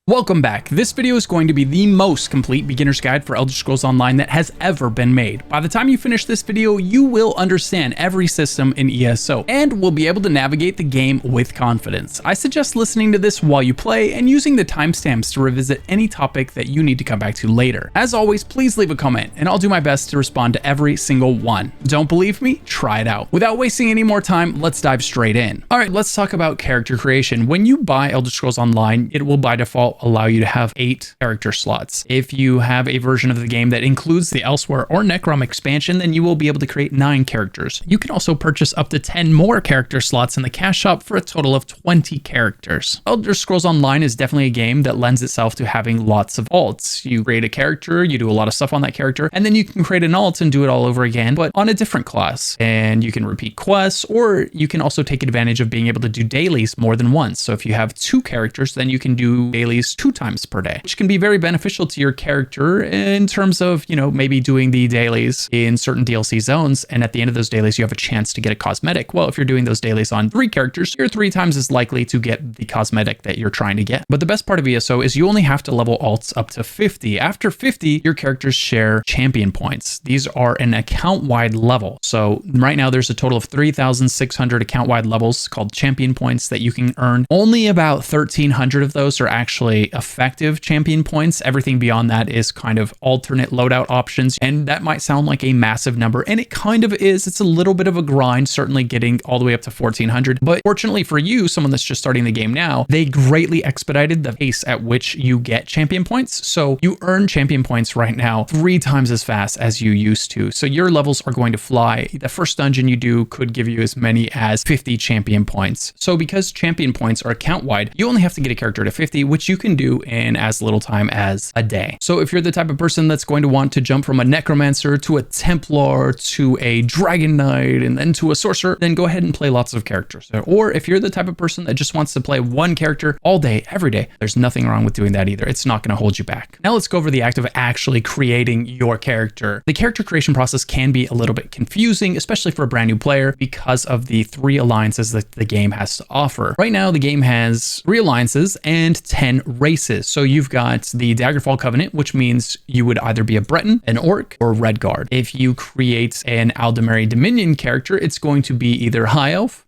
Welcome back. This video is going to be the most complete beginner's guide for Elder Scrolls Online that has ever been made. By the time you finish this video, you will understand every system in ESO and will be able to navigate the game with confidence. I suggest listening to this while you play and using the timestamps to revisit any topic that you need to come back to later. As always, please leave a comment and I'll do my best to respond to every single one. Don't believe me? Try it out. Without wasting any more time, let's dive straight in. All right, let's talk about character creation. When you buy Elder Scrolls Online, it will by default allow you to have 8 character slots. If you have a version of the game that includes the Elsewhere or Necrom expansion, then you will be able to create 9 characters. You can also purchase up to 10 more character slots in the cash shop for a total of 20 characters. Elder Scrolls Online is definitely a game that lends itself to having lots of alts. You create a character, you do a lot of stuff on that character, and then you can create an alt and do it all over again, but on a different class. And you can repeat quests, or you can also take advantage of being able to do dailies more than once. So if you have 2 characters, then you can do dailies 2 times per day, which can be very beneficial to your character in terms of, maybe doing the dailies in certain DLC zones. And at the end of those dailies, you have a chance to get a cosmetic. Well, if you're doing those dailies on 3 characters, you're 3 times as likely to get the cosmetic that you're trying to get. But the best part of ESO is you only have to level alts up to 50. After 50, your characters share champion points. These are an account-wide level. So right now there's a total of 3,600 account-wide levels called champion points that you can earn. Only about 1,300 of those are actually effective champion points. Everything beyond that is kind of alternate loadout options, and that might sound like a massive number, and it kind of is. It's a little bit of a grind, certainly getting all the way up to 1,400, but fortunately for you, someone that's just starting the game now, they greatly expedited the pace at which you get champion points, so you earn champion points right now 3 times as fast as you used to, so your levels are going to fly. The first dungeon you do could give you as many as 50 champion points. So because champion points are account-wide, you only have to get a character to 50, which you can do in as little time as a day. So if you're the type of person that's going to want to jump from a necromancer to a templar to a dragon knight and then to a sorcerer, then go ahead and play lots of characters. Or if you're the type of person that just wants to play one character all day, every day, there's nothing wrong with doing that either. It's not going to hold you back. Now let's go over the act of actually creating your character. The character creation process can be a little bit confusing, especially for a brand new player, because of the 3 alliances that the game has to offer. Right now, the game has 3 alliances and 10 races. So you've got the Daggerfall Covenant, which means you would either be a Breton, an Orc, or Redguard. If you create an Aldemary Dominion character, it's going to be either High Elf,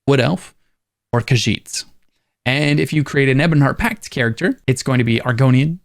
Wood Elf, or Khajiit. And if you create an Ebonheart Pact character, it's going to be Argonian,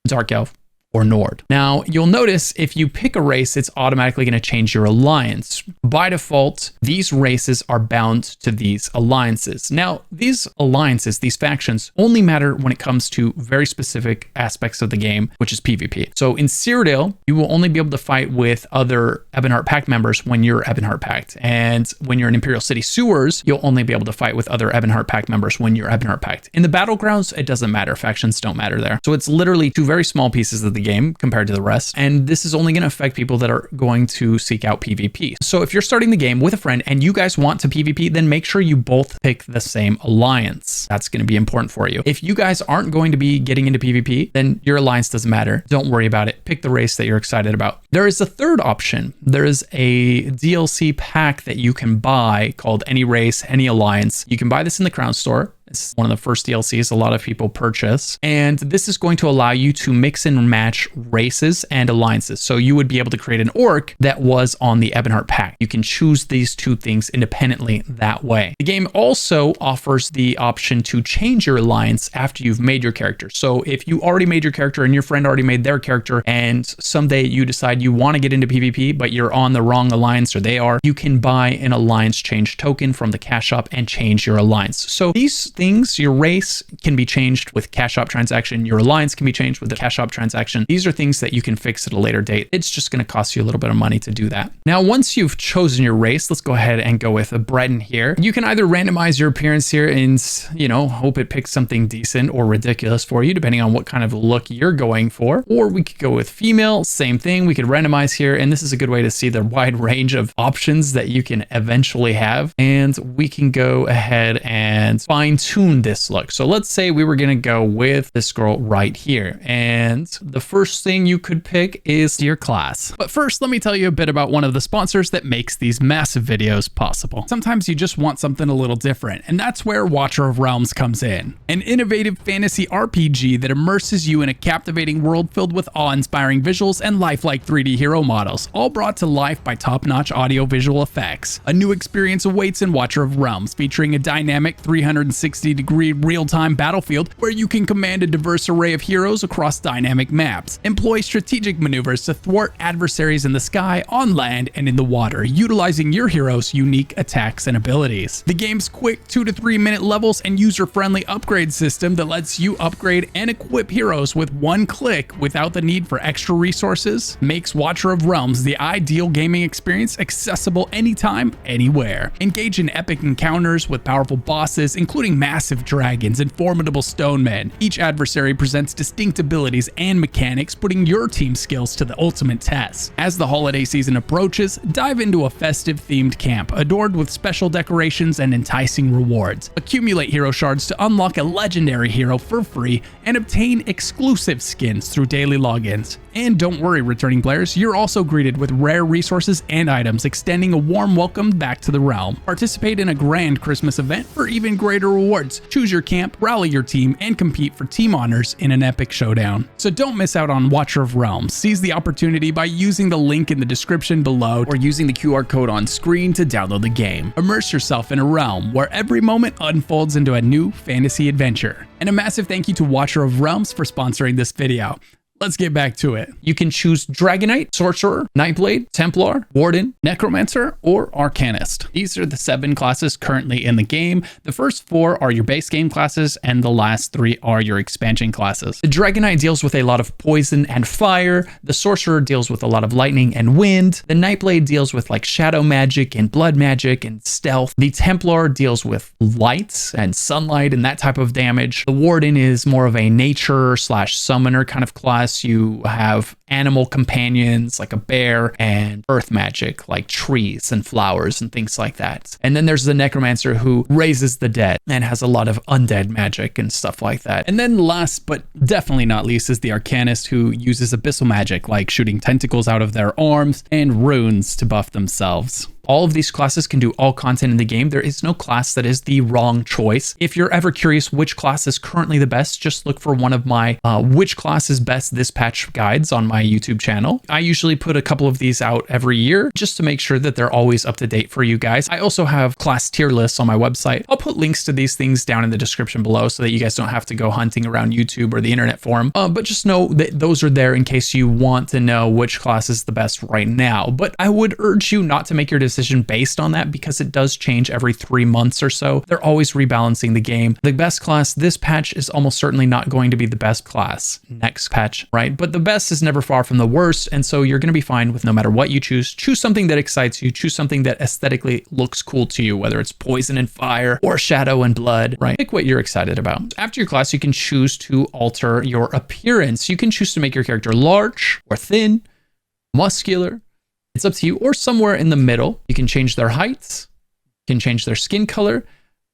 Dark Elf, or Nord. Now, you'll notice if you pick a race, it's automatically going to change your alliance. By default, these races are bound to these alliances. Now, these alliances, these factions, only matter when it comes to very specific aspects of the game, which is PvP. So in Cyrodiil, you will only be able to fight with other Ebonheart Pact members when you're Ebonheart Pact. And when you're in Imperial City sewers, you'll only be able to fight with other Ebonheart Pact members when you're Ebonheart Pact. In the Battlegrounds, it doesn't matter. Factions don't matter there. So it's literally 2 very small pieces of the game compared to the rest, and this is only going to affect people that are going to seek out PvP. So if you're starting the game with a friend and you guys want to PvP, then make sure you both pick the same alliance. That's going to be important for you. If you guys aren't going to be getting into PvP, then your alliance doesn't matter. Don't worry about it. Pick the race that you're excited about. There is a third option. There is a DLC pack that you can buy called Any Race, Any Alliance. You can buy this in the Crown Store. It's one of the first DLCs a lot of people purchase. And this is going to allow you to mix and match races and alliances. So you would be able to create an Orc that was on the Ebonheart Pact. You can choose these 2 things independently that way. The game also offers the option to change your alliance after you've made your character. So if you already made your character and your friend already made their character, and someday you decide you want to get into PvP, but you're on the wrong alliance, or they are, you can buy an alliance change token from the cash shop and change your alliance. So these things, your race can be changed with cash shop transaction, your alliance can be changed with the cash shop transaction. These are things that you can fix at a later date. It's just going to cost you a little bit of money to do that. Now, once you've chosen your race, let's go ahead and go with a Breton here. You can either randomize your appearance here and, hope it picks something decent or ridiculous for you, depending on what kind of look you're going for. Or we could go with female, same thing. We could randomize here, and this is a good way to see the wide range of options that you can eventually have. And we can go ahead and fine tune this look. So let's say we were gonna go with this girl right here, and the first thing you could pick is your class. But first, let me tell you a bit about one of the sponsors that makes these massive videos possible. Sometimes you just want something a little different, and that's where Watcher of Realms comes in. An innovative fantasy RPG that immerses you in a captivating world filled with awe-inspiring visuals and lifelike 3D hero models, all brought to life by top-notch audio-visual effects. A new experience awaits in Watcher of Realms, featuring a dynamic 360-degree real-time battlefield where you can command a diverse array of heroes across dynamic maps, employ strategic maneuvers to thwart adversaries in the sky, on land, and in the water, utilizing your hero's unique attacks and abilities. The game's quick 2 to 3 minute levels and user-friendly upgrade system that lets you upgrade and equip heroes with one click without the need for extra resources makes Watcher of Realms the ideal gaming experience, accessible anytime, anywhere. Engage in epic encounters with powerful bosses, including massive dragons and formidable stone men. Each adversary presents distinct abilities and mechanics, putting your team's skills to the ultimate test. As the holiday season approaches, dive into a festive themed camp, adorned with special decorations and enticing rewards. Accumulate hero shards to unlock a legendary hero for free and obtain exclusive skins through daily logins. And don't worry, returning players, you're also greeted with rare resources and items, extending a warm welcome back to the realm. Participate in a grand Christmas event for even greater rewards. Choose your camp, rally your team, and compete for team honors in an epic showdown. So don't miss out on Watcher of Realms. Seize the opportunity by using the link in the description below or using the QR code on screen to download the game. Immerse yourself in a realm where every moment unfolds into a new fantasy adventure. And a massive thank you to Watcher of Realms for sponsoring this video. Let's get back to it. You can choose Dragonite, Sorcerer, Nightblade, Templar, Warden, Necromancer, or Arcanist. These are the 7 classes currently in the game. The first 4 are your base game classes, and the last 3 are your expansion classes. The Dragonite deals with a lot of poison and fire. The Sorcerer deals with a lot of lightning and wind. The Nightblade deals with like shadow magic and blood magic and stealth. The Templar deals with light and sunlight and that type of damage. The Warden is more of a nature / summoner kind of class. You have animal companions like a bear and earth magic like trees and flowers and things like that. And then there's the Necromancer who raises the dead and has a lot of undead magic and stuff like that. And then last but definitely not least is the Arcanist, who uses abyssal magic like shooting tentacles out of their arms and runes to buff themselves. All of these classes can do all content in the game. There is no class that is the wrong choice. If you're ever curious which class is currently the best, just look for one of my which class is best this patch guides on my YouTube channel. I usually put a couple of these out every year just to make sure that they're always up to date for you guys. I also have class tier lists on my website. I'll put links to these things down in the description below so that you guys don't have to go hunting around YouTube or the internet for them. But just know that those are there in case you want to know which class is the best right now. But I would urge you not to make your decision based on that, because it does change every 3 months or so. They're always rebalancing the game. The best class this patch is almost certainly not going to be the best class next patch, right? But the best is never far from the worst, and so you're going to be fine with no matter what you choose. Choose something that excites you. Choose something that aesthetically looks cool to you, whether it's poison and fire or shadow and blood, right? Pick what you're excited about. After your class, you can choose to alter your appearance. You can choose to make your character large or thin, muscular. It's up to you, or somewhere in the middle. You can change their heights, you can change their skin color,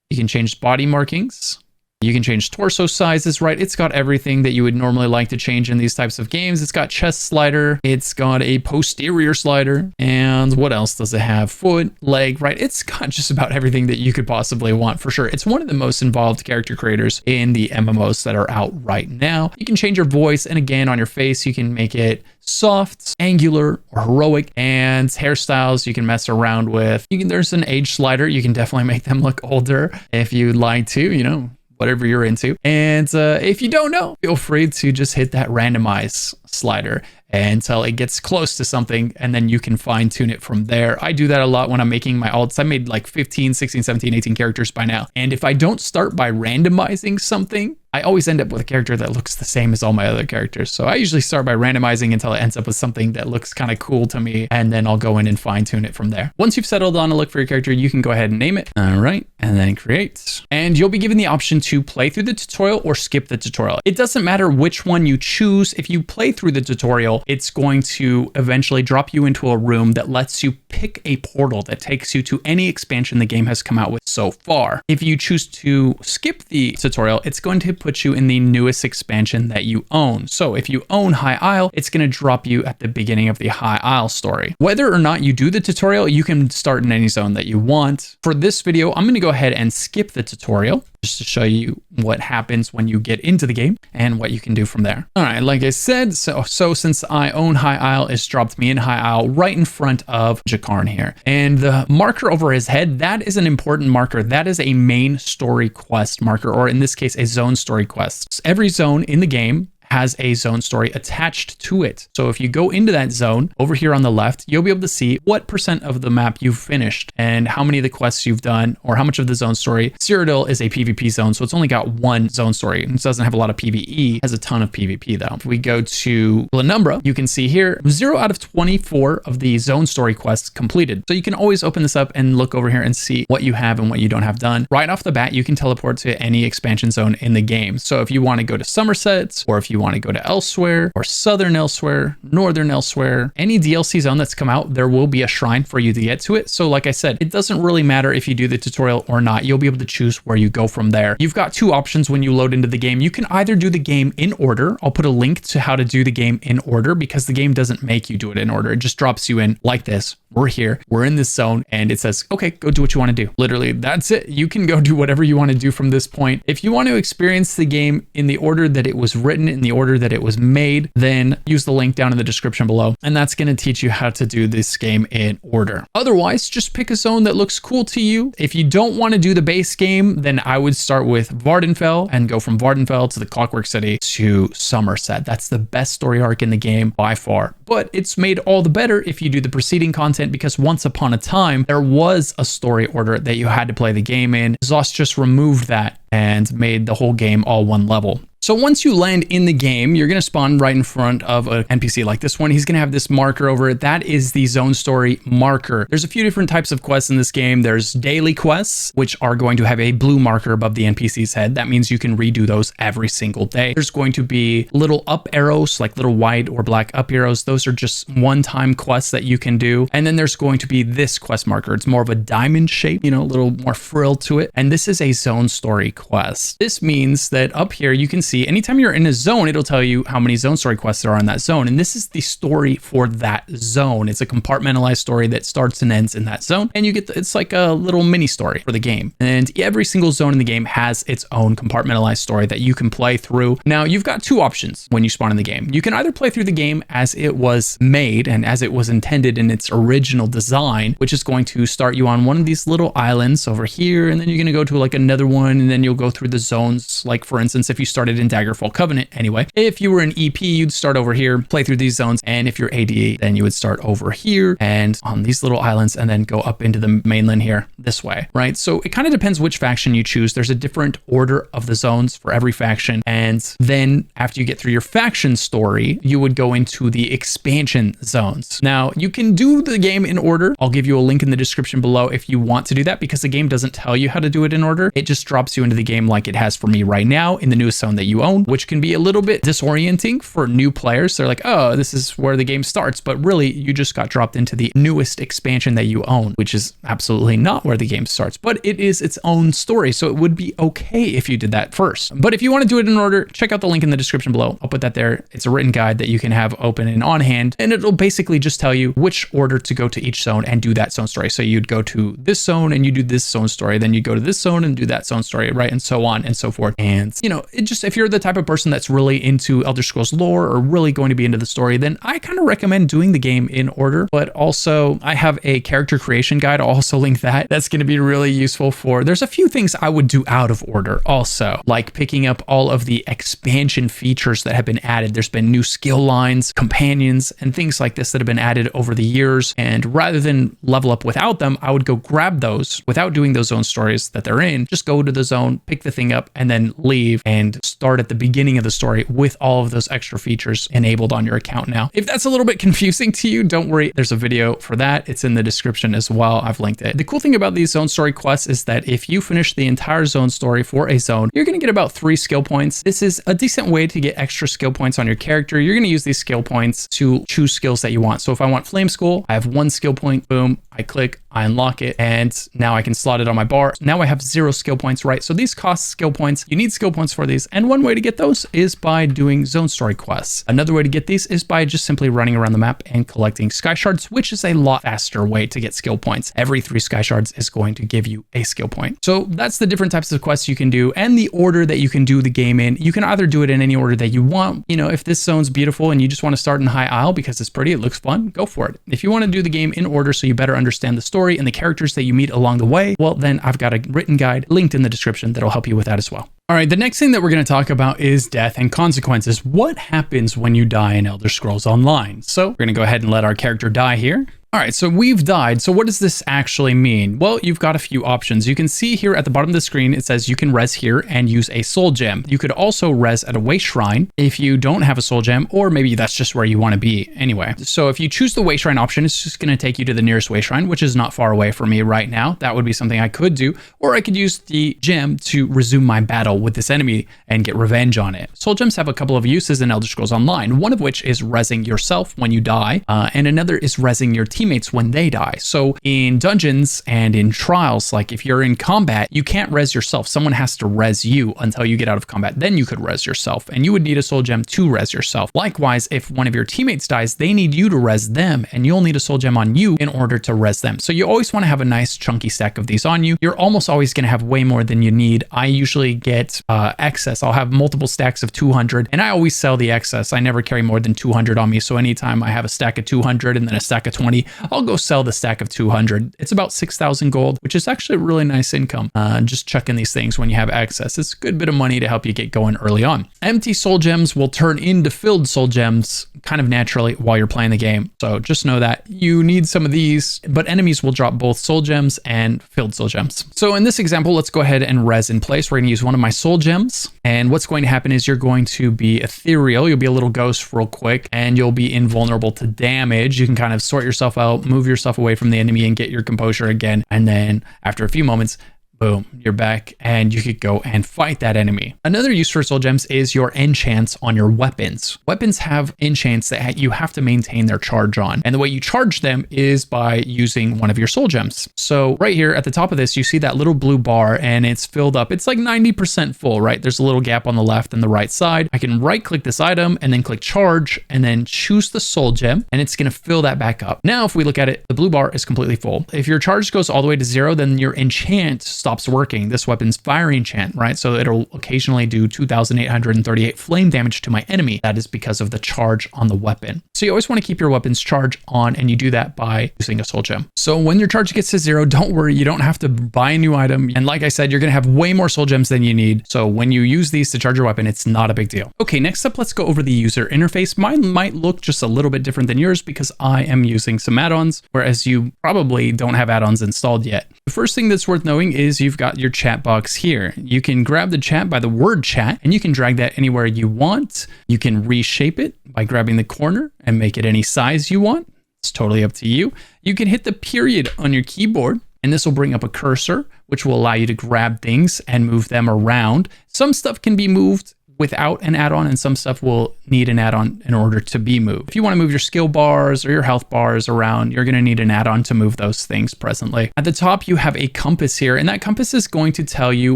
you can change body markings, you can change torso sizes, right? It's got everything that you would normally like to change in these types of games. It's got chest slider, it's got a posterior slider, and what else does it have? Foot, leg, right? It's got just about everything that you could possibly want for sure. It's one of the most involved character creators in the MMOs that are out right now. You can change your voice, and again, on your face, you can make it soft, angular, or heroic, and hairstyles you can mess around with. There's an age slider. You can definitely make them look older if you'd like to, you know, whatever you're into. And if you don't know, feel free to just hit that randomize slider until it gets close to something, and then you can fine tune it from there. I do that a lot when I'm making my alts. I made like 15, 16, 17, 18 characters by now. And if I don't start by randomizing something, I always end up with a character that looks the same as all my other characters. So I usually start by randomizing until it ends up with something that looks kind of cool to me, and then I'll go in and fine tune it from there. Once you've settled on a look for your character, you can go ahead and name it. All right, and then create. And you'll be given the option to play through the tutorial or skip the tutorial. It doesn't matter which one you choose. If you play through the tutorial, it's going to eventually drop you into a room that lets you pick a portal that takes you to any expansion the game has come out with so far. If you choose to skip the tutorial, it's going to put you in the newest expansion that you own. So if you own High Isle, it's going to drop you at the beginning of the High Isle story. Whether or not you do the tutorial, you can start in any zone that you want. For this video, I'm going to go ahead and skip the tutorial just to show you what happens when you get into the game and what you can do from there. All right, like I said, so since I own High Isle, it's dropped me in High Isle right in front of Jakarn here. And the marker over his head, that is an important marker. That is a main story quest marker, or in this case, a zone story quest. So every zone in the game has a zone story attached to it. So if you go into that zone over here on the left, you'll be able to see what % of the map you've finished and how many of the quests you've done or how much of the zone story. Cyrodiil is a PvP zone, so it's only got one zone story. It doesn't have a lot of PvE, it has a ton of PvP though. If we go to Lanumbra, you can see here 0 out of 24 of the zone story quests completed. So you can always open this up and look over here and see what you have and what you don't have done. Right off the bat, you can teleport to any expansion zone in the game. So if you want to go to Somerset, or if you want to go to Elsewhere or Southern Elsewhere, Northern Elsewhere, any DLC zone that's come out, there will be a shrine for you to get to it. So like I said, it doesn't really matter if you do the tutorial or not. You'll be able to choose where you go from there. You've got two options when you load into the game. You can either do the game in order. I'll put a link to how to do the game in order because the game doesn't make you do it in order. It just drops you in like this. We're here, we're in this zone, and it says, okay, go do what you want to do. Literally, that's it. You can go do whatever you want to do from this point. If you want to experience the game in the order that it was written, in the order that it was made, then use the link down in the description below, and that's going to teach you how to do this game in order. Otherwise, just pick a zone that looks cool to you. If you don't want to do the base game, then I would start with Vardenfell and go from Vardenfell to the Clockwork City to Somerset. That's the best story arc in the game by far. But it's made all the better if you do the preceding content, because once upon a time, there was a story order that you had to play the game in. ZOS just removed that and made the whole game all one level. So once you land in the game, you're going to spawn right in front of an NPC like this one. He's going to have this marker over it. That is the zone story marker. There's a few different types of quests in this game. There's daily quests, which are going to have a blue marker above the NPC's head. That means you can redo those every single day. There's going to be little up arrows, like little white or black up arrows. Those are just one-time quests that you can do. And then there's going to be this quest marker. It's more of a diamond shape, you know, a little more frill to it. And this is a zone story quest. This means that up here you can see anytime you're in a zone, it'll tell you how many zone story quests there are in that zone. And this is the story for that zone. It's a compartmentalized story that starts and ends in that zone. And you get, it's like a little mini story for the game. And every single zone in the game has its own compartmentalized story that you can play through. Now, you've got two options when you spawn in the game. You can either play through the game as it was made and as it was intended in its original design, which is going to start you on one of these little islands over here. And then you're going to go to like another one, and then you'll go through the zones. Like for instance, if you started in Daggerfall Covenant anyway. If you were an EP, you'd start over here, play through these zones. And if you're AD, then you would start over here and on these little islands and then go up into the mainland here this way, right? So it kind of depends which faction you choose. There's a different order of the zones for every faction. And then after you get through your faction story, you would go into the expansion zones. Now you can do the game in order. I'll give you a link in the description below if you want to do that, because the game doesn't tell you how to do it in order. It just drops you into the game like it has for me right now in the newest zone that you own, which can be a little bit disorienting for new players. They're like, oh, this is where the game starts. But really, you just got dropped into the newest expansion that you own, which is absolutely not where the game starts. But it is its own story. So it would be okay if you did that first. But if you want to do it in order, check out the link in the description below. I'll put that there. It's a written guide that you can have open and on hand. And it'll basically just tell you which order to go to each zone and do that zone story. So you'd go to this zone and you do this zone story. Then you go to this zone and do that zone story, right? And so on and so forth. And, you know, it just, if you're the type of person that's really into Elder Scrolls lore or really going to be into the story, then I kind of recommend doing the game in order. But also I have a character creation guide. I'll also link that. That's going to be really useful for, there's a few things I would do out of order also, like picking up all of the expansion features that have been added. There's been new skill lines, companions, and things like this that have been added over the years. And rather than level up without them, I would go grab those without doing those zone stories that they're in. Just go to the zone, pick the thing up, and then leave and start at the beginning of the story with all of those extra features enabled on your account now. If that's a little bit confusing to you, don't worry. There's a video for that. It's in the description as well. I've linked it. The cool thing about these zone story quests is that if you finish the entire zone story for a zone, you're going to get about 3 skill points. This is a decent way to get extra skill points on your character. You're going to use these skill points to choose skills that you want. So if I want Flame School, I have 1 skill point, boom, I click, I unlock it, and now I can slot it on my bar. Now I have 0 skill points, right? So these cost skill points. You need skill points for these. And one way to get those is by doing zone story quests. Another way to get these is by just simply running around the map and collecting Skyshards, which is a lot faster way to get skill points. Every 3 Skyshards is going to give you a skill point. So that's the different types of quests you can do and the order that you can do the game in. You can either do it in any order that you want. You know, if this zone's beautiful and you just want to start in High Isle because it's pretty, it looks fun, go for it. If you want to do the game in order so you better understand the story and the characters that you meet along the way, well, then I've got a written guide linked in the description that'll help you with that as well. All right, the next thing that we're going to talk about is death and consequences. What happens when you die in Elder Scrolls Online? So we're going to go ahead and let our character die here. All right, so we've died. So what does this actually mean? Well, you've got a few options. You can see here at the bottom of the screen, it says you can res here and use a soul gem. You could also res at a way shrine if you don't have a soul gem, or maybe that's just where you want to be anyway. So if you choose the way shrine option, it's just going to take you to the nearest way shrine, which is not far away from me right now. That would be something I could do, or I could use the gem to resume my battle with this enemy and get revenge on it. Soul gems have a couple of uses in Elder Scrolls Online, one of which is resing yourself when you die, and another is resing your teammates when they die. So in dungeons and in trials, like if you're in combat, you can't res yourself. Someone has to res you until you get out of combat. Then you could res yourself, and you would need a soul gem to res yourself. Likewise, if one of your teammates dies, they need you to res them, and you'll need a soul gem on you in order to res them. So you always want to have a nice chunky stack of these on you. You're almost always going to have way more than you need. I usually get excess. I'll have multiple stacks of 200, and I always sell the excess. I never carry more than 200 on me. So anytime I have a stack of 200 and then a stack of 20, I'll go sell the stack of 200. It's about 6,000 gold, which is actually a really nice income. Just chucking these things when you have excess. It's a good bit of money to help you get going early on. Empty soul gems will turn into filled soul gems kind of naturally while you're playing the game. So just know that you need some of these, but enemies will drop both soul gems and filled soul gems. So in this example, let's go ahead and res in place. We're going to use one of my soul gems. And what's going to happen is you're going to be ethereal. You'll be a little ghost real quick, and you'll be invulnerable to damage. You can kind of sort yourself out, move yourself away from the enemy and get your composure again. And then after a few moments, boom, you're back and you could go and fight that enemy. Another use for soul gems is your enchants on your weapons. Weapons have enchants that you have to maintain their charge on. And the way you charge them is by using one of your soul gems. So right here at the top of this, you see that little blue bar and it's filled up. It's like 90% full, right? There's a little gap on the left and the right side. I can right click this item and then click charge and then choose the soul gem, and it's going to fill that back up. Now, if we look at it, the blue bar is completely full. If your charge goes all the way to 0, then your enchant stops working. This weapon's fire enchant, right? So it'll occasionally do 2,838 flame damage to my enemy. That is because of the charge on the weapon. So you always want to keep your weapon's charge on, and you do that by using a soul gem. So when your charge gets to 0, don't worry, you don't have to buy a new item. And like I said, you're going to have way more soul gems than you need. So when you use these to charge your weapon, it's not a big deal. Okay, next up, let's go over the user interface. Mine might look just a little bit different than yours because I am using some add-ons, whereas you probably don't have add-ons installed yet. The first thing that's worth knowing is you've got your chat box here. You can grab the chat by the word chat, and you can drag that anywhere you want. You can reshape it by grabbing the corner and make it any size you want. It's totally up to you. You can hit the period on your keyboard, and this will bring up a cursor, which will allow you to grab things and move them around. Some stuff can be moved without an add-on, and some stuff will need an add-on in order to be moved. If you want to move your skill bars or your health bars around, you're going to need an add-on to move those things presently. At the top, you have a compass here, and that compass is going to tell you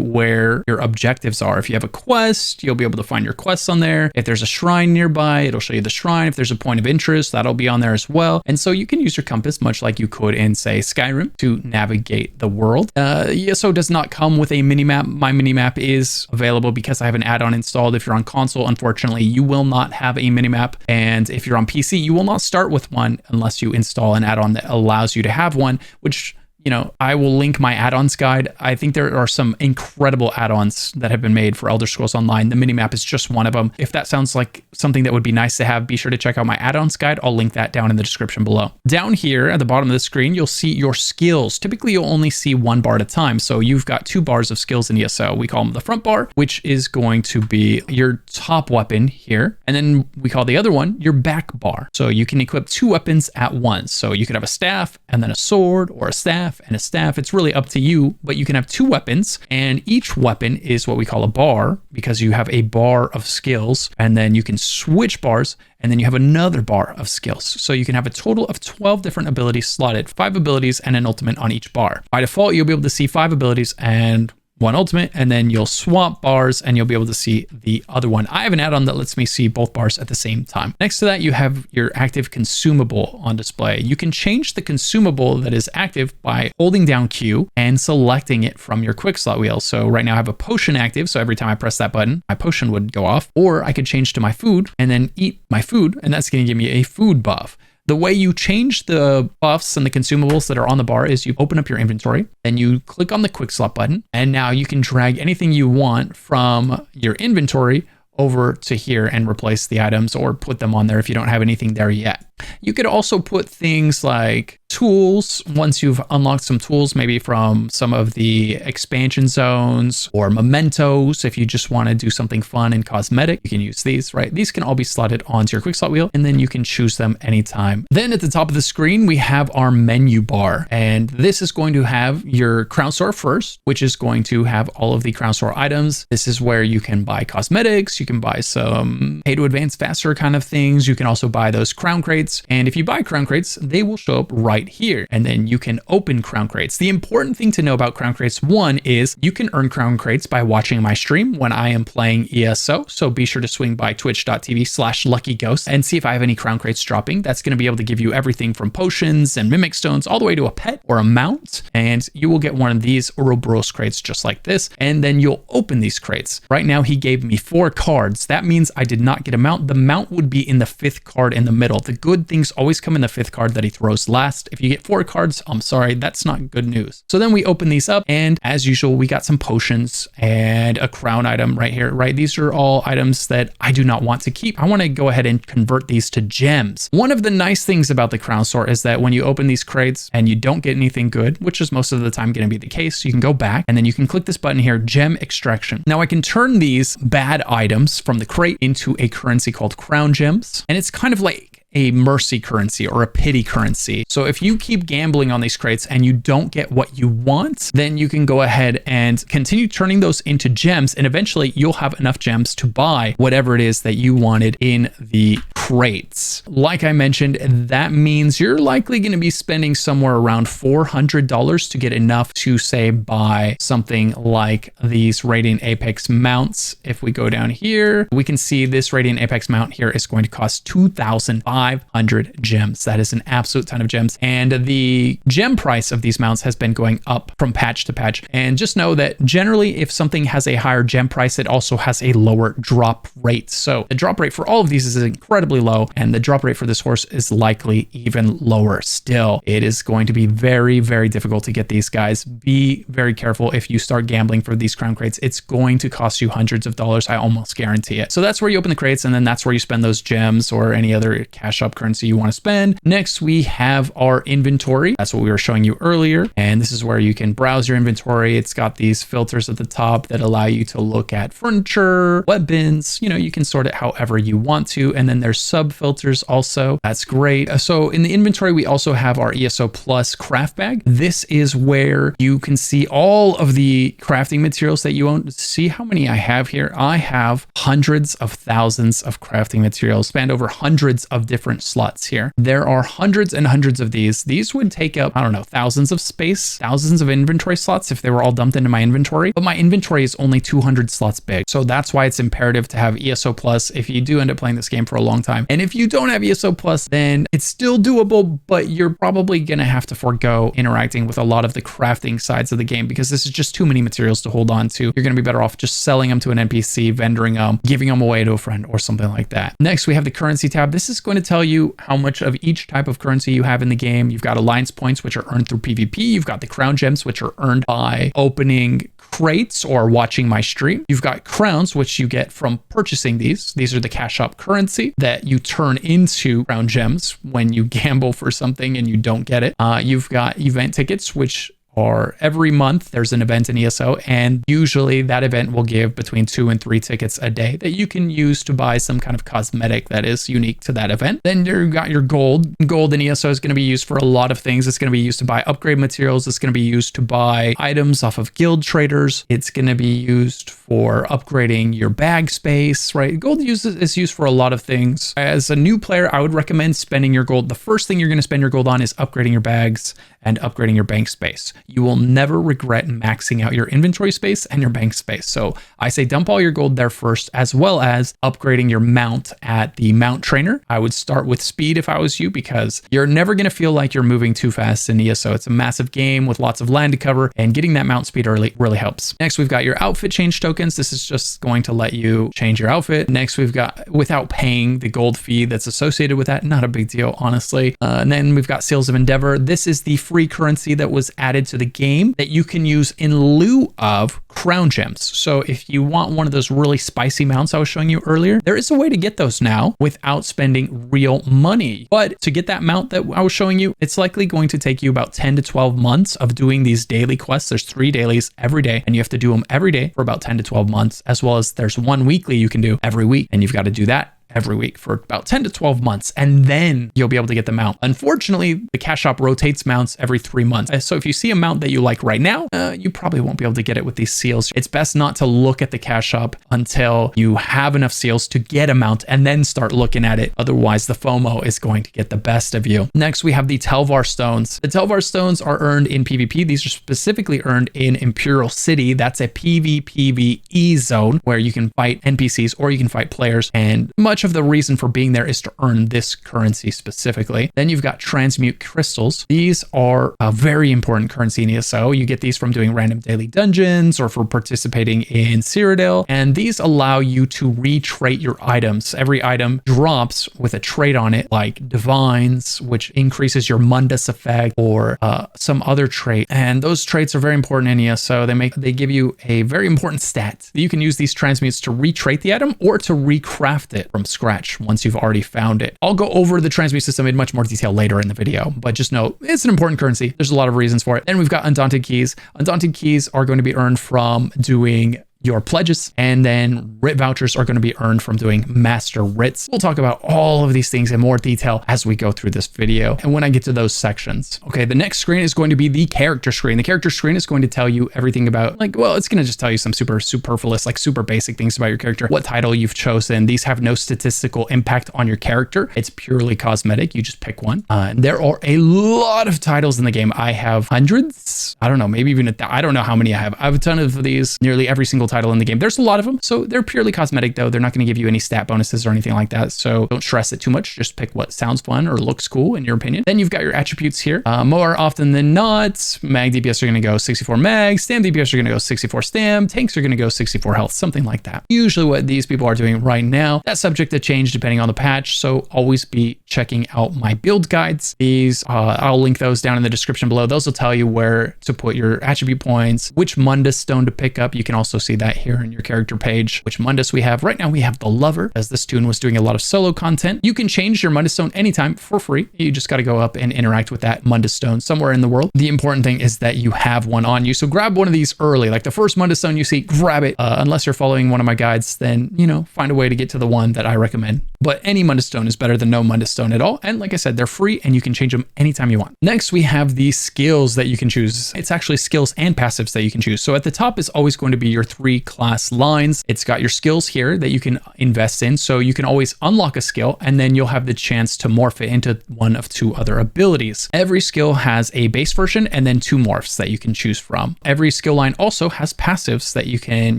where your objectives are. If you have a quest, you'll be able to find your quests on there. If there's a shrine nearby, it'll show you the shrine. If there's a point of interest, that'll be on there as well. And so you can use your compass much like you could in, say, Skyrim to navigate the world. ESO does not come with a minimap. My minimap is available because I have an add-on installed. If you're on console, unfortunately, you will not have a minimap. And if you're on PC, you will not start with one unless you install an add-on that allows you to have one, which, you know, I will link my add-ons guide. I think there are some incredible add-ons that have been made for Elder Scrolls Online. The minimap is just one of them. If that sounds like something that would be nice to have, be sure to check out my add-ons guide. I'll link that down in the description below. Down here at the bottom of the screen, you'll see your skills. Typically, you'll only see one bar at a time. So you've got 2 bars of skills in ESO. We call them the front bar, which is going to be your top weapon here. And then we call the other one your back bar. So you can equip 2 weapons at once. So you could have a staff and then a sword, or a staff and a staff. It's really up to you, but you can have 2 weapons, and each weapon is what we call a bar because you have a bar of skills, and then you can switch bars, and then you have another bar of skills. So you can have a total of 12 different abilities slotted, 5 abilities and an ultimate on each bar. By default, you'll be able to see 5 abilities and 1 ultimate, and then you'll swap bars and you'll be able to see the other one. I have an add-on that lets me see both bars at the same time. Next to that, you have your active consumable on display. You can change the consumable that is active by holding down Q and selecting it from your QuickSlot Wheel. So right now I have a potion active, so every time I press that button, my potion would go off. Or I could change to my food and then eat my food, and that's going to give me a food buff. The way you change the buffs and the consumables that are on the bar is you open up your inventory, then you click on the quick slot button, and now you can drag anything you want from your inventory over to here and replace the items or put them on there if you don't have anything there yet. You could also put things like tools once you've unlocked some tools, maybe from some of the expansion zones, or mementos if you just want to do something fun and cosmetic. You can use these, right? These can all be slotted onto your quick slot wheel, and then you can choose them anytime. Then at the top of the screen, we have our menu bar, and this is going to have your crown store first, which is going to have all of the crown store items. This is where you can buy cosmetics, you can buy some pay to advance faster kind of things. You can also buy those crown crates. And if you buy crown crates, they will show up right here, and then you can open crown crates. The important thing to know about crown crates, one, is you can earn crown crates by watching my stream when I am playing ESO. So be sure to swing by twitch.tv/LUCKYGHOST and see if I have any crown crates dropping. That's going to be able to give you everything from potions and mimic stones all the way to a pet or a mount. And you will get one of these Ouroboros crates just like this. And then you'll open these crates. Right now, he gave me 4 cards. That means I did not get a mount. The mount would be in the 5th card in the middle. The good things always come in the 5th card that he throws last. If you get 4 cards, I'm sorry, that's not good news. So then we open these up, and as usual, we got some potions and a crown item right here, right? These are all items that I do not want to keep. I want to go ahead and convert these to gems. One of the nice things about the crown store is that when you open these crates and you don't get anything good, which is most of the time going to be the case, you can go back and then you can click this button here, gem extraction. Now I can turn these bad items from the crate into a currency called crown gems, and it's kind of like a mercy currency or a pity currency. So if you keep gambling on these crates and you don't get what you want, then you can go ahead and continue turning those into gems, and eventually you'll have enough gems to buy whatever it is that you wanted in the crates. Like I mentioned, that means you're likely going to be spending somewhere around $400 to get enough to, say, buy something like these Radiant Apex mounts. If we go down here, we can see this Radiant Apex mount here is going to cost 2,500 gems. That is an absolute ton of gems. And the gem price of these mounts has been going up from patch to patch. And just know that generally, if something has a higher gem price, it also has a lower drop rate. So the drop rate for all of these is incredibly low, and the drop rate for this horse is likely even lower still. It is going to be very, very difficult to get these guys. Be very careful if you start gambling for these crown crates. It's going to cost you hundreds of dollars. I almost guarantee it. So that's where you open the crates, and then that's where you spend those gems or any other cash cash shop currency you want to spend. Next, we have our inventory. That's what we were showing you earlier. And this is where you can browse your inventory. It's got these filters at the top that allow you to look at furniture, weapons, you know, you can sort it however you want to. And then there's sub filters also. That's great. So in the inventory, we also have our ESO Plus craft bag. This is where you can see all of the crafting materials that you own. See how many I have here? I have hundreds of thousands of crafting materials spanned over hundreds of different slots here. There are hundreds and hundreds of these. These would take up, I don't know, thousands of space, thousands of inventory slots if they were all dumped into my inventory. But my inventory is only 200 slots big. So that's why it's imperative to have ESO Plus if you do end up playing this game for a long time. And if you don't have ESO Plus, then it's still doable, but you're probably going to have to forego interacting with a lot of the crafting sides of the game because this is just too many materials to hold on to. You're going to be better off just selling them to an NPC, vendoring them, giving them away to a friend or something like that. Next, we have the currency tab. This is going to tell you how much of each type of currency you have in the game. You've got alliance points, which are earned through PvP. You've got the crown gems, which are earned by opening crates or watching my stream. You've got crowns, which you get from purchasing these. These are the cash shop currency that you turn into crown gems when you gamble for something and you don't get it. You've got event tickets, which or every month there's an event in ESO, and usually that event will give between 2 and 3 tickets a day that you can use to buy some kind of cosmetic that is unique to that event. Then you've got your gold. Gold in ESO is going to be used for a lot of things. It's going to be used to buy upgrade materials. It's going to be used to buy items off of guild traders. It's going to be used for upgrading your bag space, right? Gold is used for a lot of things. As a new player, I would recommend spending your gold. The first thing you're going to spend your gold on is upgrading your bags and upgrading your bank space. You will never regret maxing out your inventory space and your bank space. So I say dump all your gold there first, as well as upgrading your mount at the mount trainer. I would start with speed if I was you, because you're never going to feel like you're moving too fast in ESO. It's a massive game with lots of land to cover, and getting that mount speed early really helps. Next, we've got your outfit change tokens. This is just going to let you change your outfit. Next, we've got without paying the gold fee that's associated with that. Not a big deal, honestly. And then we've got Seals of Endeavor. This is the free currency that was added to the game that you can use in lieu of crown gems. So if you want one of those really spicy mounts I was showing you earlier, there is a way to get those now without spending real money. But to get that mount that I was showing you, it's likely going to take you about 10 to 12 months of doing these daily quests. There's 3 dailies every day, and you have to do them every day for about 10 to 12 months, as well as there's 1 weekly you can do every week, and you've got to do that every week for about 10 to 12 months, and then you'll be able to get the mount. Unfortunately, the cash shop rotates mounts every 3 months. So if you see a mount that you like right now, you probably won't be able to get it with these seals. It's best not to look at the cash shop until you have enough seals to get a mount and then start looking at it. Otherwise, the FOMO is going to get the best of you. Next, we have the Telvar Stones. The Telvar Stones are earned in PvP. These are specifically earned in Imperial City. That's a PvPvE zone where you can fight NPCs or you can fight players, and much of the reason for being there is to earn this currency specifically. Then you've got Transmute crystals. These are a very important currency in ESO. You get these from doing random daily dungeons or for participating in Cyrodiil, and these allow you to retrait your items. Every item drops with a trait on it, like Divines, which increases your Mundus effect, or some other trait. And those traits are very important in ESO. They give you a very important stat. You can use these transmutes to retrait the item or to recraft it from scratch once you've already found it. I'll go over the transmute system in much more detail later in the video, but just know it's an important currency. There's a lot of reasons for it. Then we've got Undaunted Keys. Undaunted Keys are going to be earned from doing your pledges, and then writ vouchers are going to be earned from doing master writs. We'll talk about all of these things in more detail as we go through this video and when I get to those sections. Okay, the next screen is going to be the character screen. The character screen is going to tell you everything about, like, well, it's going to just tell you some super superfluous, like super basic things about your character, what title you've chosen. These have no statistical impact on your character. It's purely cosmetic. You just pick one. There are a lot of titles in the game. I have hundreds. I don't know, maybe even I don't know how many I have. I have a ton of these, nearly every single title in the game. There's a lot of them, so they're purely cosmetic though. They're not going to give you any stat bonuses or anything like that, so don't stress it too much. Just pick what sounds fun or looks cool in your opinion. Then you've got your attributes here. More often than not, mag DPS are going to go 64 mag, stam DPS are going to go 64 stam, tanks are going to go 64 health, something like that. Usually what these people are doing right now. That's subject to change depending on the patch, so always be checking out my build guides. These I'll link those down in the description below. Those will tell you where to put your attribute points, which Mundus stone to pick up. You can also see that that here in your character page. Which Mundus we have? Right now we have the Lover, as this toon was doing a lot of solo content. You can change your Mundus Stone anytime for free. You just got to go up and interact with that Mundus Stone somewhere in the world. The important thing is that you have one on you. So grab one of these early, like the first Mundus Stone you see, grab it. Unless you're following one of my guides, then, you know, find a way to get to the one that I recommend. But any Mundus Stone is better than no Mundus Stone at all. And like I said, they're free and you can change them anytime you want. Next, we have the skills that you can choose. It's actually skills and passives that you can choose. So at the top is always going to be your 3 class lines. It's got your skills here that you can invest in. So you can always unlock a skill and then you'll have the chance to morph it into one of 2 other abilities. Every skill has a base version and then 2 morphs that you can choose from. Every skill line also has passives that you can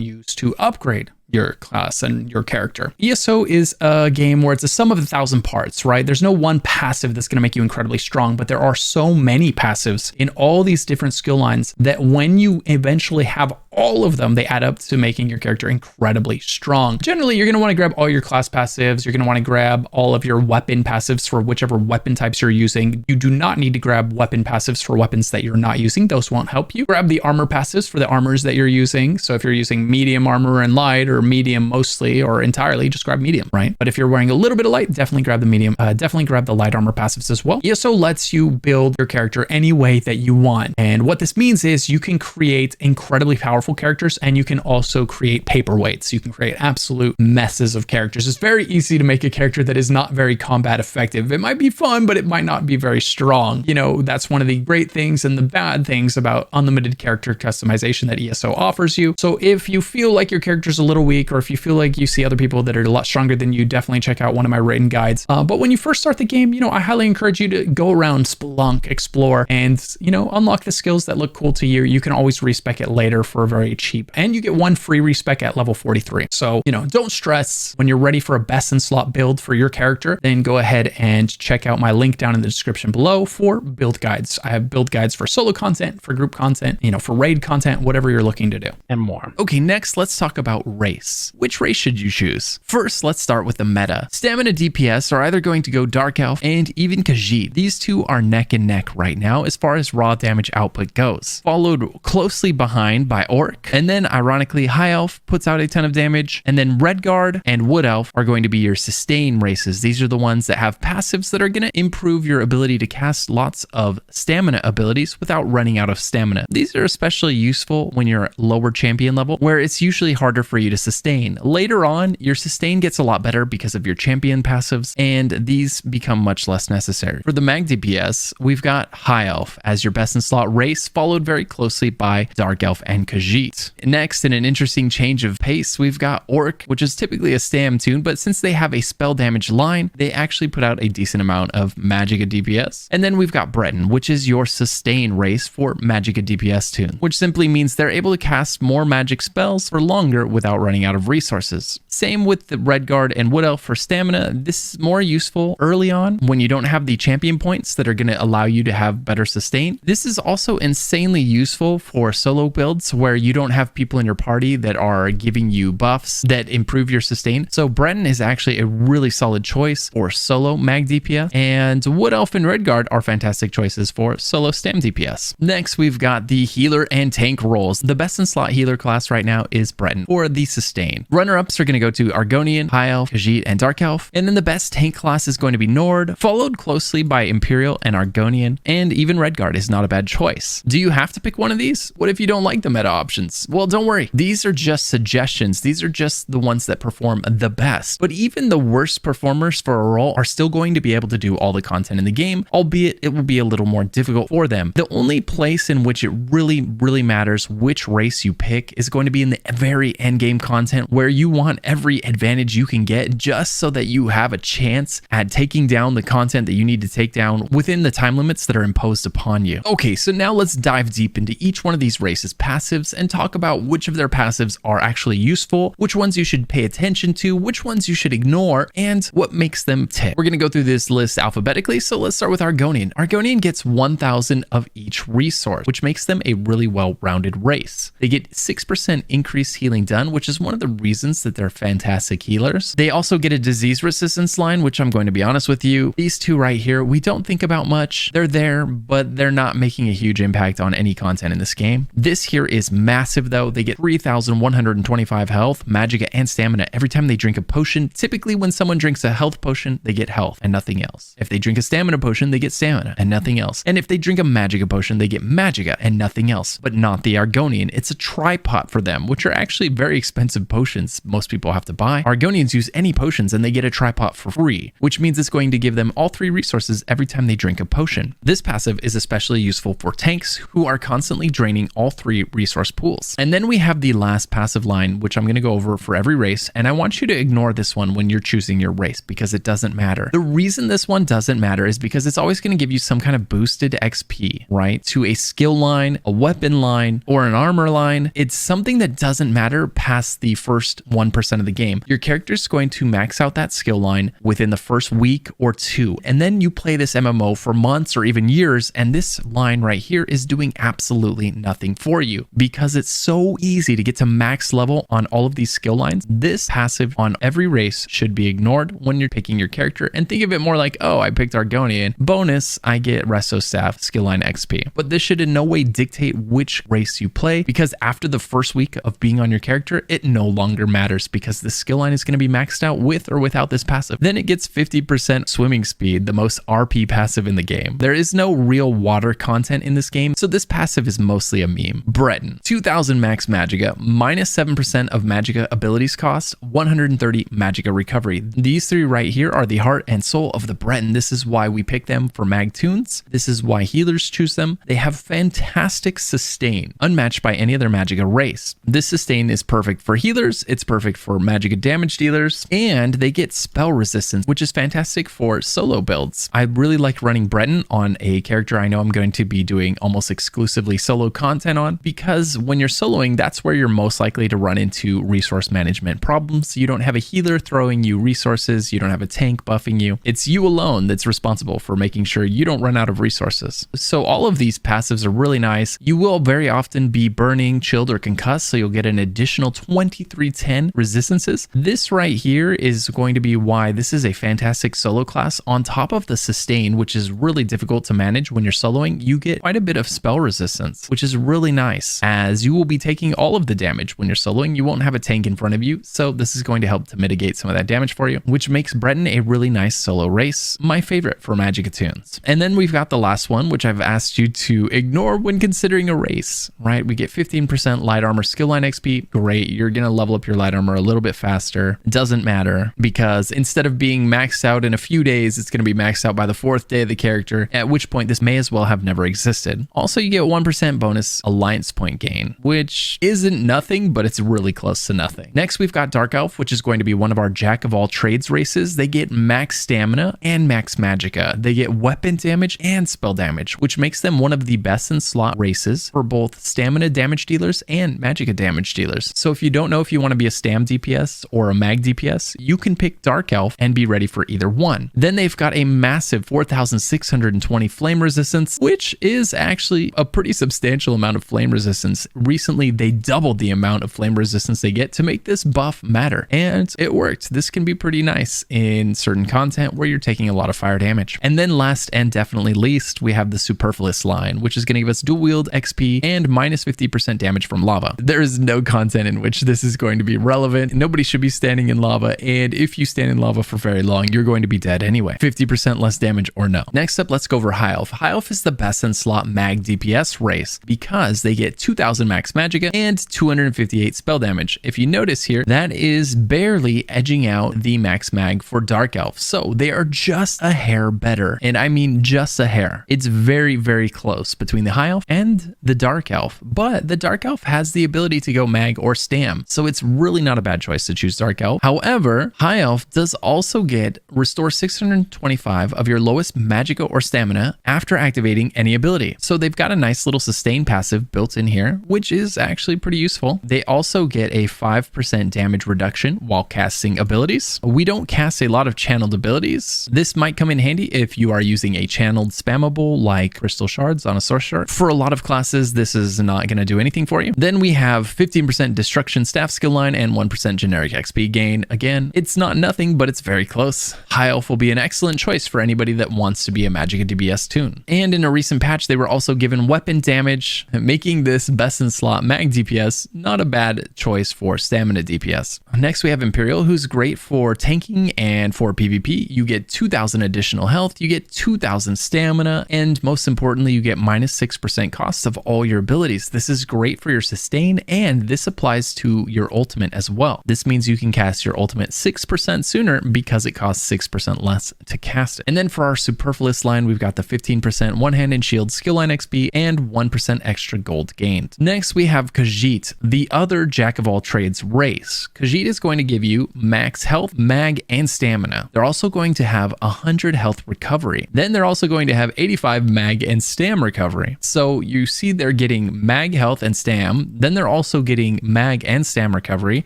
use to upgrade your class and your character. ESO is a game where it's a sum of 1,000 parts, right? There's no one passive that's going to make you incredibly strong, but there are so many passives in all these different skill lines that when you eventually have all of them, they add up to making your character incredibly strong. Generally, you're going to want to grab all your class passives. You're going to want to grab all of your weapon passives for whichever weapon types you're using. You do not need to grab weapon passives for weapons that you're not using. Those won't help you. Grab the armor passives for the armors that you're using. So if you're using medium armor and light, or medium mostly or entirely, just grab medium, right? But if you're wearing a little bit of light, definitely grab the medium. Definitely grab the light armor passives as well. ESO lets you build your character any way that you want. And what this means is you can create incredibly powerful characters and you can also create paperweights. You can create absolute messes of characters. It's very easy to make a character that is not very combat effective. It might be fun, but it might not be very strong. You know, that's one of the great things and the bad things about unlimited character customization that ESO offers you. So if you feel like your character's a little weak, or if you feel like you see other people that are a lot stronger than you, definitely check out one of my written guides. But when you first start the game, you know, I highly encourage you to go around, spelunk, explore, and, you know, unlock the skills that look cool to you. You can always respec it later for very cheap. And you get 1 free respec at level 43. So, you know, don't stress. When you're ready for a best in slot build for your character, then go ahead and check out my link down in the description below for build guides. I have build guides for solo content, for group content, you know, for raid content, whatever you're looking to do, and more. Okay, next, let's talk about race. Which race should you choose? First, let's start with the meta. Stamina DPS are either going to go Dark Elf and even Khajiit. These two are neck and neck right now as far as raw damage output goes. Followed closely behind by Orc, and then ironically High Elf puts out a ton of damage, and then Redguard and Wood Elf are going to be your sustain races. These are the ones that have passives that are going to improve your ability to cast lots of stamina abilities without running out of stamina. These are especially useful when you're lower champion level, where it's usually harder for you to sustain. Later on, your sustain gets a lot better because of your champion passives, and these become much less necessary. For the mag DPS, we've got High Elf as your best in slot race, followed very closely by Dark Elf and Khajiit. Next, in an interesting change of pace, we've got Orc, which is typically a stam toon, but since they have a spell damage line, they actually put out a decent amount of Magicka DPS. And then we've got Breton, which is your sustain race for Magicka DPS toon, which simply means they're able to cast more magic spells for longer without running out of resources. Same with the Redguard and Wood Elf for stamina. This is more useful early on when you don't have the champion points that are going to allow you to have better sustain. This is also insanely useful for solo builds where you don't have people in your party that are giving you buffs that improve your sustain. So Breton is actually a really solid choice for solo mag DPS, and Wood Elf and Redguard are fantastic choices for solo stam DPS. Next, we've got the healer and tank roles. The best in slot healer class right now is Breton for the sustain. Runner-ups are going to go to Argonian, High Elf, Khajiit, and Dark Elf. And then the best tank class is going to be Nord, followed closely by Imperial and Argonian, and even Redguard is not a bad choice. Do you have to pick one of these? What if you don't like the meta options? Well, don't worry. These are just suggestions. These are just the ones that perform the best. But even the worst performers for a role are still going to be able to do all the content in the game, albeit it will be a little more difficult for them. The only place in which it really matters which race you pick is going to be in the very end game content, where you want every advantage you can get just so that you have a chance at taking down the content that you need to take down within the time limits that are imposed upon you. Okay, so now let's dive deep into each one of these races' passives and talk about which of their passives are actually useful, which ones you should pay attention to, which ones you should ignore, and what makes them tick. We're going to go through this list alphabetically, so let's start with Argonian. Argonian gets 1,000 of each resource, which makes them a really well-rounded race. They get 6% increased healing done, which is one of the reasons that they're fantastic healers. They also get a disease resistance line, which I'm going to be honest with you, these two right here, we don't think about much. They're there, but they're not making a huge impact on any content in this game. This here is massive though. They get 3,125 health, magicka, and stamina every time they drink a potion. Typically when someone drinks a health potion, they get health and nothing else. If they drink a stamina potion, they get stamina and nothing else. And if they drink a magicka potion, they get magicka and nothing else, but not the Argonian. It's a tripot for them, which are actually very expensive potions most people have to buy. Argonians use any potions and they get a tripot for free, which means it's going to give them all 3 resources every time they drink a potion. This passive is especially useful for tanks who are constantly draining all 3 resource pools. And then we have the last passive line, which I'm going to go over for every race, and I want you to ignore this one when you're choosing your race because it doesn't matter. The reason this one doesn't matter is because it's always going to give you some kind of boosted XP, right? To a skill line, a weapon line, or an armor line. It's something that doesn't matter past the first 1% of the game. Your character's going to max out that skill line within the first week or 2, and then you play this MMO for months or even years, and this line right here is doing absolutely nothing for you because it's so easy to get to max level on all of these skill lines. This passive on every race should be ignored when you're picking your character, and think of it more like, oh, I picked Argonian, bonus, I get Resto Staff skill line XP. But this should in no way dictate which race you play, because after the first week of being on your character, it no longer matters because the skill line is going to be maxed out with or without this passive. Then it gets 50% swimming speed, the most RP passive in the game. There is no real water content in this game, so this passive is mostly a meme. Breton, 2000 max magicka, minus 7% of magicka abilities cost, 130 magicka recovery. These 3 right here are the heart and soul of the Breton. This is why we pick them for mag tunes. This is why healers choose them. They have fantastic sustain, unmatched by any other magicka race. This sustain is perfect for healers, it's perfect for magicka damage dealers, and they get spell resistance, which is fantastic for solo builds. I really like running Breton on a character I know I'm going to be doing almost exclusively solo content on, because when you're soloing, that's where you're most likely to run into resource management problems. You don't have a healer throwing you resources, you don't have a tank buffing you. It's you alone that's responsible for making sure you don't run out of resources. So all of these passives are really nice. You will very often be burning, chilled, or concussed, so you'll get an additional 2310 resistances. This right here is going to be why this is a fantastic solo class. On top of the sustain, which is really difficult to manage when you're soloing, you get quite a bit of spell resistance, which is really nice, as you will be taking all of the damage when you're soloing. You won't have a tank in front of you, so this is going to help to mitigate some of that damage for you, which makes Breton a really nice solo race, my favorite for magicka tunes. And then we've got the last one, which I've asked you to ignore when considering a race, right? We get 15% light armor skill line XP. Great, you're gonna level up your light armor a little bit faster. Doesn't matter, because instead of being maxed out in a few days, it's gonna be maxed out by the 4th day of the character, at which point this may as well have never existed. Also, you get 1% bonus alliance point gain, which isn't nothing, but it's really close to nothing. Next, we've got Dark Elf, which is going to be one of our jack of all trades races. They get max stamina and max magicka. They get weapon damage and spell damage, which makes them one of the best in slot races for both stamina damage dealers and magicka damage dealers. So if you don't know if you want to be a stam DPS or a mag DPS, you can pick Dark Elf and be ready for either one. Then they've got a massive 4,620 flame resistance, which is actually a pretty substantial amount of flame resistance. Recently, they doubled the amount of flame resistance they get to make this buff matter, and it worked. This can be pretty nice in certain content where you're taking a lot of fire damage. And then last and definitely least, we have the Superfluous line, which is going to give us dual wield XP and minus 50% damage from lava. There is no content in which this is going to be relevant. Nobody should be standing in lava, and if you stand in lava for very long, you're going to be dead anyway. 50% less damage or no. Next up, let's go over High Elf. High Elf is the best in slot mag DPS race because they get 2000 max magicka and 258 spell damage. If you notice here, that is barely edging out the max mag for Dark Elf. So they are just a hair better, and I mean just a hair. It's very, very close between the High Elf and the Dark Elf, but the Dark Elf has the ability to go mag or stam, so it's really not a bad choice to choose Dark Elf. However, High Elf does also get restore 625 of your lowest magicka or stamina after activating any ability. So they've got a nice little sustain passive built in here, which is actually pretty useful. They also get a 5% damage reduction while casting abilities. We don't cast a lot of channeled abilities. This might come in handy if you are using a channeled spammable like Crystal Shards on a source chart. For a lot of classes, this is not going to do anything for you. Then we have 15% destruction staff skill line and 1% 5% generic XP gain. Again, it's not nothing, but it's very close. High Elf will be an excellent choice for anybody that wants to be a Magicka DPS toon. And in a recent patch, they were also given weapon damage, making this best in slot mag DPS not a bad choice for stamina DPS. Next, we have Imperial, who's great for tanking and for PvP. You get 2,000 additional health, you get 2,000 stamina, and most importantly, you get minus 6% costs of all your abilities. This is great for your sustain, and this applies to your ultimate as well. This means you can cast your ultimate 6% sooner because it costs 6% less to cast it. And then for our superfluous line, we've got the 15% one-hand and shield skill line XP and 1% extra gold gained. Next, we have Khajiit, the other jack of all trades race. Khajiit is going to give you max health, mag, and stamina. They're also going to have 100 health recovery. Then they're also going to have 85 mag and stam recovery. So you see they're getting mag health and stam. Then they're also getting mag and stam recovery.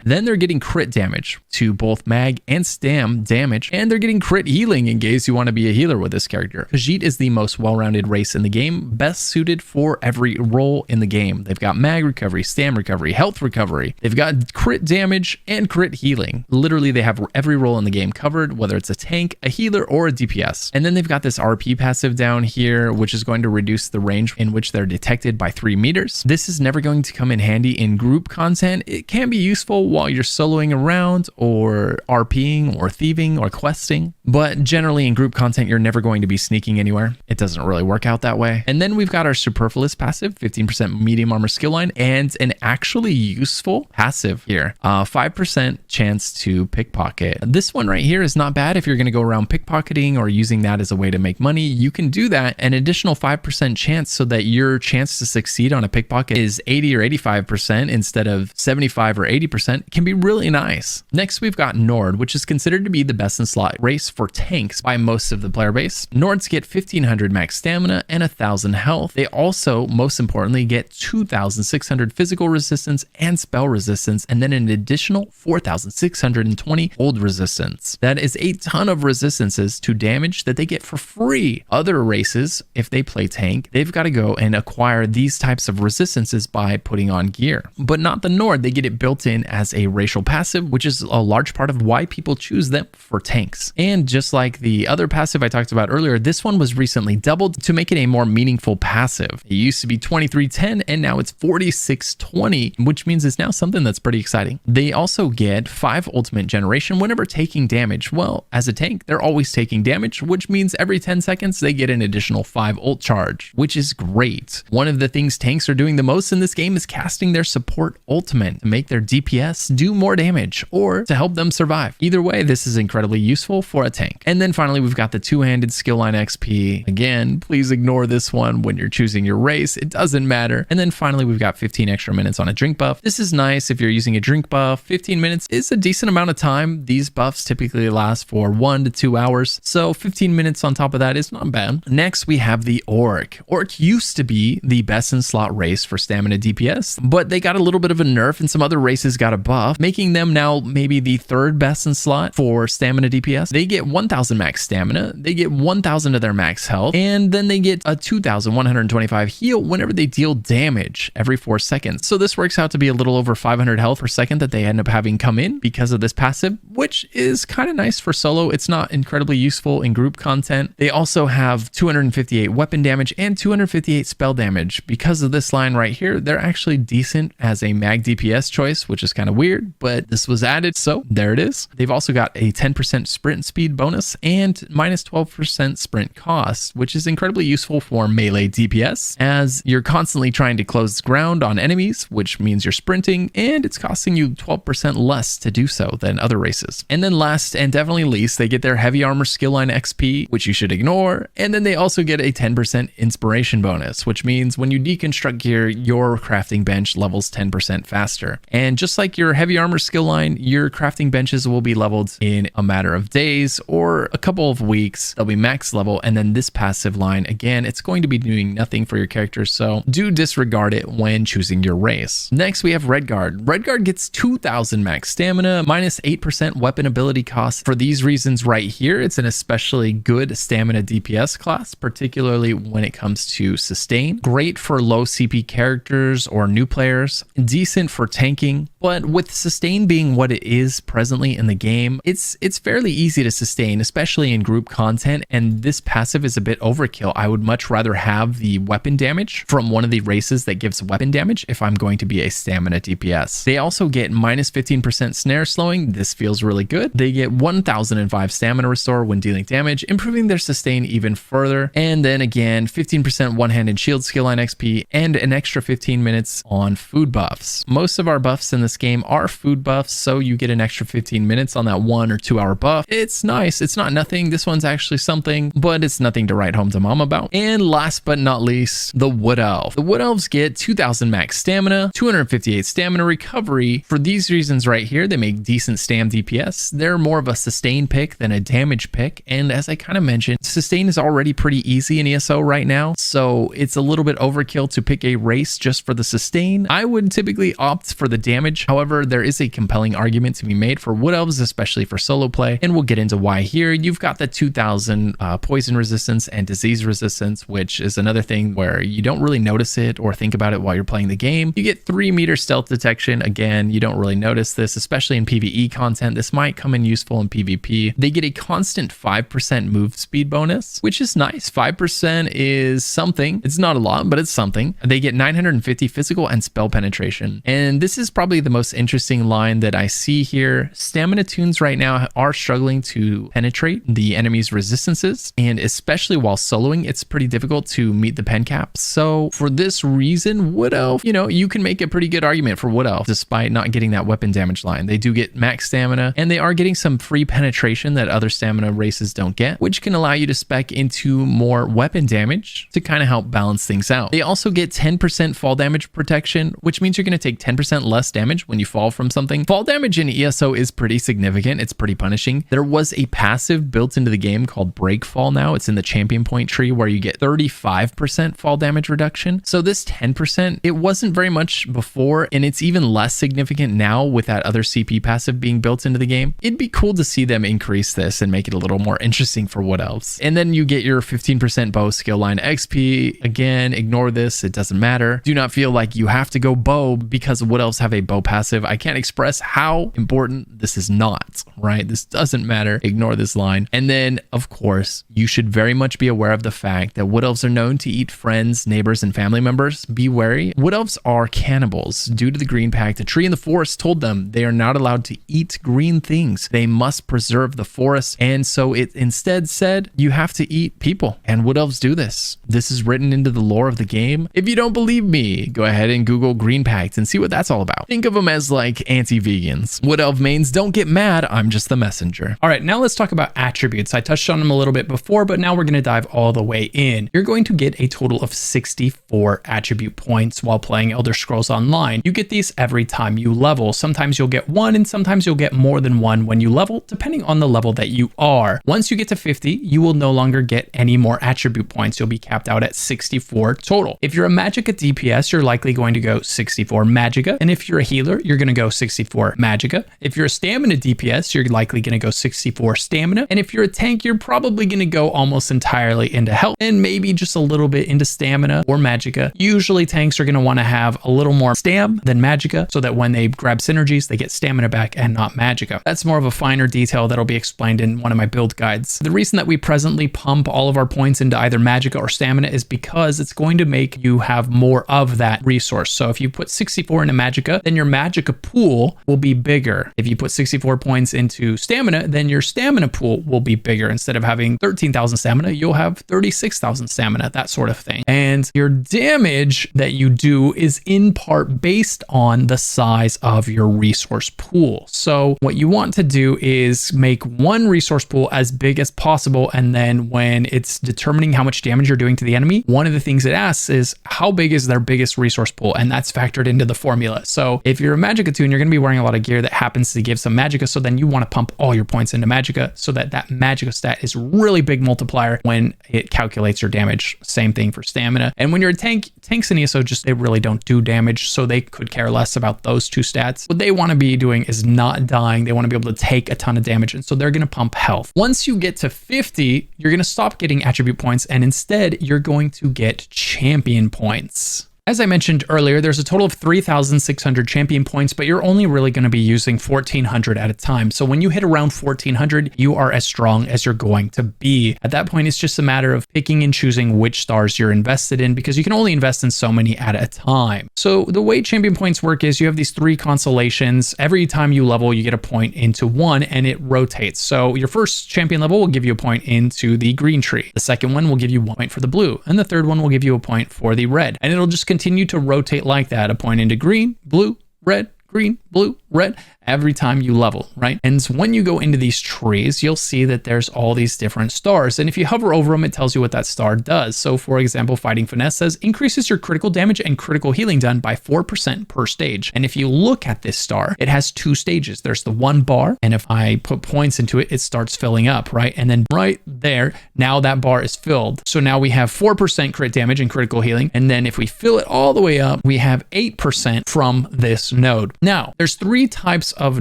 Then they're getting crit damage to both mag and stam damage. And they're getting crit healing in case you want to be a healer with this character. Khajiit is the most well-rounded race in the game, best suited for every role in the game. They've got mag recovery, stam recovery, health recovery. They've got crit damage and crit healing. Literally, they have every role in the game covered, whether it's a tank, a healer, or a DPS. And then they've got this RP passive down here, which is going to reduce the range in which they're detected by 3 meters. This is never going to come in handy in group content. It can be useful while you're soloing around or RPing or thieving or questing, but generally in group content, you're never going to be sneaking anywhere. It doesn't really work out that way. And then we've got our superfluous passive, 15% medium armor skill line, and an actually useful passive here, 5% chance to pickpocket. This one right here is not bad if you're going to go around pickpocketing or using that as a way to make money. You can do that, an additional 5% chance, so that your chance to succeed on a pickpocket is 80 or 85% instead of 75 or 80%. Can be really nice. Next, we've got Nord, which is considered to be the best in slot race for tanks by most of the player base. Nords get 1,500 max stamina and 1,000 health. They also, most importantly, get 2,600 physical resistance and spell resistance, and then an additional 4,620 hold resistance. That is a ton of resistances to damage that they get for free. Other races, if they play tank, they've got to go and acquire these types of resistances by putting on gear. But not the Nord. They get it built in as a racial passive, which is a large part of why people choose them for tanks. And just like the other passive I talked about earlier, this one was recently doubled to make it a more meaningful passive. It used to be 2310 and now it's 4620, which means it's now something that's pretty exciting. They also get 5 ultimate generation whenever taking damage. Well, as a tank, they're always taking damage, which means every 10 seconds they get an additional 5 ult charge, which is great. One of the things tanks are doing the most in this game is casting their support ultimate to make their DPS do more damage or to help them survive. Either way, this is incredibly useful for a tank. And then finally, we've got the two-handed skill line XP. Again, please ignore this one when you're choosing your race. It doesn't matter. And then finally, we've got 15 extra minutes on a drink buff. This is nice if you're using a drink buff. 15 minutes is a decent amount of time. These buffs typically last for 1 to 2 hours. So 15 minutes on top of that is not bad. Next, we have the Orc. Orc used to be the best in slot race for stamina DPS, but they got a little bit of a nerf and some other races got a buff, making them now maybe the 3rd best in slot for stamina DPS. They get 1,000 max stamina, they get 1,000 of their max health, and then they get a 2,125 heal whenever they deal damage every 4 seconds. So this works out to be a little over 500 health per second that they end up having come in because of this passive, which is kind of nice for solo. It's not incredibly useful in group content. They also have 258 weapon damage and 258 spell damage. Because of this line right here, they're actually decent as a mag DPS choice, which is kind of weird, but this was added, so there it is. They've also got a 10% sprint speed bonus and minus 12% sprint cost, which is incredibly useful for melee DPS as you're constantly trying to close ground on enemies, which means you're sprinting, and it's costing you 12% less to do so than other races. And then last and definitely least, they get their heavy armor skill line XP, which you should ignore, and then they also get a 10% inspiration bonus, which means when you deconstruct gear, your crafting bench levels 10% faster. And just like your heavy armor skill line, your crafting benches will be leveled in a matter of days or a couple of weeks. They'll be max level, and then this passive line, again, it's going to be doing nothing for your character, so do disregard it when choosing your race. Next, we have Redguard. Redguard gets 2,000 max stamina, minus 8% weapon ability cost. For these reasons right here, it's an especially good stamina DPS class, particularly when it comes to sustain. Great for low CP characters or new players, decent for tanking, but with sustain being what it is presently in the game, it's fairly easy to sustain, especially in group content, and this passive is a bit overkill. I would much rather have the weapon damage from one of the races that gives weapon damage if I'm going to be a stamina DPS. They also get minus 15% snare slowing. This feels really good. They get 1005 stamina restore when dealing damage, improving their sustain even further. And then again, 15% one-handed shield skill line XP and an extra 15 minutes on food buffs. Most of our buffs in this game are food buffs, so you get an extra 15 minutes on that 1 or 2 hour buff. It's nice. It's not nothing. This one's actually something, but it's nothing to write home to mom about. And last but not least, the Wood Elf. The Wood Elves get 2000 max stamina, 258 stamina recovery. For these reasons right here, they make decent stam DPS. They're more of a sustain pick than a damage pick. And as I kind of mentioned, sustain is already pretty easy in ESO right now, so it's a little bit overkill to pick a race just for the sustain. I would typically opt for the damage. However, there is a compelling argument to be made for Wood Elves, especially for solo play, and we'll get into why here. You've got the 2000 poison resistance and disease resistance, which is another thing where you don't really notice it or think about it while you're playing the game. You get 3-meter stealth detection. Again, you don't really notice this, especially in PvE content. This might come in useful in PvP. They get a constant 5% move speed bonus, which is nice. 5% is something. It's not a lot, but it's something. They get 950 physical and spell penetration. And this is probably the most interesting line that I see here. Stamina tunes right now are struggling to penetrate the enemy's resistances, and especially while soloing, it's pretty difficult to meet the pen cap. So for this reason, Wood Elf, you know, you can make a pretty good argument for Wood Elf despite not getting that weapon damage line. They do get max stamina, and they are getting some free penetration that other stamina races don't get, which can allow you to spec into more weapon damage to kind of help balance things out. They also get 10% fall damage protection, which means you're going to take 10% less damage when you fall from something. Fall damage in ESO is pretty significant. It's pretty punishing. There was a passive built into the game called Break Fall now. It's in the champion point tree where you get 35% fall damage reduction. So this 10%, it wasn't very much before, and it's even less significant now with that other CP passive being built into the game. It'd be cool to see them increase this and make it a little more interesting for Wood Elves. And then you get your 15% bow skill line XP. Again, ignore this. It doesn't matter. Do not feel like you have to go bow because Wood Elves have a bow passive. I can't express how important this is not, right? This doesn't matter. Ignore this line. And then, of course, you should very much be aware of the fact that Wood Elves are known to eat friends, neighbors, and family members. Be wary. Wood Elves are cannibals. Due to the Green Pact, a tree in the forest told them they are not allowed to eat green things. They must preserve the forest. And so it instead said, you have to eat people. And Wood Elves do this. This is written into the lore of the game. If you don't believe me, go ahead and Google Green Pact and see what that's all about. Think of them as like anti-vegans. Wood Elf mains, don't get mad. I'm just the messenger. All right, now let's talk about attributes. I touched on them a little bit before, but now we're going to dive all the way in. You're going to get a total of 64 attribute points while playing Elder Scrolls Online. You get these every time you level. Sometimes you'll get one, and sometimes you'll get more than one when you level, depending on the level that you are. Once you get to 50, you will no longer get any more attribute points. You'll be capped out at 64 total. If you're a Magicka DPS, you're likely going to go 64 Magicka. And if you're a healer, you're going to go 64 Magicka. If you're a stamina DPS, you're likely going to go 64 stamina. And if you're a tank, you're probably going to go almost entirely into health and maybe just a little bit into stamina or Magicka. Usually tanks are going to want to have a little more stam than Magicka so that when they grab synergies, they get stamina back and not Magicka. That's more of a finer detail that'll be explained in one of my build guides. The reason that we presently pump all of our points into either Magicka or stamina is because it's going to make you have more of that resource. So if you put 64 into Magicka, then your Magicka pool will be bigger. If you put 64 points into stamina, then your stamina pool will be bigger. Instead of having 13,000 stamina, you'll have 36,000 stamina, that sort of thing. And your damage that you do is in part based on the size of your resource pool. So what you want to do is make one resource pool as big as possible, and then when it's determining how much damage you're doing to the enemy, one of the things it asks is how big is their biggest resource pool, and that's factored into the formula. So if you're a Magicka toon, you're going to be wearing a lot of gear that happens to give some Magicka, so then you want to pump all your points into Magicka so that that Magicka stat is really big multiplier when it calculates your damage. Same thing for stamina. And when you're a tank, tanks in ESO just, they really don't do damage, so they could care less about those two stats. What they want to be doing is not dying. They want to be able to take a ton of damage, and so they're going to pump health. Once you get to 50, you're going to stop getting attribute points, and instead you're going to get champion points. As I mentioned earlier, there's a total of 3,600 champion points, but you're only really going to be using 1,400 at a time. So when you hit around 1,400, you are as strong as you're going to be. At that point, it's just a matter of picking and choosing which stars you're invested in, because you can only invest in so many at a time. So the way champion points work is you have these 3 constellations. Every time you level, you get a point into one, and it rotates. So your first champion level will give you a point into the green tree. The second one will give you 1 point for the blue, and the third one will give you a point for the red. And it'll just continue to rotate like that, a point into green, blue, red, green, blue, red, every time you level, right? And when you go into these trees, you'll see that there's all these different stars. And if you hover over them, it tells you what that star does. So for example, Fighting Finesse says increases your critical damage and critical healing done by 4% per stage. And if you look at this star, it has 2 stages. There's the 1 bar, and if I put points into it, it starts filling up, right? And then right there, now that bar is filled. So now we have 4% crit damage and critical healing. And then if we fill it all the way up, we have 8% from this node. Now, there's 3 types of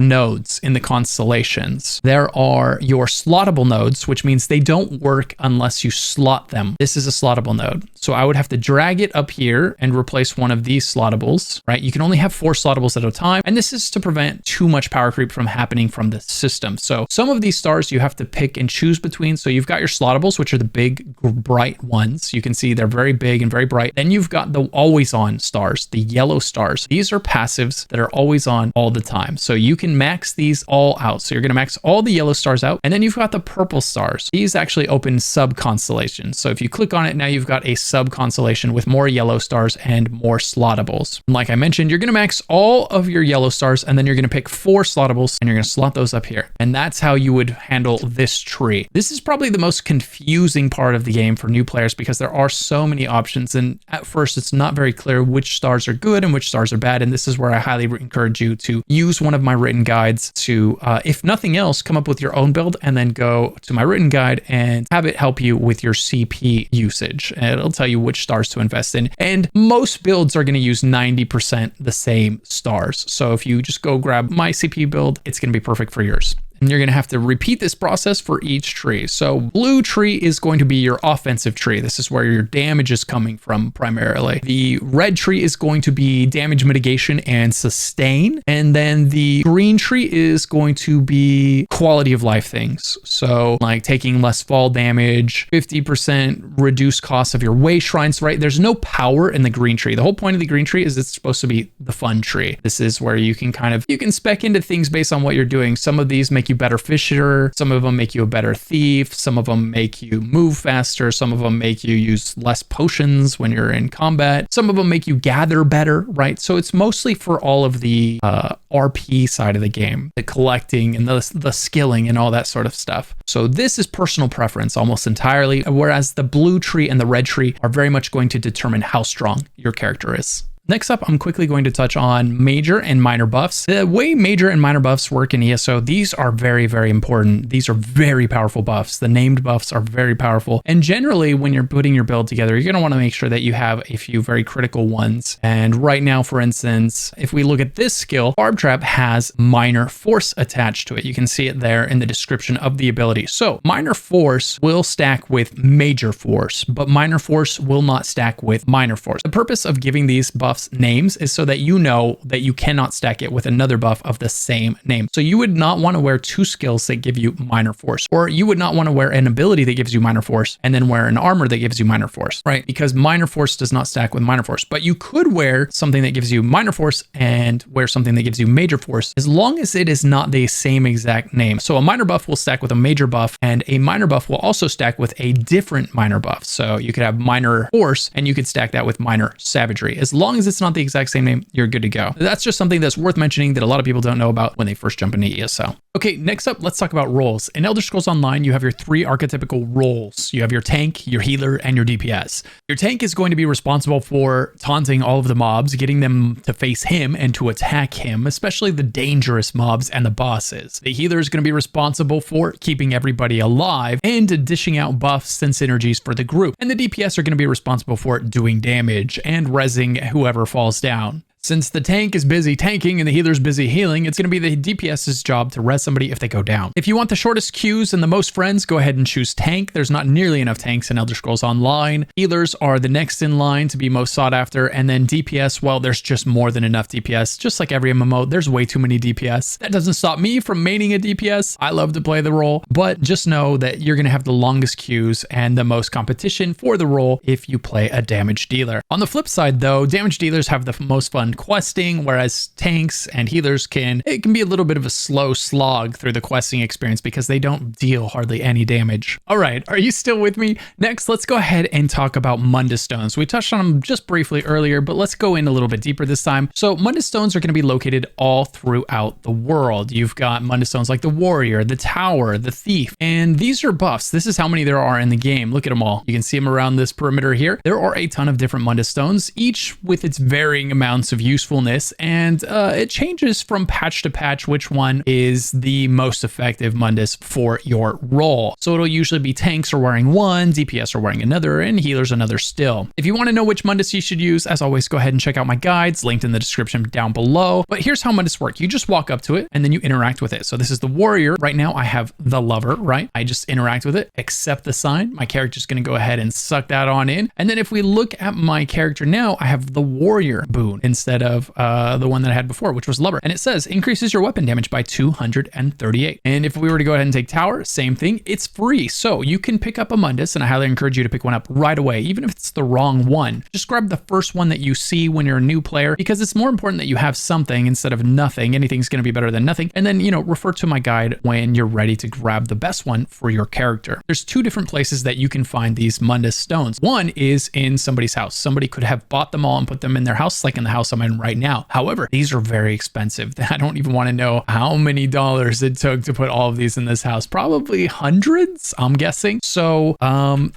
nodes in the constellations. There are your slottable nodes, which means they don't work unless you slot them. This is a slottable node. So I would have to drag it up here and replace one of these slottables, right? You can only have 4 slottables at a time. And this is to prevent too much power creep from happening from the system. So some of these stars you have to pick and choose between. So you've got your slottables, which are the big bright ones. You can see they're very big and very bright. Then you've got the always on stars, the yellow stars. These are passives that are always on all the time. So you can max these all out. So you're going to max all the yellow stars out. And then you've got the purple stars. These actually open sub constellations. So if you click on it, now you've got a sub constellation with more yellow stars and more slottables. And like I mentioned, you're going to max all of your yellow stars, and then you're going to pick 4 slottables and you're going to slot those up here. And that's how you would handle this tree. This is probably the most confusing part of the game for new players, because there are so many options. And at first it's not very clear which stars are good and which stars are bad. And this is where I highly encourage you to use one of my written guides to, if nothing else, come up with your own build and then go to my written guide and have it help you with your CP usage. And it'll tell you which stars to invest in. And most builds are going to use 90% the same stars. So if you just go grab my CP build, it's going to be perfect for yours. And you're going to have to repeat this process for each tree. So blue tree is going to be your offensive tree. This is where your damage is coming from primarily. The red tree is going to be damage mitigation and sustain. And then the green tree is going to be quality of life things. So like taking less fall damage, 50% reduced cost of your way shrines, right? There's no power in the green tree. The whole point of the green tree is it's supposed to be the fun tree. This is where you can spec into things based on what you're doing. Some of these make you better fisher, some of them make you a better thief, some of them make you move faster, some of them make you use less potions when you're in combat, some of them make you gather better, right? So it's mostly for all of the RP side of the game, the collecting and the skilling and all that sort of stuff. So this is personal preference almost entirely, whereas the blue tree and the red tree are very much going to determine how strong your character is. Next up, I'm quickly going to touch on major and minor buffs. The way major and minor buffs work in ESO, these are very, very important. These are very powerful buffs. The named buffs are very powerful. And generally, when you're putting your build together, you're going to want to make sure that you have a few very critical ones. And right now, for instance, if we look at this skill, Barb Trap has minor force attached to it. You can see it there in the description of the ability. So minor force will stack with major force, but minor force will not stack with minor force. The purpose of giving these buffs names is so that you know that you cannot stack it with another buff of the same name. So you would not want to wear 2 skills that give you minor force, or you would not want to wear an ability that gives you minor force and then wear an armor that gives you minor force, right? Because minor force does not stack with minor force, but you could wear something that gives you minor force and wear something that gives you major force, as long as it is not the same exact name. So a minor buff will stack with a major buff, and a minor buff will also stack with a different minor buff. So you could have minor force and you could stack that with minor savagery. As long as it's not the exact same name, you're good to go. That's just something that's worth mentioning that a lot of people don't know about when they first jump into ESO. Okay, next up, let's talk about roles. In Elder Scrolls Online, you have your 3 archetypical roles. You have your tank, your healer, and your DPS. Your tank is going to be responsible for taunting all of the mobs, getting them to face him and to attack him, especially the dangerous mobs and the bosses. The healer is going to be responsible for keeping everybody alive and dishing out buffs and synergies for the group. And the DPS are going to be responsible for doing damage and rezzing whoever falls down. Since the tank is busy tanking and the healer's busy healing, it's going to be the DPS's job to res somebody if they go down. If you want the shortest queues and the most friends, go ahead and choose tank. There's not nearly enough tanks in Elder Scrolls Online. Healers are the next in line to be most sought after, and then DPS, well, there's just more than enough DPS. Just like every MMO, there's way too many DPS. That doesn't stop me from maining a DPS. I love to play the role, but just know that you're going to have the longest queues and the most competition for the role if you play a damage dealer. On the flip side though, damage dealers have the most fun questing, whereas tanks and healers can be a little bit of a slow slog through the questing experience because they don't deal hardly any damage. All right, are you still with me? Next, let's go ahead and talk about Mundus Stones. We touched on them just briefly earlier, but let's go in a little bit deeper this time. So Mundus Stones are going to be located all throughout the world. You've got Mundus Stones like the Warrior, the Tower, the Thief, and these are buffs. This is how many there are in the game. Look at them all. You can see them around this perimeter here. There are a ton of different Mundus Stones, each with its varying amounts of usefulness, and it changes from patch to patch which one is the most effective Mundus for your role. So it'll usually be tanks are wearing one, DPS are wearing another, and healers another still. If you want to know which Mundus you should use, as always, go ahead and check out my guides linked in the description down below. But here's how Mundus work. You just walk up to it and then you interact with it. So this is the Warrior. Right now I have the Lover, right? I just interact with it, accept the sign. My character's going to go ahead and suck that on in. And then if we look at my character now, I have the Warrior boon instead of the one that I had before, which was Lover. And it says increases your weapon damage by 238. And if we were to go ahead and take Tower, same thing. It's free. So you can pick up a Mundus, and I highly encourage you to pick one up right away, even if it's the wrong one. Just grab the first one that you see when you're a new player, because it's more important that you have something instead of nothing. Anything's going to be better than nothing. And then, refer to my guide when you're ready to grab the best one for your character. There's two different places that you can find these Mundus Stones. One is in somebody's house. Somebody could have bought them all and put them in their house, like in the house I'm in right now. However, these are very expensive. I don't even want to know how many dollars it took to put all of these in this house. Probably hundreds, I'm guessing. So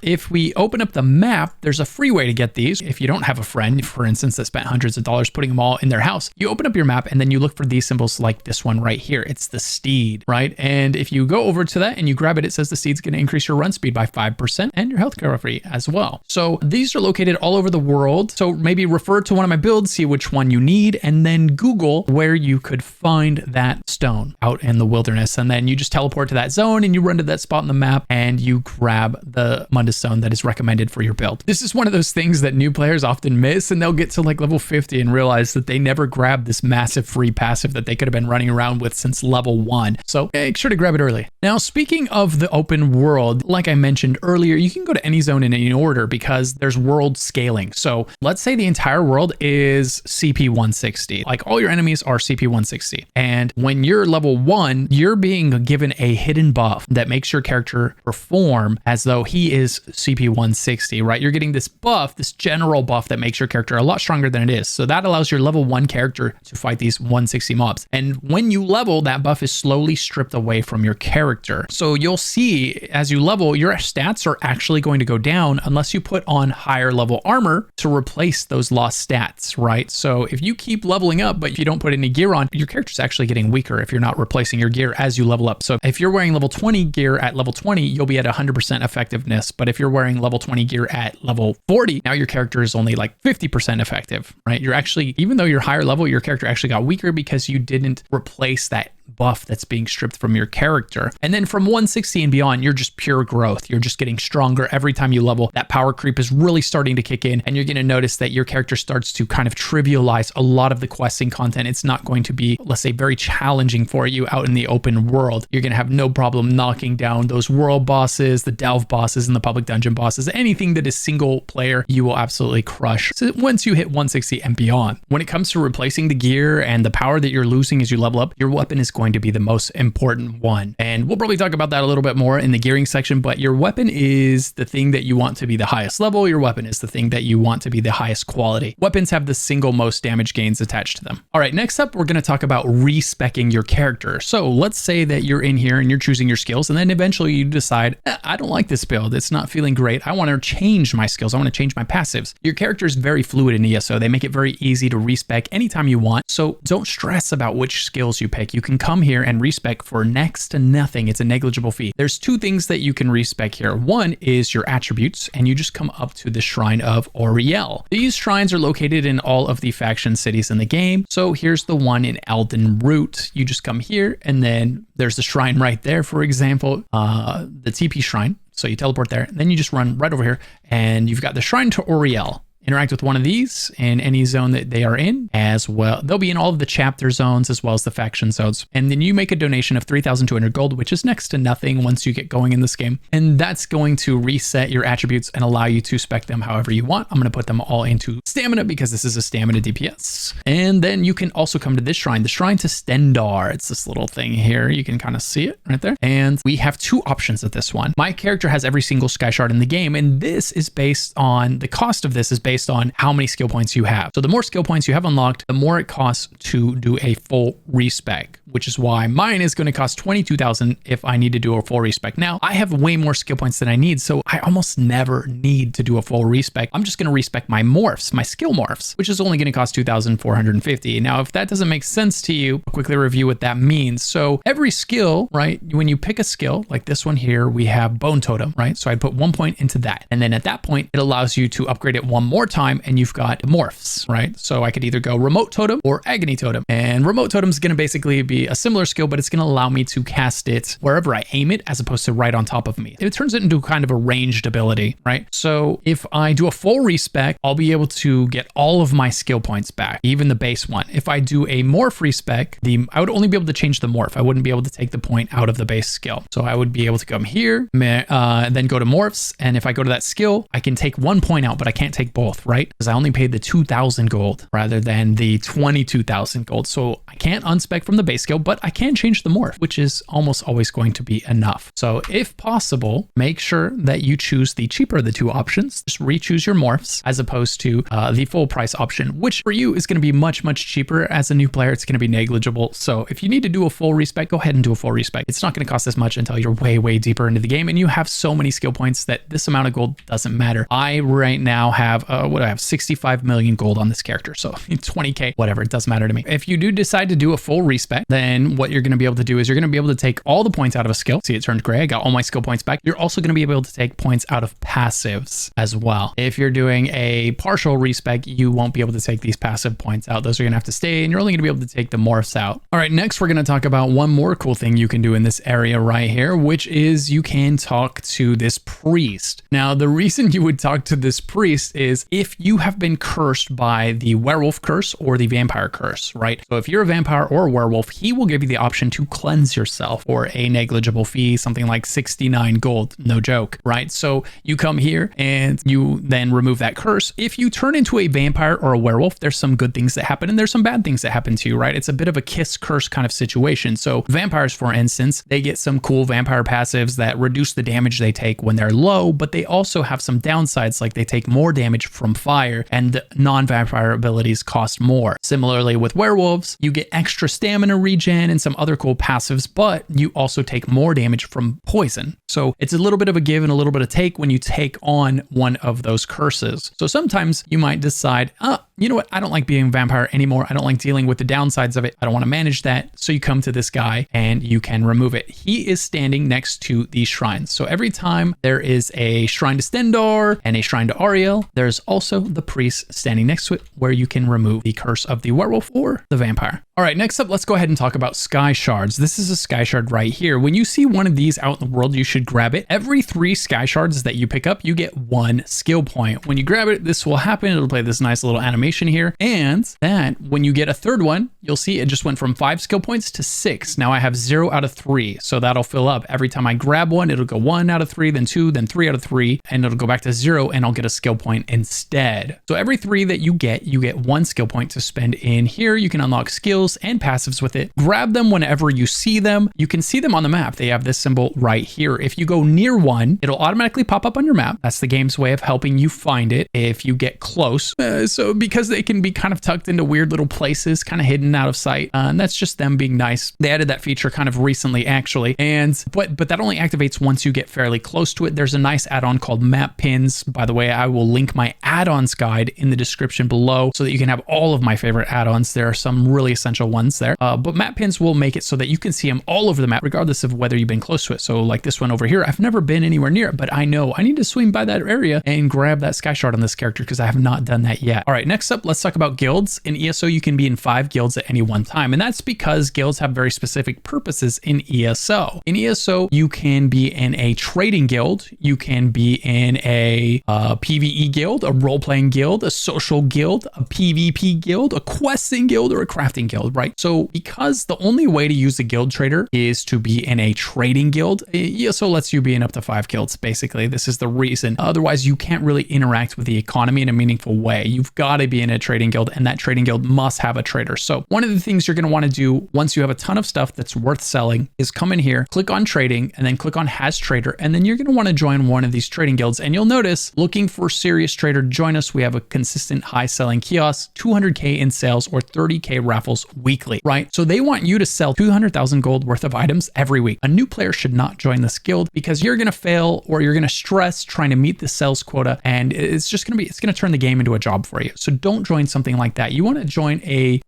if we open up the map, there's a free way to get these. If you don't have a friend, for instance, that spent hundreds of dollars putting them all in their house, you open up your map and then you look for these symbols like this one right here. It's the steed, right? And if you go over to that and you grab it, it says the steed's going to increase your run speed by 5% and your health recovery as well. So these are located all over the world. So maybe refer to one of my builds, see which one you need, and then Google where you could find that stone out in the wilderness. And then you just teleport to that zone and you run to that spot on the map and you grab the Mundus Stone that is recommended for your build. This is one of those things that new players often miss, and they'll get to like level 50 and realize that they never grabbed this massive free passive that they could have been running around with since level 1. So make sure to grab it early. Now, speaking of the open world, like I mentioned earlier, you can go to any zone in any order because there's world scaling. So let's say the entire world is CP 160. Like all your enemies are CP 160. And when you're level 1, you're being given a hidden buff that makes your character perform as though he is CP 160, right? You're getting this buff, this general buff that makes your character a lot stronger than it is. So that allows your level 1 character to fight these 160 mobs. And when you level, that buff is slowly stripped away from your character. So you'll see as you level, your stats are actually going to go down unless you put on higher level armor to replace those lost stats, right? So if you keep leveling up, but if you don't put any gear on, your character's actually getting weaker if you're not replacing your gear as you level up. So if you're wearing level 20 gear at level 20, you'll be at 100% effectiveness. But if you're wearing level 20 gear at level 40, now your character is only like 50% effective, right? You're actually, even though you're higher level, your character actually got weaker because you didn't replace that buff that's being stripped from your character. And then from 160 and beyond, you're just pure growth. You're just getting stronger every time you level. That power creep is really starting to kick in, and you're going to notice that your character starts to kind of trivialize a lot of the questing content. It's not going to be, let's say, very challenging for you out in the open world. You're going to have no problem knocking down those world bosses, the delve bosses, and the public dungeon bosses. Anything that is single player, you will absolutely crush. So once you hit 160 and beyond, when it comes to replacing the gear and the power that you're losing as you level up, your weapon is going to be the most important one. And we'll probably talk about that a little bit more in the gearing section, but your weapon is the thing that you want to be the highest level. Your weapon is the thing that you want to be the highest quality. Weapons have the single most damage gains attached to them. All right, next up, we're going to talk about respecking your character. So let's say that you're in here and you're choosing your skills, and then eventually you decide, I don't like this build. It's not feeling great. I want to change my skills. I want to change my passives. Your character is very fluid in ESO. They make it very easy to respec anytime you want. So don't stress about which skills you pick. You can come here and respec for next to nothing. It's a negligible fee. There's two things that you can respec here. One is your attributes, and you just come up to the Shrine of Auriel. These shrines are located in all of the faction cities in the game. So here's the one in Elden Root. You just come here, and then there's the shrine right there, for example, the TP shrine. So you teleport there, and then you just run right over here, and you've got the Shrine to Auriel. Interact with one of these in any zone that they are in as well. They'll be in all of the chapter zones as well as the faction zones. And then you make a donation of 3,200 gold, which is next to nothing once you get going in this game. And that's going to reset your attributes and allow you to spec them however you want. I'm going to put them all into stamina because this is a stamina DPS. And then you can also come to this shrine, the Shrine to Stendarr. It's this little thing here. You can kind of see it right there. And we have two options at this one. My character has every single Skyshard in the game. And this is based on, the cost of this is based on how many skill points you have. So the more skill points you have unlocked, the more it costs to do a full respec, which is why mine is going to cost 22,000 if I need to do a full respec. Now, I have way more skill points than I need, so I almost never need to do a full respec. I'm just going to respec my morphs, my skill morphs, which is only going to cost 2,450. Now, if that doesn't make sense to you, I'll quickly review what that means. So every skill, right, when you pick a skill, like this one here, we have Bone Totem, right? So I'd put 1 point into that. And then at that point, it allows you to upgrade it one more time, and you've got morphs, right? So I could either go Remote Totem or Agony Totem. And Remote Totem is going to basically be a similar skill, but it's going to allow me to cast it wherever I aim it as opposed to right on top of me. It turns it into kind of a ranged ability, right? So if I do a full respec, I'll be able to get all of my skill points back, even the base one. If I do a morph respec, I would only be able to change the morph. I wouldn't be able to take the point out of the base skill. So I would be able to come here, then go to morphs. And if I go to that skill, I can take 1 point out, but I can't take both, right? Because I only paid the 2,000 gold rather than the 22,000 gold. So I can't unspec from the base skill, but I can change the morph, which is almost always going to be enough. So if possible, make sure that you choose the cheaper of the two options. Just re-choose your morphs as opposed to the full price option, which for you is going to be much, much cheaper. As a new player, it's going to be negligible. So if you need to do a full respec, go ahead and do a full respec. It's not going to cost as much until you're way, way deeper into the game and you have so many skill points that this amount of gold doesn't matter. I right now have, what do I have? 65 million gold on this character. So 20K, whatever, it doesn't matter to me. If you do decide to do a full respec, then what you're going to be able to do is you're going to be able to take all the points out of a skill. See, it turned gray. I got all my skill points back. You're also going to be able to take points out of passives as well. If you're doing a partial respec, you won't be able to take these passive points out. Those are going to have to stay and you're only going to be able to take the morphs out. All right, next we're going to talk about one more cool thing you can do in this area right here, which is you can talk to this priest. Now, the reason you would talk to this priest is if you have been cursed by the werewolf curse or the vampire curse, right? So if you're a vampire or a werewolf, he will give you the option to cleanse yourself for a negligible fee, something like 69 gold, no joke, right? So you come here and you then remove that curse. If you turn into a vampire or a werewolf, there's some good things that happen and there's some bad things that happen to you, right? It's a bit of a kiss curse kind of situation. So vampires, for instance, they get some cool vampire passives that reduce the damage they take when they're low, but they also have some downsides, like they take more damage from fire and non-vampire abilities cost more. Similarly with werewolves, you get extra stamina regen and some other cool passives, but you also take more damage from poison. So it's a little bit of a give and a little bit of take when you take on one of those curses. So sometimes you might decide, you know what? I don't like being a vampire anymore. I don't like dealing with the downsides of it. I don't want to manage that. So you come to this guy and you can remove it. He is standing next to these shrines. So every time there is a shrine to Stendarr and a shrine to Auriel, there's also the priest standing next to it where you can remove the curse of the werewolf or the vampire. All right, next up, let's go ahead and talk about Skyshards. This is a Skyshard right here. When you see one of these out in the world, you should grab it. Every 3 Skyshards that you pick up, you get 1 skill point. When you grab it, this will happen. It'll play this nice little animation here. And that when you get a third one, you'll see it just went from 5 skill points to 6. Now I have 0 out of 3. So that'll fill up. Every time I grab one, it'll go 1 out of 3, then 2, then 3 out of 3, and it'll go back to 0 and I'll get a skill point instead. So every 3 that you get 1 skill point to spend in here. You can unlock skills and passives with it. Grab them whenever you see them. You can see them on the map. They have this symbol right here. If you go near one, it'll automatically pop up on your map. That's the game's way of helping you find it if you get close. So because they can be kind of tucked into weird little places, kind of hidden out of sight, and that's just them being nice. They added that feature kind of recently, actually, but that only activates once you get fairly close to it. There's a nice add-on called Map Pins. By the way, I will link my add-ons guide in the description below so that you can have all of my favorite add-ons. There are some really essential ones there, but map pins will make it so that you can see them all over the map, regardless of whether you've been close to it. So like this one over here, I've never been anywhere near it, but I know I need to swing by that area and grab that Skyshard on this character because I have not done that yet. All right, next up, let's talk about guilds. In ESO, you can be in 5 guilds at any one time, and that's because guilds have very specific purposes in ESO. In ESO, you can be in a trading guild, you can be in a PvE guild, a role-playing guild, a social guild, a PvP guild, a questing guild, or a crafting guild, right? So because the only way to use a guild trader is to be in a trading guild, ESO lets you be in up to 5 guilds, basically. This is the reason. Otherwise, you can't really interact with the economy in a meaningful way. You've got to be in a trading guild, and that trading guild must have a trader. So one of the things you're going to want to do once you have a ton of stuff that's worth selling is come in here, click on trading, and then click on has trader, and then you're going to want to join one of these trading guilds. And you'll notice, looking for serious trader to join us, we have a consistent high selling kiosk, 200k in sales, or 30k raffles weekly, right? So they want you to sell 200,000 gold worth of items every week. A new player should not join this guild because you're going to fail or you're going to stress trying to meet the sales quota, and it's going to turn the game into a job for you. So don't join something like that. You want to join a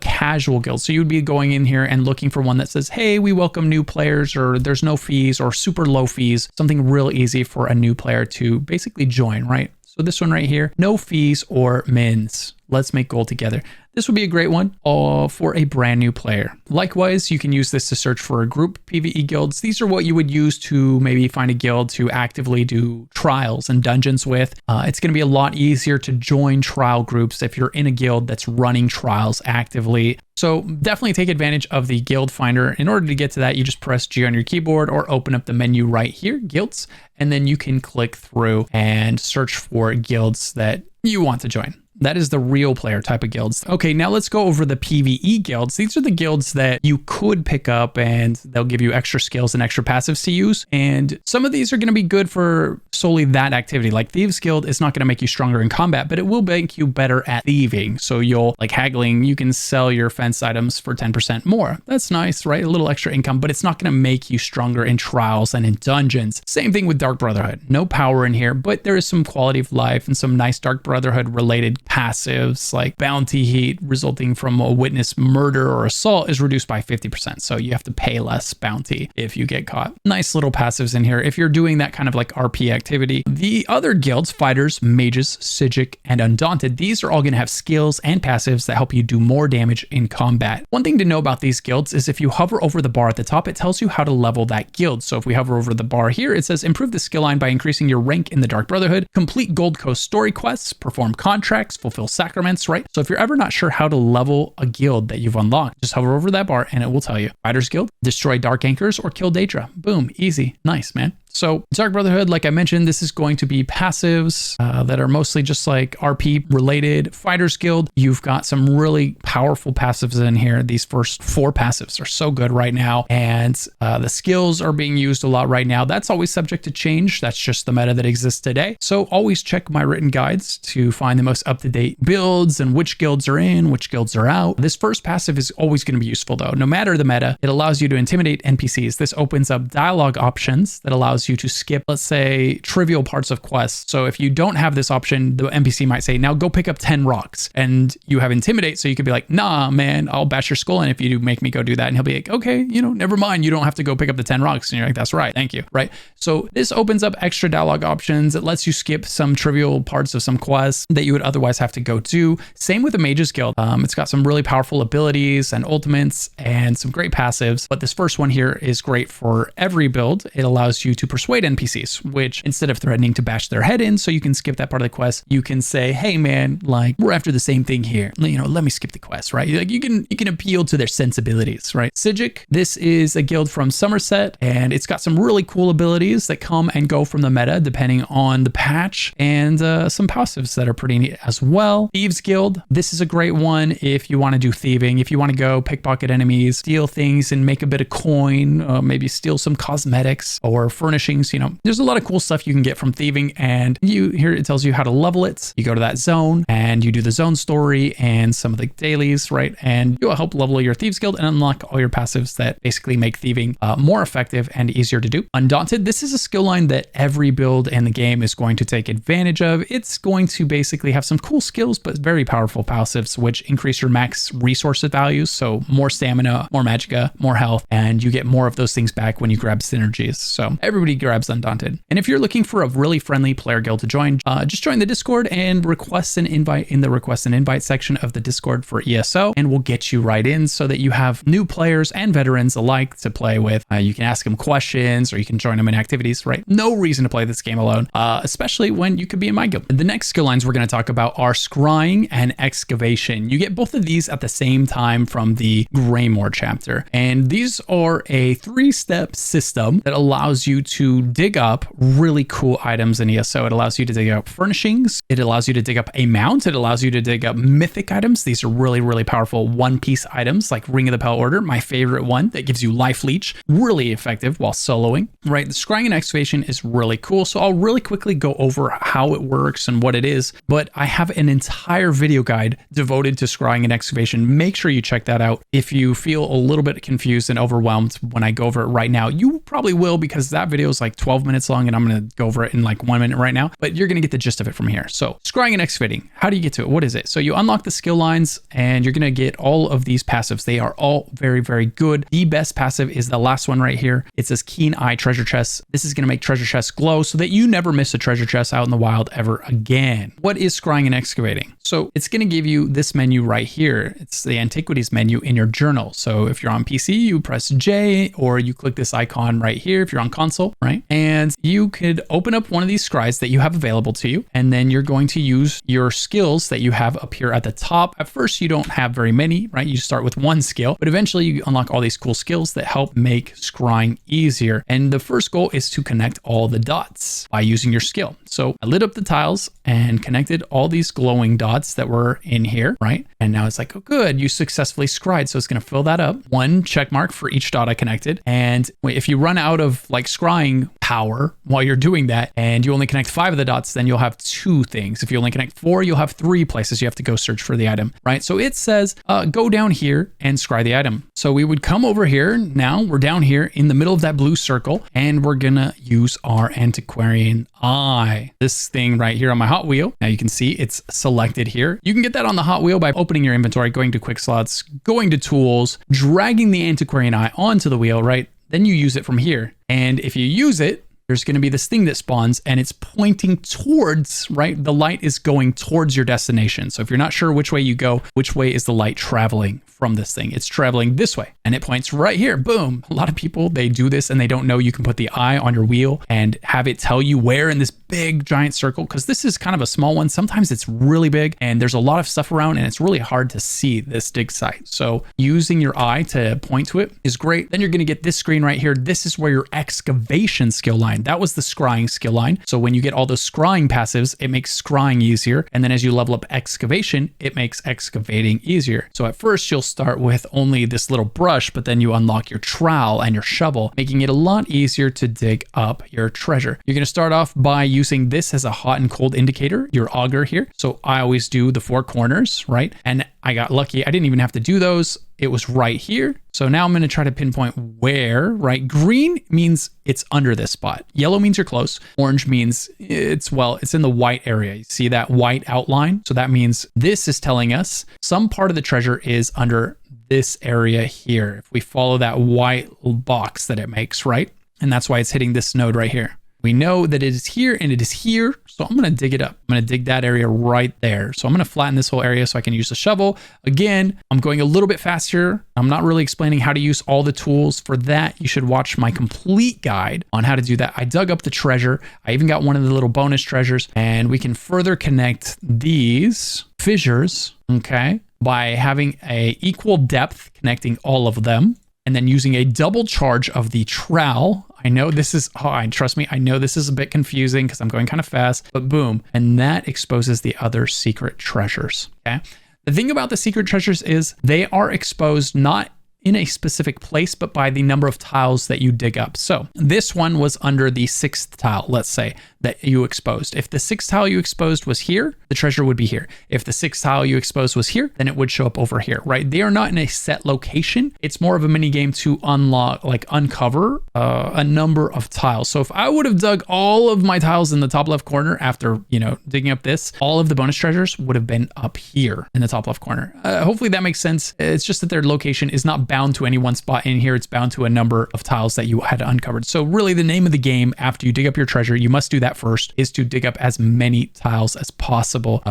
casual guild. So you'd be going in here and looking for one that says, hey, we welcome new players, or there's no fees or super low fees, something real easy for a new player to basically join, right? So this one right here, no fees or mins. Let's make gold together. This would be a great one for a brand new player. Likewise, you can use this to search for group PvE guilds. These are what you would use to maybe find a guild to actively do trials and dungeons with. It's going to be a lot easier to join trial groups if you're in a guild that's running trials actively. So definitely take advantage of the guild finder. In order to get to that, you just press G on your keyboard or open up the menu right here, guilds, and then you can click through and search for guilds that you want to join. That is the real player type of guilds. Okay, now let's go over the PvE guilds. These are the guilds that you could pick up and they'll give you extra skills and extra passives to use. And some of these are going to be good for solely that activity. Like Thieves Guild is not going to make you stronger in combat, but it will make you better at thieving. So you'll, like haggling, you can sell your fence items for 10% more. That's nice, right? A little extra income, but it's not going to make you stronger in trials and in dungeons. Same thing with Dark Brotherhood. No power in here, but there is some quality of life and some nice Dark Brotherhood related passives, like bounty heat resulting from a witness murder or assault is reduced by 50%. So you have to pay less bounty if you get caught. Nice little passives in here if you're doing that kind of like RP activity. The other guilds, fighters, mages, Psijic, and Undaunted, these are all going to have skills and passives that help you do more damage in combat. One thing to know about these guilds is if you hover over the bar at the top, it tells you how to level that guild. So if we hover over the bar here, it says improve the skill line by increasing your rank in the Dark Brotherhood, complete Gold Coast story quests, perform contracts, fulfill sacraments, right? So if you're ever not sure how to level a guild that you've unlocked, just hover over that bar and it will tell you. Fighters Guild, destroy Dark Anchors or kill Daedra. Boom, easy, nice, man. So Dark Brotherhood, like I mentioned, this is going to be passives that are mostly just like RP related. Fighters Guild, you've got some really powerful passives in here. These first 4 passives are so good right now. And the skills are being used a lot right now. That's always subject to change. That's just the meta that exists today. So always check my written guides to find the most up-to-date builds and which guilds are in, which guilds are out. This first passive is always going to be useful though. No matter the meta, it allows you to intimidate NPCs. This opens up dialogue options that allows you to skip, let's say, trivial parts of quests. So if you don't have this option, the NPC might say, now go pick up 10 rocks, and you have intimidate. So you could be like, nah, man, I'll bash your skull in if you make me go do that. And he'll be like, okay, never mind. You don't have to go pick up the 10 rocks. And you're like, that's right. Thank you. Right. So this opens up extra dialogue options. It lets you skip some trivial parts of some quests that you would otherwise have to go do. Same with the Mages Guild. It's got some really powerful abilities and ultimates and some great passives. But this first one here is great for every build. It allows you to persuade NPCs, which instead of threatening to bash their head in so you can skip that part of the quest, you can say, hey man, like we're after the same thing here, let me skip the quest, right? Like you can appeal to their sensibilities, right? Psijic, this is a guild from Somerset, and it's got some really cool abilities that come and go from the meta depending on the patch, and some passives that are pretty neat as well. Thieves Guild, this is a great one if you want to do thieving, if you want to go pickpocket enemies, steal things and make a bit of coin, maybe steal some cosmetics or furnish furnishings. You know, there's a lot of cool stuff you can get from thieving, and here it tells you how to level it. You go to that zone and you do the zone story and some of the dailies, right? And you'll help level your Thieves Guild and unlock all your passives that basically make thieving more effective and easier to do. Undaunted, this is a skill line that every build in the game is going to take advantage of. It's going to basically have some cool skills, but very powerful passives, which increase your max resource values. So more stamina, more magicka, more health, and you get more of those things back when you grab synergies. So everybody grabs Undaunted. And if you're looking for a really friendly player guild to join, just join the Discord and request an invite in the request an invite section of the Discord for ESO, and we'll get you right in so that you have new players and veterans alike to play with. You can ask them questions or you can join them in activities, right? No reason to play this game alone, especially when you could be in my guild. The next skill lines we're going to talk about are Scrying and Excavation. You get both of these at the same time from the Greymoor chapter, and these are a 3-step system that allows you to dig up really cool items in ESO. It allows you to dig up furnishings. It allows you to dig up a mount. It allows you to dig up mythic items. These are really, really powerful one-piece items like Ring of the Pale Order, my favorite one that gives you life leech, really effective while soloing, right? The Scrying and Excavation is really cool. So I'll really quickly go over how it works and what it is, but I have an entire video guide devoted to Scrying and Excavation. Make sure you check that out. If you feel a little bit confused and overwhelmed when I go over it right now, you probably will, because that video is like 12 minutes long and I'm going to go over it in like 1 minute right now, but you're going to get the gist of it from here. So Scrying and Excavating, how do you get to it? What is it? So you unlock the skill lines and you're going to get all of these passives. They are all very, very good. The best passive is the last one right here. It says Keen Eye Treasure Chests. This is going to make treasure chests glow so that you never miss a treasure chest out in the wild ever again. What is Scrying and Excavating? So it's going to give you this menu right here. It's the Antiquities menu in your journal. So if you're on PC, you press J, or you click this icon right here if you're on console, right? And you could open up one of these scries that you have available to you, and then you're going to use your skills that you have up here at the top. At first, you don't have very many, right? You start with one skill, but eventually you unlock all these cool skills that help make scrying easier. And the first goal is to connect all the dots by using your skill. So I lit up the tiles and connected all these glowing dots that were in here, right? And now it's like, oh, good, you successfully scried. So it's going to fill that up. 1 check mark for each dot I connected. And if you run out of like scrying power while you're doing that, and you only connect 5 of the dots, then you'll have 2 things. If you only connect 4, you'll have 3 places you have to go search for the item, right? So it says, go down here and scry the item. So we would come over here. Now we're down here in the middle of that blue circle, and we're gonna use our Antiquarian Eye. This thing right here on my Hot Wheel. Now you can see it's selected here. You can get that on the Hot Wheel by opening your inventory, going to quick slots, going to tools, dragging the Antiquarian Eye onto the wheel, right? Then you use it from here. And if you use it, there's going to be this thing that spawns and it's pointing towards, right? The light is going towards your destination. So if you're not sure which way you go, which way is the light traveling from this thing? It's traveling this way and it points right here. Boom. A lot of people, they do this and they don't know you can put the eye on your wheel and have it tell you where in this big giant circle, because this is kind of a small one. Sometimes it's really big and there's a lot of stuff around and it's really hard to see this dig site. So using your eye to point to it is great. Then you're going to get this screen right here. This is where your excavation skill line, that was the scrying skill line. So when you get all those scrying passives, it makes scrying easier. And then as you level up excavation, it makes excavating easier. So at first you'll start with only this little brush, but then you unlock your trowel and your shovel, making it a lot easier to dig up your treasure. You're going to start off by using this as a hot and cold indicator, your auger here. So I always do the 4 corners, right? And I got lucky. I didn't even have to do those. It was right here. So now I'm going to try to pinpoint where, right? Green means it's under this spot. Yellow means you're close. Orange means it's in the white area. You see that white outline? So that means this is telling us some part of the treasure is under this area here. If we follow that white box that it makes, right? And that's why it's hitting this node right here. We know that it is here and it is here. So I'm going to dig it up. I'm going to dig that area right there. So I'm going to flatten this whole area so I can use the shovel. Again, I'm going a little bit faster. I'm not really explaining how to use all the tools. For that, you should watch my complete guide on how to do that. I dug up the treasure. I even got one of the little bonus treasures, and we can further connect these fissures, okay, by having a equal depth connecting all of them, and then using a double charge of the trowel. I know this is, trust me, I know this is a bit confusing because I'm going kind of fast, but boom. And that exposes the other secret treasures, okay? The thing about the secret treasures is they are exposed not in a specific place, but by the number of tiles that you dig up. So this one was under the 6th tile, let's say, that you exposed. If the 6th tile you exposed was here, the treasure would be here. If the 6th tile you exposed was here, then it would show up over here, right? They are not in a set location. It's more of a mini game to unlock, like uncover a number of tiles. So if I would have dug all of my tiles in the top left corner after, you know, digging up this, all of the bonus treasures would have been up here in the top left corner. Hopefully that makes sense. It's just that their location is not bound to any one spot in here. It's bound to a number of tiles that you had uncovered. So really the name of the game after you dig up your treasure, you must do that first, is to dig up as many tiles as possible.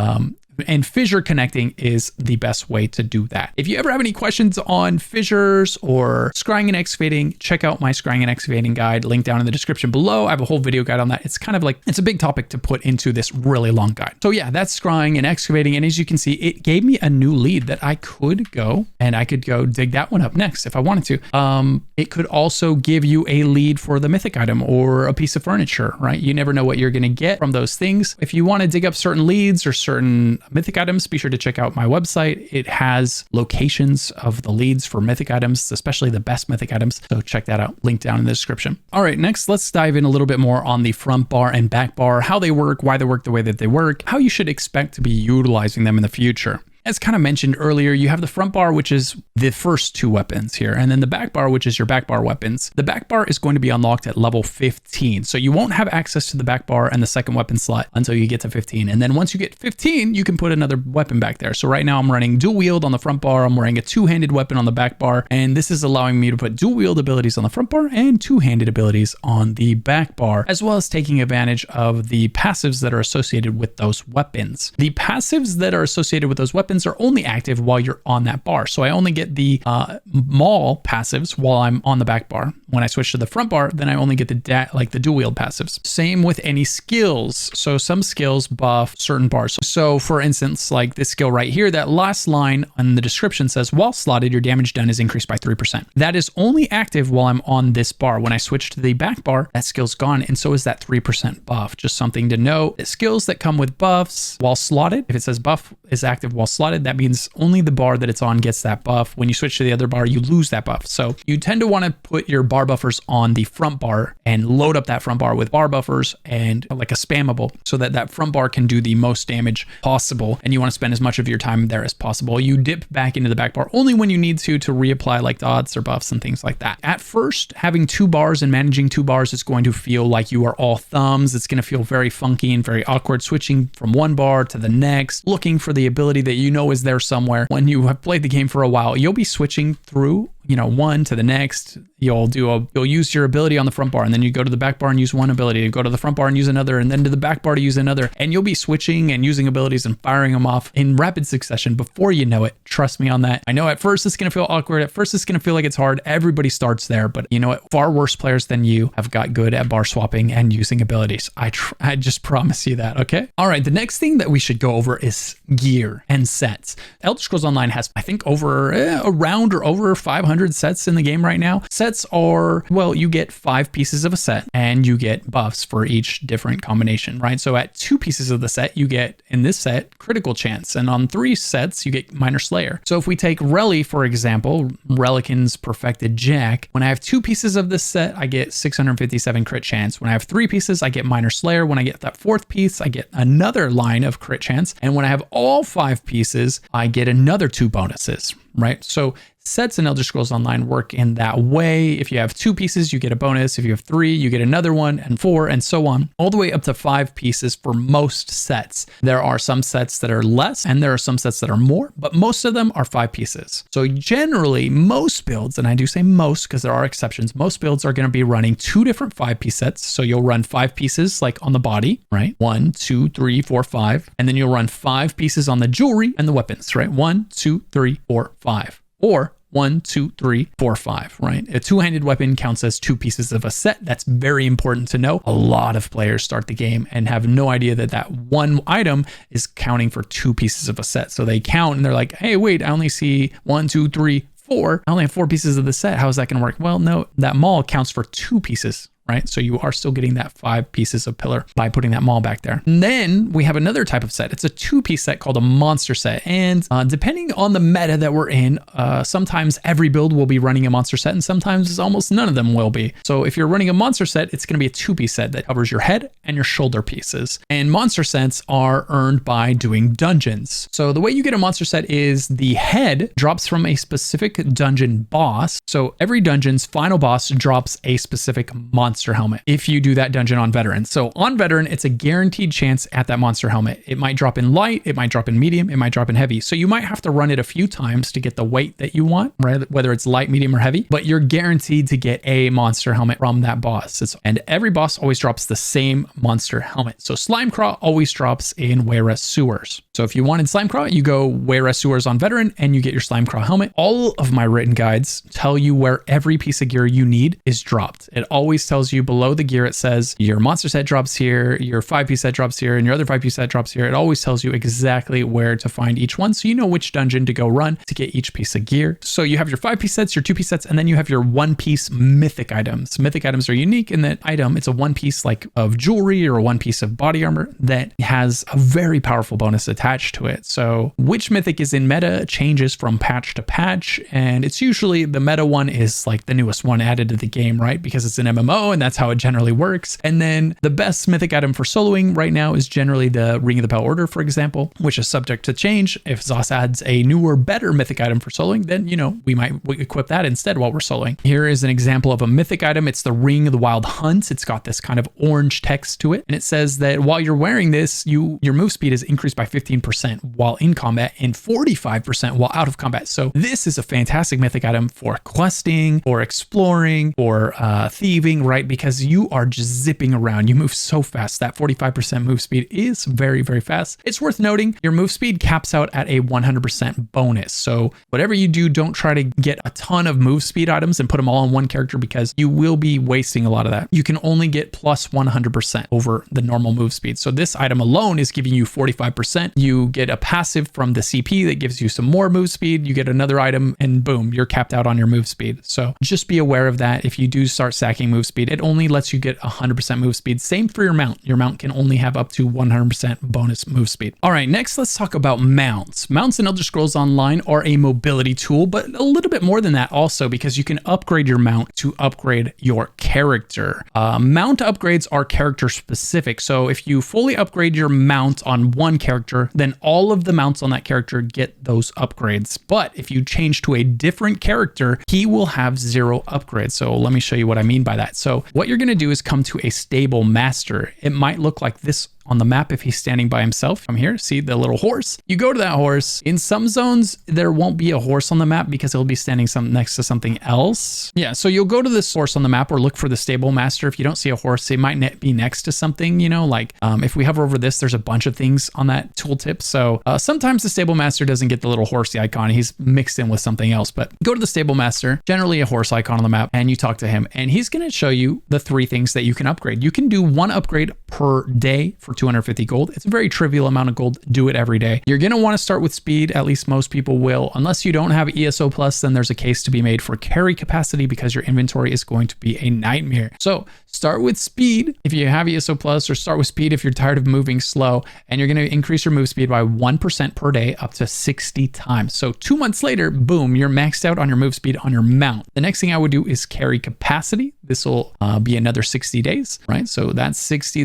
And fissure connecting is the best way to do that. If you ever have any questions on fissures or scrying and excavating, check out my scrying and excavating guide, link down in the description below. I have a whole video guide on that. It's kind of like, it's a big topic to put into this really long guide. So yeah, that's scrying and excavating. And as you can see, it gave me a new lead that I could go dig that one up next if I wanted to. It could also give you a lead for the mythic item or a piece of furniture, right? You never know what you're going to get from those things. If you want to dig up certain leads or certain mythic items, be sure to check out my website. It has locations of the leads for mythic items, especially the best mythic items. So check that out, link down in the description. All right, next let's dive in a little bit more on the front bar and back bar, how they work, why they work the way that they work, how you should expect to be utilizing them in the future. As kind of mentioned earlier, you have the front bar, which is the first 2 weapons here, and then the back bar, which is your back bar weapons. The back bar is going to be unlocked at level 15. So you won't have access to the back bar and the second weapon slot until you get to 15. And then once you get 15, you can put another weapon back there. So right now I'm running dual wield on the front bar. I'm wearing a 2-handed weapon on the back bar. And this is allowing me to put dual wield abilities on the front bar and 2-handed abilities on the back bar, as well as taking advantage of the passives that are associated with those weapons. The passives that are associated with those weapons are only active while you're on that bar. So I only get the maul passives while I'm on the back bar. When I switch to the front bar, then I only get the dual wield passives. Same with any skills. So some skills buff certain bars. So for instance, like this skill right here, that last line on the description says, while slotted, your damage done is increased by 3%. That is only active while I'm on this bar. When I switch to the back bar, that skill's gone. And so is that 3% buff. Just something to know. Skills that come with buffs while slotted, if it says buff is active while slotted, that means only the bar that it's on gets that buff. When you switch to the other bar, you lose that buff. So you tend to want to put your bar buffers on the front bar and load up that front bar with bar buffers and like a spammable so that that front bar can do the most damage possible. And you want to spend as much of your time there as possible. You dip back into the back bar only when you need to reapply like dots or buffs and things like that. At first, having 2 bars and managing 2 bars is going to feel like you are all thumbs. It's going to feel very funky and very awkward, switching from one bar to the next, looking for the ability that you know is there somewhere. When you have played the game for a while, you'll be switching through, you know, one to the next. You'll use your ability on the front bar, and then you go to the back bar and use one ability, and go to the front bar and use another, and then to the back bar to use another. And you'll be switching and using abilities and firing them off in rapid succession before you know it. Trust me on that. I know at first it's going to feel awkward. At first it's going to feel like it's hard. Everybody starts there, but you know what? Far worse players than you have got good at bar swapping and using abilities. I just promise you that, okay? All right, the next thing that we should go over is gear and sets. Elder Scrolls Online has, I think, around or over 500 sets in the game right now. Sets are, well, you get 5 pieces of a set and you get buffs for each different combination, right? So at 2 pieces of the set, you get, in this set, critical chance. And on 3 sets, you get minor slayer. So if we take Relly, for example, Relican's Perfected Jack, when I have 2 pieces of this set, I get 657 crit chance. When I have 3 pieces, I get minor slayer. When I get that 4th piece, I get another line of crit chance. And when I have all 5 pieces, I get another 2 bonuses, right? So sets in Elder Scrolls Online work in that way. If you have 2 pieces, you get a bonus. If you have 3, you get another one, and 4, and so on, all the way up to 5 pieces for most sets. There are some sets that are less, and there are some sets that are more, but most of them are 5 pieces. So generally, most builds, and I do say most because there are exceptions, most builds are going to be running 2 different 5-piece sets. So you'll run 5 pieces like on the body, right? 1, 2, 3, 4, 5. And then you'll run 5 pieces on the jewelry and the weapons, right? 1, 2, 3, 4, 5. Or 1, 2, 3, 4, 5, right? A 2-handed weapon counts as 2 pieces of a set. That's very important to know. A lot of players start the game and have no idea that that one item is counting for 2 pieces of a set. So they count and they're like, hey, wait, I only see 1, 2, 3, 4. I only have 4 pieces of the set. How is that going to work? Well, no, that maul counts for 2 pieces, right? So you are still getting that 5 pieces of pillar by putting that maul back there. And then we have another type of set. It's a 2-piece set called a monster set. And depending on the meta that we're in, sometimes every build will be running a monster set and sometimes almost none of them will be. So if you're running a monster set, it's going to be a 2-piece set that covers your head and your shoulder pieces. And monster sets are earned by doing dungeons. So the way you get a monster set is the head drops from a specific dungeon boss. So every dungeon's final boss drops a specific monster helmet if you do that dungeon on veteran. So on veteran, it's a guaranteed chance at that monster helmet. It might drop in light, it might drop in medium, it might drop in heavy. So you might have to run it a few times to get the weight that you want, right? Whether it's light, medium, or heavy, but you're guaranteed to get a monster helmet from that boss. And every boss always drops the same monster helmet. So Slimecraw always drops in Wayra Sewers. So if you wanted Slimecraw, you go Wayra Sewers on veteran and you get your Slimecraw helmet. All of my written guides tell you where every piece of gear you need is dropped. It always tells you below the gear, it says your monster set drops here, your 5-piece set drops here, and your other 5-piece set drops here. It always tells you exactly where to find each one, so you know which dungeon to go run to get each piece of gear. So you have your 5-piece sets, your 2-piece sets, and then you have your 1-piece mythic items. Mythic items are unique in that item, it's a 1-piece like of jewelry or a 1-piece of body armor that has a very powerful bonus attached to it. So which mythic is in meta changes from patch to patch, and it's usually the meta one is like the newest one added to the game, right? Because it's an MMO and that's how it generally works. And then the best mythic item for soloing right now is generally the Ring of the Pale Order, for example, which is subject to change. If Zos adds a newer, better mythic item for soloing, then, you know, we might equip that instead while we're soloing. Here is an example of a mythic item. It's the Ring of the Wild Hunt. It's got this kind of orange text to it. And it says that while you're wearing this, your move speed is increased by 15% while in combat and 45% while out of combat. So this is a fantastic mythic item for questing, or exploring, or thieving, right? Because you are just zipping around. You move so fast. That 45% move speed is very, very fast. It's worth noting your move speed caps out at a 100% bonus. So whatever you do, don't try to get a ton of move speed items and put them all on one character because you will be wasting a lot of that. You can only get plus 100% over the normal move speed. So this item alone is giving you 45%. You get a passive from the CP that gives you some more move speed. You get another item and boom, you're capped out on your move speed. So just be aware of that. If you do start stacking move speed, it only lets you get 100% move speed. Same for your mount. Your mount can only have up to 100% bonus move speed. All right, next let's talk about mounts. Mounts in Elder Scrolls Online are a mobility tool, but a little bit more than that also, because you can upgrade your mount to upgrade your character. Mount upgrades are character specific. So if you fully upgrade your mount on one character, then all of the mounts on that character get those upgrades. But if you change to a different character, he will have 0 upgrades. So let me show you what I mean by that. So what you're going to do is come to a stable master. It might look like this on the map if he's standing by himself. Come here, see the little horse? You go to that horse. In some zones, there won't be a horse on the map because it'll be standing next to something else. Yeah, so you'll go to this horse on the map or look for the stable master. If you don't see a horse, it might be next to something, you know, like if we hover over this, there's a bunch of things on that tooltip. So sometimes the stable master doesn't get the little horsey icon. He's mixed in with something else, but go to the stable master, generally a horse icon on the map, and you talk to him and he's going to show you the 3 things that you can upgrade. You can do 1 upgrade per day for 250 gold. It's a very trivial amount of gold. Do it every day. You're going to want to start with speed. At least most people will. Unless you don't have ESO Plus, then there's a case to be made for carry capacity because your inventory is going to be a nightmare. So start with speed if you have ESO Plus, or start with speed if you're tired of moving slow, and you're going to increase your move speed by 1% per day up to 60 times. So 2 months later, boom, you're maxed out on your move speed on your mount. The next thing I would do is carry capacity. This will be another 60 days, right? So that's 60,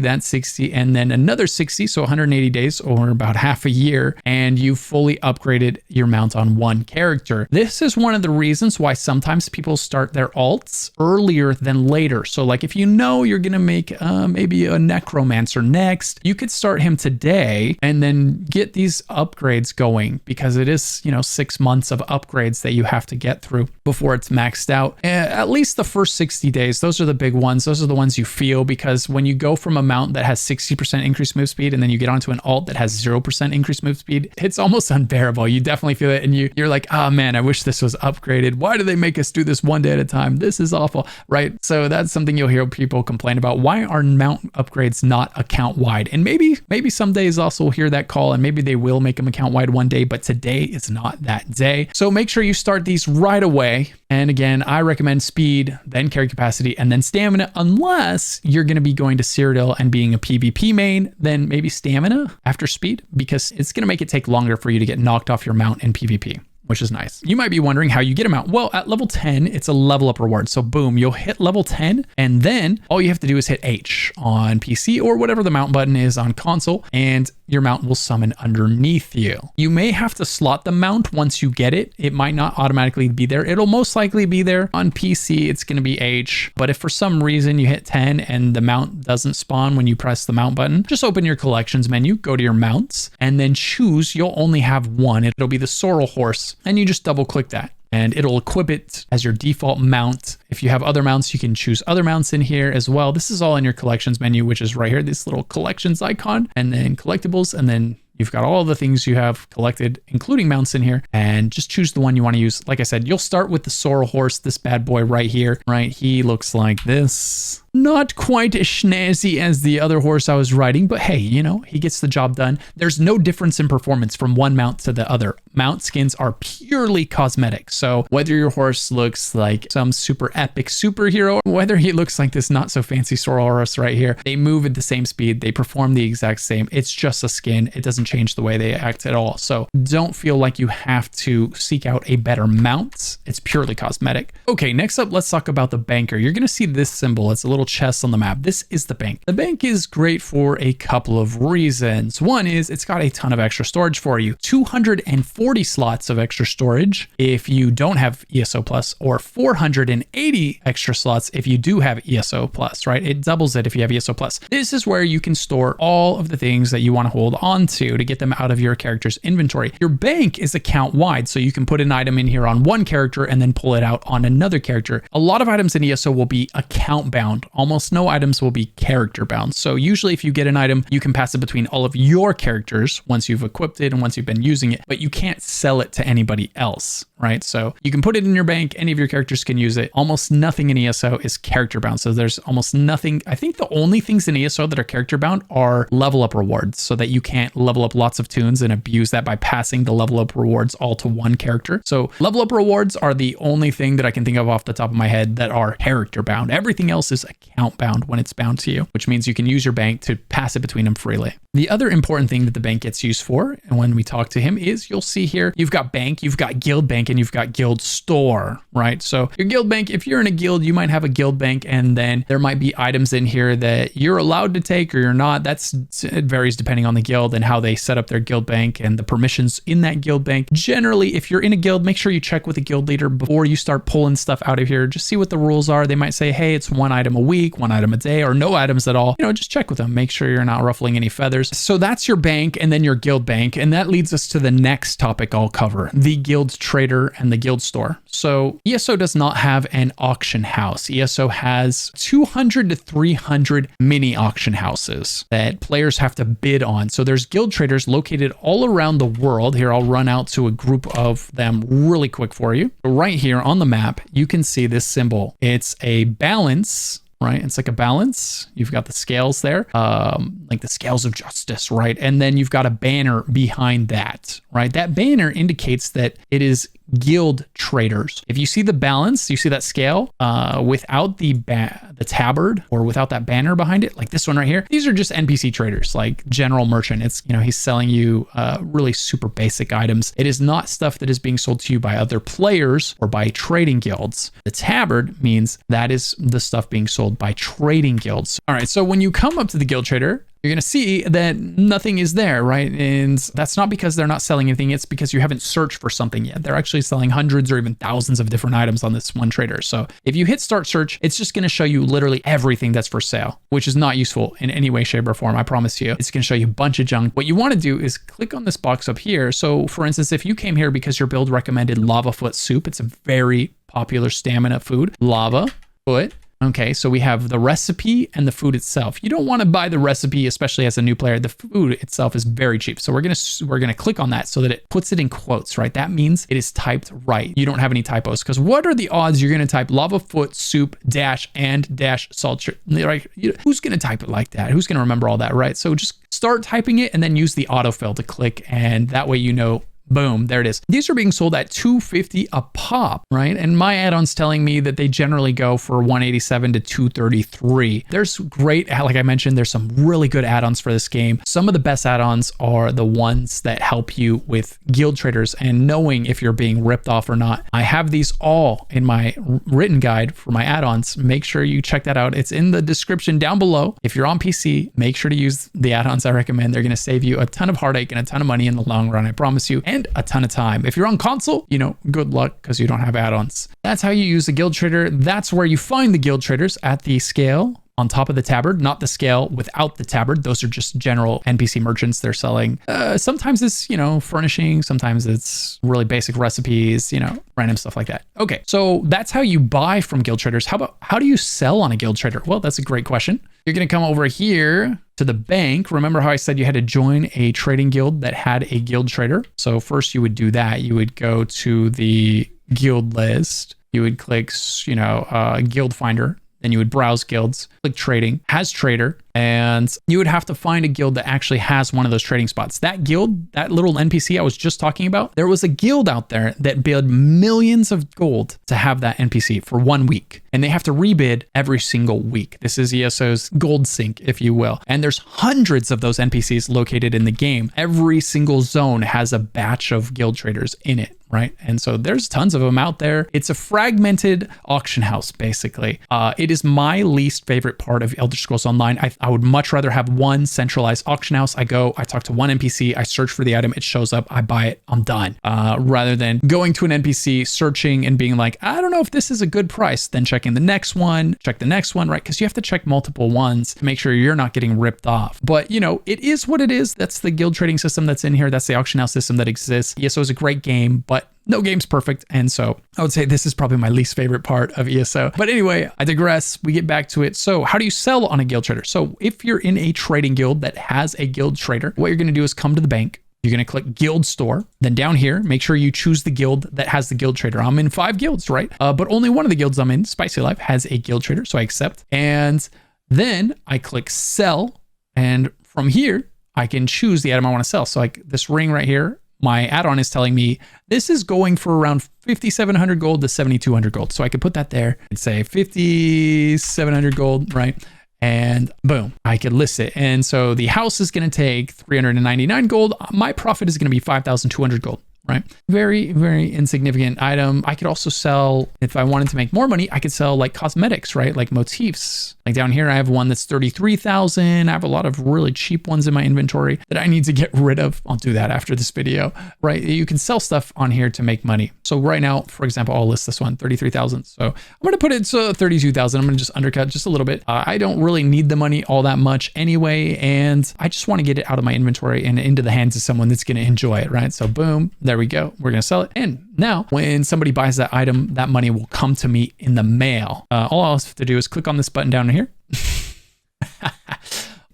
and then another 60, so 180 days or about half a year, and you fully upgraded your mount on one character. This is one of the reasons why sometimes people start their alts earlier than later. So like if you know you're gonna make maybe a necromancer next, you could start him today and then get these upgrades going, because it is, you know, 6 months of upgrades that you have to get through before it's maxed out. At least the first 60 days, those are the big ones. Those are the ones you feel, because when you go from a mount that has 60% increased move speed, and then you get onto an alt that has 0% increased move speed, it's almost unbearable. You definitely feel it, and you're like, oh man, I wish this was upgraded. Why do they make us do this one day at a time? This is awful, right? So that's something you'll hear people complain about. Why are mount upgrades not account wide? And maybe some days also will hear that call, and maybe they will make them account wide one day, but today is not that day. So make sure you start these right away. And again, I recommend speed, then carry capacity, and then stamina, unless you're going to be going to Cyrodiil and being a PvP main, then maybe stamina after speed, because it's going to make it take longer for you to get knocked off your mount in PvP, which is nice. You might be wondering how you get them out. Well, at level 10, it's a level up reward. So boom, you'll hit level 10, and then all you have to do is hit H on PC or whatever the mount button is on console, and your mount will summon underneath you. You may have to slot the mount once you get it. It might not automatically be there. It'll most likely be there. On PC, it's going to be H. But if for some reason you hit 10 and the mount doesn't spawn when you press the mount button, just open your collections menu, go to your mounts, and then choose. You'll only have one. It'll be the Sorrel Horse, and you just double click that, and it'll equip it as your default mount. If you have other mounts, you can choose other mounts in here as well. This is all in your collections menu, which is right here, this little collections icon, and then collectibles, and then you've got all the things you have collected, including mounts in here, and just choose the one you want to use. Like I said, you'll start with the Sorrel Horse, this bad boy right here, right? He looks like this. Not quite as snazzy as the other horse I was riding, but hey, you know, he gets the job done. There's no difference in performance from one mount to the other. Mount skins are purely cosmetic. So whether your horse looks like some super epic superhero, or whether he looks like this not so fancy Sorrel Horse right here, they move at the same speed. They perform the exact same. It's just a skin. It doesn't change the way they act at all. So don't feel like you have to seek out a better mount. It's purely cosmetic. Okay, next up, let's talk about the banker. You're going to see this symbol. It's a little chest on the map. This is the bank. The bank is great for a couple of reasons. One is it's got a ton of extra storage for you. 240 slots of extra storage if you don't have ESO Plus, or 480 extra slots if you do have ESO Plus, right? It doubles it if you have ESO Plus. This is where you can store all of the things that you want to hold on to get them out of your character's inventory. Your bank is account wide, so you can put an item in here on one character and then pull it out on another character. A lot of items in ESO will be account bound. Almost no items will be character bound. So usually if you get an item, you can pass it between all of your characters once you've equipped it and once you've been using it, but you can't sell it to anybody else, right? So you can put it in your bank, any of your characters can use it. Almost nothing in ESO is character bound. So there's almost nothing. I think the only things in ESO that are character bound are level up rewards, so that you can't level up lots of tunes and abuse that by passing the level up rewards all to one character. So level up rewards are the only thing that I can think of off the top of my head that are character bound. Everything else is account bound when it's bound to you, which means you can use your bank to pass it between them freely. The other important thing that the bank gets used for, and when we talk to him, is you'll see here, you've got bank, you've got guild bank, and you've got guild store, right? So your guild bank, if you're in a guild, you might have a guild bank, and then there might be items in here that you're allowed to take or you're not. It varies depending on the guild and how they set up their guild bank and the permissions in that guild bank. Generally, if you're in a guild, make sure you check with the guild leader before you start pulling stuff out of here. Just see what the rules are. They might say, hey, it's one item a week, one item a day, or no items at all. You know, just check with them. Make sure you're not ruffling any feathers. So that's your bank and then your guild bank. And that leads us to the next topic I'll cover, the guild trader and the guild store. So ESO does not have an auction house. ESO has 200 to 300 mini auction houses that players have to bid on. So there's guild traders located all around the world. Here, I'll run out to a group of them really quick for you. Right here on the map, you can see this symbol. It's a balance, right? It's like a balance. You've got the scales there, like the scales of justice, right? And then you've got a banner behind that, right? That banner indicates that it is guild traders. If you see the balance, you see that scale without the tabard or without that banner behind it, like this one right here, these are just NPC traders, like general merchant. It's, you know, he's selling you really super basic items. It is not stuff that is being sold to you by other players or by trading guilds. The tabard means that is the stuff being sold by trading guilds. All right, so when you come up to the guild trader, you're going to see that nothing is there, right? And that's not because they're not selling anything. It's because you haven't searched for something yet. They're actually selling hundreds or even thousands of different items on this one trader. So if you hit start search, it's just going to show you literally everything that's for sale, which is not useful in any way, shape, or form. I promise you. It's going to show you a bunch of junk. What you want to do is click on this box up here. So for instance, if you came here because your build recommended lava foot soup, it's a very popular stamina food, lava foot Okay, so we have the recipe and the food itself. You don't want to buy the recipe, especially as a new player. The food itself is very cheap. So we're gonna click on that so that it puts it in quotes, right? That means it is typed right. You don't have any typos, because what are the odds you're gonna type lava foot soup dash and dash salt? Right? Who's gonna type it like that? Who's gonna remember all that, right? So just start typing it and then use the autofill to click, and that way you know. Boom, there it is. These are being sold at $250 a pop, right? And my add-on's telling me that they generally go for $187 to $233. There's great, like I mentioned, there's some really good add-ons for this game. Some of the best add-ons are the ones that help you with guild traders and knowing if you're being ripped off or not. I have these all in my written guide for my add-ons. Make sure you check that out. It's in the description down below. If you're on PC, make sure to use the add-ons I recommend. They're gonna save you a ton of heartache and a ton of money in the long run, I promise you. And a ton of time. If you're on console, you know, good luck, because you don't have add-ons. That's how you use the guild trader. That's where you find the guild traders, at the scale on top of the tabard, not the scale without the tabard. Those are just general NPC merchants. They're selling. Sometimes it's, you know, furnishing. Sometimes it's really basic recipes, you know, random stuff like that. Okay, so that's how you buy from guild traders. How do you sell on a guild trader? Well, that's a great question. You're going to come over here to the bank. Remember how I said you had to join a trading guild that had a guild trader? So first you would do that. You would go to the guild list. You would click, you know, guild finder. Then you would browse guilds, click trading, has trader, and you would have to find a guild that actually has one of those trading spots. That guild, that little NPC I was just talking about, there was a guild out there that bid millions of gold to have that NPC for 1 week. And they have to rebid every single week. This is ESO's gold sink, if you will. And there's hundreds of those NPCs located in the game. Every single zone has a batch of guild traders in it, right? And so there's tons of them out there. It's a fragmented auction house, basically. It is my least favorite part of Elder Scrolls Online. I would much rather have one centralized auction house. I talk to one NPC, I search for the item, it shows up, I buy it, I'm done. Rather than going to an NPC, searching and being like, I don't know if this is a good price, then checking the next one, check the next one, right? Because you have to check multiple ones to make sure you're not getting ripped off. But you know, it is what it is. That's the guild trading system that's in here. That's the auction house system that exists. ESO is a great game, but no game's perfect. And so I would say this is probably my least favorite part of ESO. But anyway, I digress. We get back to it. So how do you sell on a guild trader? So if you're in a trading guild that has a guild trader, what you're going to do is come to the bank. You're going to click guild store. Then down here, make sure you choose the guild that has the guild trader. I'm in 5 guilds, right? But only one of the guilds I'm in, Spicy Life, has a guild trader. So I accept. And then I click sell. And from here, I can choose the item I want to sell. So like this ring right here, my add-on is telling me this is going for around 5,700 gold to 7,200 gold. So I could put that there and say 5,700 gold, right? And boom, I could list it. And so the house is going to take 399 gold. My profit is going to be 5,200 gold, right? Very, very insignificant item. I could also sell, if I wanted to make more money, I could sell like cosmetics, right? Like motifs. Like down here, I have one that's 33,000. I have a lot of really cheap ones in my inventory that I need to get rid of. I'll do that after this video, right? You can sell stuff on here to make money. So right now, for example, I'll list this one, 33,000. So I'm going to put it to 32,000. I'm going to just undercut just a little bit. I don't really need the money all that much anyway. And I just want to get it out of my inventory and into the hands of someone that's going to enjoy it, right? So boom, there we go. We're going to sell it. And now when somebody buys that item, that money will come to me in the mail. All I have to do is click on this button down here.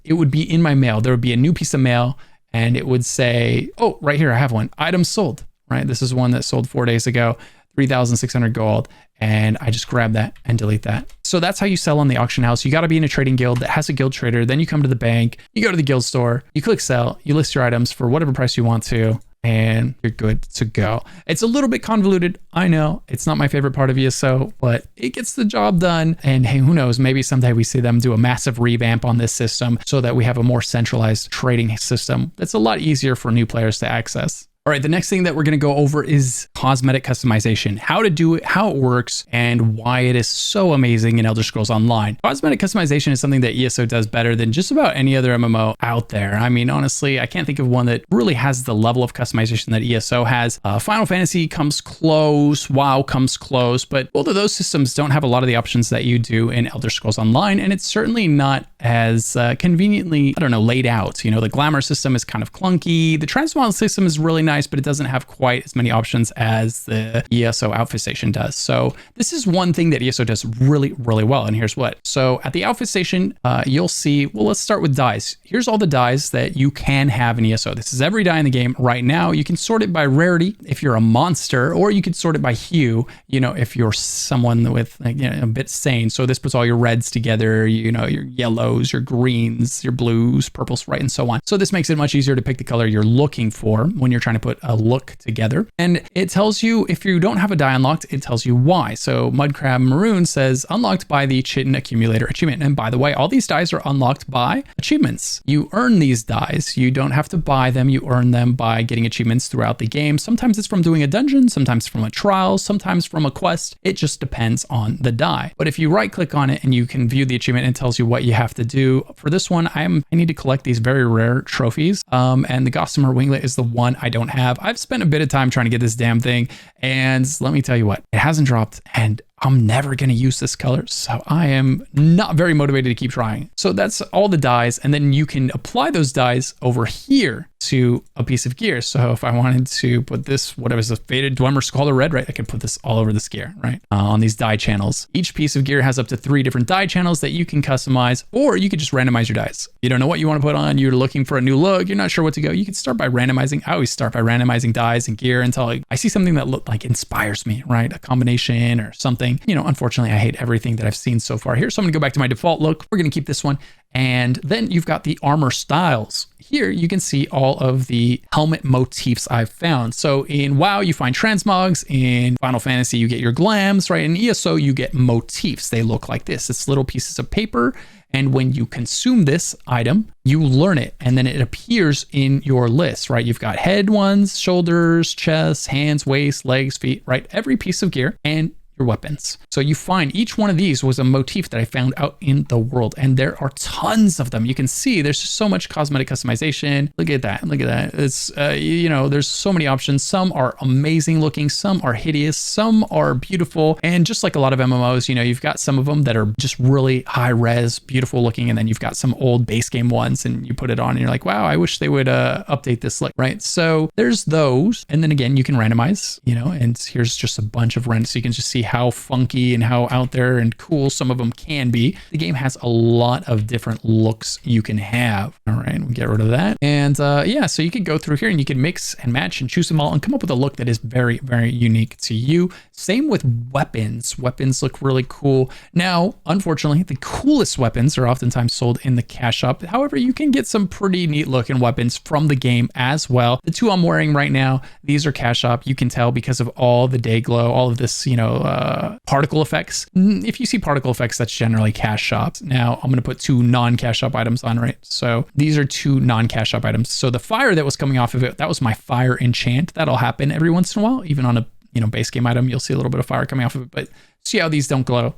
It would be in my mail. There would be a new piece of mail and it would say, oh, right here, I have one. Item sold, right? This is one that sold 4 days ago, 3,600 gold. And I just grab that and delete that. So that's how you sell on the auction house. You got to be in a trading guild that has a guild trader. Then you come to the bank, you go to the guild store, you click sell, you list your items for whatever price you want to, and you're good to go. It's a little bit convoluted. I know it's not my favorite part of ESO, but it gets the job done. And hey, who knows, maybe someday we see them do a massive revamp on this system so that we have a more centralized trading system that's a lot easier for new players to access. All right, the next thing that we're going to go over is cosmetic customization, how to do it, how it works, and why it is so amazing in Elder Scrolls Online. Cosmetic customization is something that ESO does better than just about any other MMO out there. I mean, honestly, I can't think of one that really has the level of customization that ESO has. Final Fantasy comes close, WoW comes close, but both of those systems don't have a lot of the options that you do in Elder Scrolls Online, and it's certainly not as conveniently, laid out. You know, the glamour system is kind of clunky. The transmute system is really nice, but it doesn't have quite as many options as the ESO Outfit Station does. So this is one thing that ESO does really, really well. And here's what. So at the Outfit Station, you'll see, well, let's start with dies. Here's all the dies that you can have in ESO. This is every die in the game right now. You can sort it by rarity if you're a monster, or you could sort it by hue, you know, if you're someone with, like, you know, a bit sane. So this puts all your reds together, you know, your yellows, your greens, your blues, purples, right, and so on. So this makes it much easier to pick the color you're looking for when you're trying to put a look together. And it tells you if you don't have a die unlocked, it tells you why. So Mudcrab Maroon says unlocked by the Chitin Accumulator achievement. And by the way, all these dies are unlocked by achievements. You earn these dies. You don't have to buy them. You earn them by getting achievements throughout the game. Sometimes it's from doing a dungeon, sometimes from a trial, sometimes from a quest. It just depends on the die. But if you right click on it and you can view the achievement, it tells you what you have to do. For this one, I need to collect these very rare trophies. And the Gossamer Winglet is the one I don't have. I've spent a bit of time trying to get this damn thing. And let me tell you what, it hasn't dropped, and I'm never going to use this color, so I am not very motivated to keep trying. So that's all the dies, and then you can apply those dies over here to a piece of gear. So if I wanted to put this, whatever is a faded Dwemer Scholar Red, right, I could put this all over this gear, right, on these die channels. Each piece of gear has up to 3 different die channels that you can customize, or you could just randomize your dies. You don't know what you want to put on, you're looking for a new look, you're not sure what to go, you can start by randomizing. I always start by randomizing dies and gear until I see something that inspires me, right, a combination or something. You know, unfortunately, I hate everything that I've seen so far here. So I'm gonna go back to my default look. We're gonna keep this one. And then you've got the armor styles. Here you can see all of the helmet motifs I've found. So in WoW, you find transmogs. In Final Fantasy, you get your glams, right? In ESO, you get motifs. They look like this. It's little pieces of paper. And when you consume this item, you learn it, and then it appears in your list, right? You've got head ones, shoulders, chest, hands, waist, legs, feet, right? Every piece of gear and your weapons. So you find each one of these was a motif that I found out in the world, and there are tons of them. You can see there's just so much cosmetic customization. Look at that. Look at that. It's, you know, there's so many options. Some are amazing looking, some are hideous, some are beautiful. And just like a lot of MMOs, you know, you've got some of them that are just really high res, beautiful looking. And then you've got some old base game ones, and you put it on and you're like, wow, I wish they would update this look, right? So there's those. And then again, you can randomize, you know, and here's just a bunch of random. So you can just see how funky and how out there and cool some of them can be. The game has a lot of different looks you can have. All right, we'll get rid of that. And yeah, so you could go through here and you can mix and match and choose them all and come up with a look that is very, very unique to you. Same with weapons. Weapons look really cool. Now, unfortunately, the coolest weapons are oftentimes sold in the cash shop. However, you can get some pretty neat looking weapons from the game as well. The 2 I'm wearing right now, these are cash shop. You can tell because of all the day glow, all of this, you know, particle effects. If you see particle effects, that's generally cash shops. Now I'm going to put 2 non-cash shop items on, right? So these are 2 non-cash shop items. So the fire that was coming off of it, that was my fire enchant. That'll happen every once in a while. Even on a, you know, base game item, you'll see a little bit of fire coming off of it, but see how these don't glow.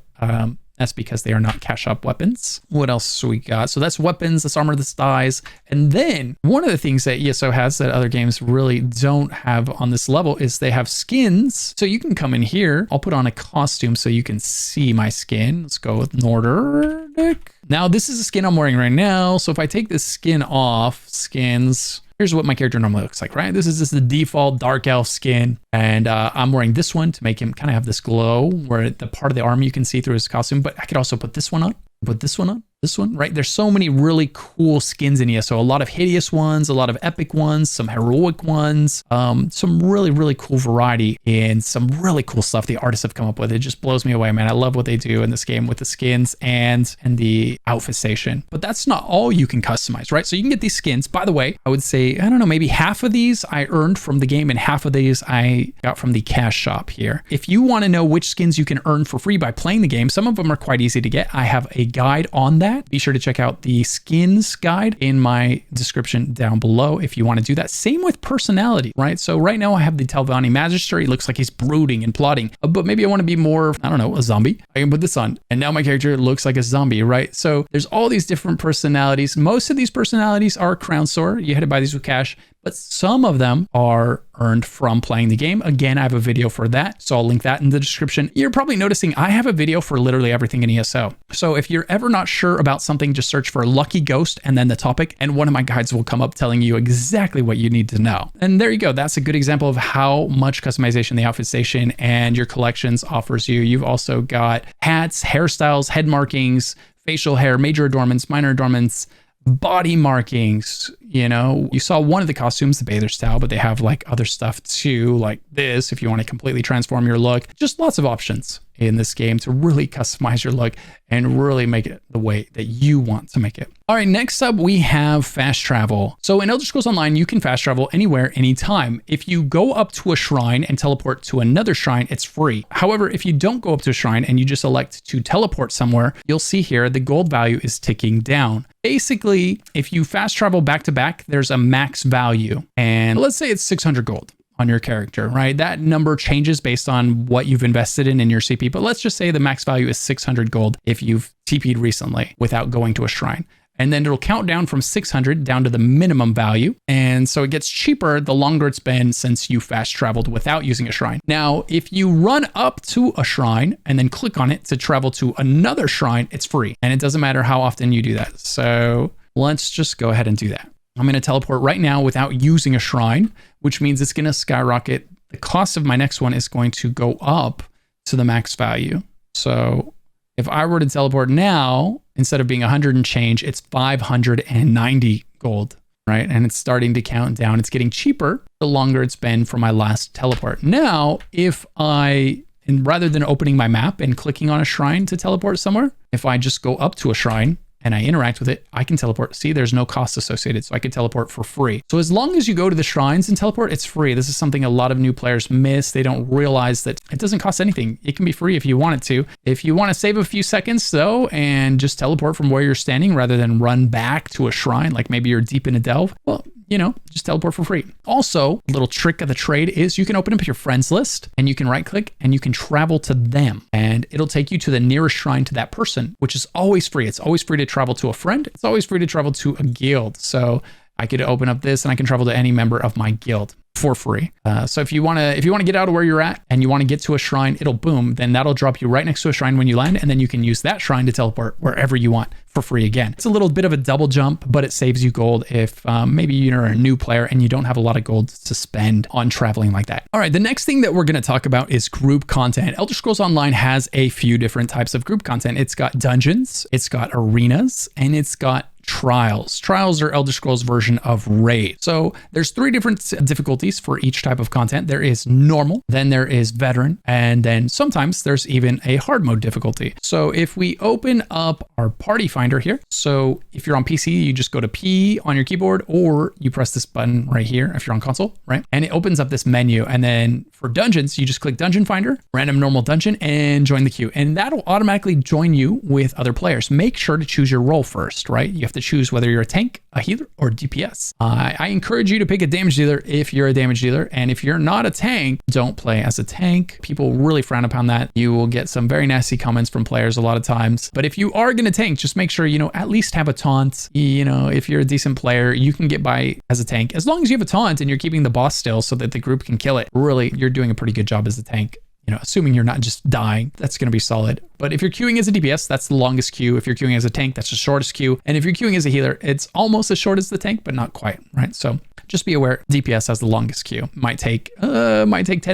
That's because they are not cash shop weapons. What else we got? So that's weapons, that's armor, that's dies. And then one of the things that ESO has that other games really don't have on this level is they have skins. So you can come in here. I'll put on a costume so you can see my skin. Let's go with Nordic. Now this is a skin I'm wearing right now. So if I take this skin off, skins, here's what my character normally looks like, right? This is just the default dark elf skin. And I'm wearing this one to make him kind of have this glow where the part of the arm you can see through his costume, but I could also put this one on, put this one on, this one, right? There's so many really cool skins in ESO. A lot of hideous ones, a lot of epic ones, some heroic ones, some really, really cool variety and some really cool stuff the artists have come up with. It just blows me away, man. I love what they do in this game with the skins and the outfit station. But that's not all you can customize, right? So you can get these skins. By the way, I would say, I don't know, maybe half of these I earned from the game and half of these I got from the cash shop here. If you want to know which skins you can earn for free by playing the game, some of them are quite easy to get. I have a guide on that. Be sure to check out the skins guide in my description down below if you want to do that. Same with personality, right? So right now I have the Telvani Magister. He looks like he's brooding and plotting, but maybe I want to be more, I don't know, a zombie. I can put this on and now my character looks like a zombie, right? So there's all these different personalities. Most of these personalities are crown soar. You had to buy these with cash. but some of them are earned from playing the game. Again, I have a video for that, so I'll link that in the description. You're probably noticing I have a video for literally everything in ESO. So if you're ever not sure about something, just search for Lucky Ghost and then the topic, and one of my guides will come up telling you exactly what you need to know. And there you go. That's a good example of how much customization the outfit station and your collections offers you. You've also got hats, hairstyles, head markings, facial hair, major adornments, minor adornments, body markings. You know, you saw one of the costumes, the bather style, but they have like other stuff too, like this, if you want to completely transform your look. Just lots of options in this game to really customize your look and really make it the way that you want to make it. All right, next up we have fast travel. So in Elder Scrolls Online, you can fast travel anywhere, anytime. If you go up to a shrine and teleport to another shrine, it's free. However, if you don't go up to a shrine and you just elect to teleport somewhere, you'll see here the gold value is ticking down. Basically, if you fast travel back to back, there's a max value, and let's say it's 600 gold on your character, right? That number changes based on what you've invested in your CP, but let's just say the max value is 600 gold if you've TP'd recently without going to a shrine. And then it'll count down from 600 down to the minimum value. And so it gets cheaper the longer it's been since you fast traveled without using a shrine. Now, if you run up to a shrine and then click on it to travel to another shrine, it's free. And it doesn't matter how often you do that. So let's just go ahead and do that. I'm going to teleport right now without using a shrine, which means it's going to skyrocket. The cost of my next one is going to go up to the max value. So if I were to teleport now, instead of being 100 and change, it's 590 gold, right? And it's starting to count down. It's getting cheaper the longer it's been for my last teleport. Now, if and rather than opening my map and clicking on a shrine to teleport somewhere, if I just go up to a shrine and I interact with it, I can teleport. See, there's no cost associated, so I can teleport for free. So as long as you go to the shrines and teleport, it's free. This is something a lot of new players miss. They don't realize that it doesn't cost anything. It can be free if you want it to. If you want to save a few seconds though, and just teleport from where you're standing rather than run back to a shrine, like maybe you're deep in a delve, well, you know, just teleport for free. Also, a little trick of the trade is you can open up your friends list and you can right click and you can travel to them, and it'll take you to the nearest shrine to that person, which is always free. It's always free to travel to a friend. It's always free to travel to a guild. So I could open up this and I can travel to any member of my guild for free. So if you want to get out of where you're at and you want to get to a shrine, it'll boom, then that'll drop you right next to a shrine when you land, and then you can use that shrine to teleport wherever you want for free again. It's a little bit of a double jump, but it saves you gold if maybe you're a new player and you don't have a lot of gold to spend on traveling like that. All right, the next thing that we're going to talk about is group content. Elder Scrolls Online has a few different types of group content. It's got dungeons, it's got arenas, and it's got trials. Trials are Elder Scrolls version of raid. So there's 3 different difficulties for each type of content. There is normal, then there is veteran, and then sometimes there's even a hard mode difficulty. So if we open up our party finder here, so if you're on PC, you just go to P on your keyboard, or you press this button right here if you're on console, right? And it opens up this menu. And then for dungeons, you just click dungeon finder, random normal dungeon, and join the queue. And that'll automatically join you with other players. Make sure to choose your role first, right? You have to choose whether you're a tank, a healer, or DPS. I encourage you to pick a damage dealer if you're a damage dealer. And if you're not a tank, don't play as a tank. People really frown upon that. You will get some very nasty comments from players a lot of times. But if you are going to tank, just make sure, at least have a taunt. If you're a decent player, you can get by as a tank. As long as you have a taunt and you're keeping the boss still so that the group can kill it, really, you're doing a pretty good job as a tank. Assuming you're not just dying, that's going to be solid. But if you're queuing as a DPS, that's the longest queue. If you're queuing as a tank, that's the shortest queue. And if you're queuing as a healer, it's almost as short as the tank, but not quite, right? So just be aware, DPS has the longest queue. Might take 10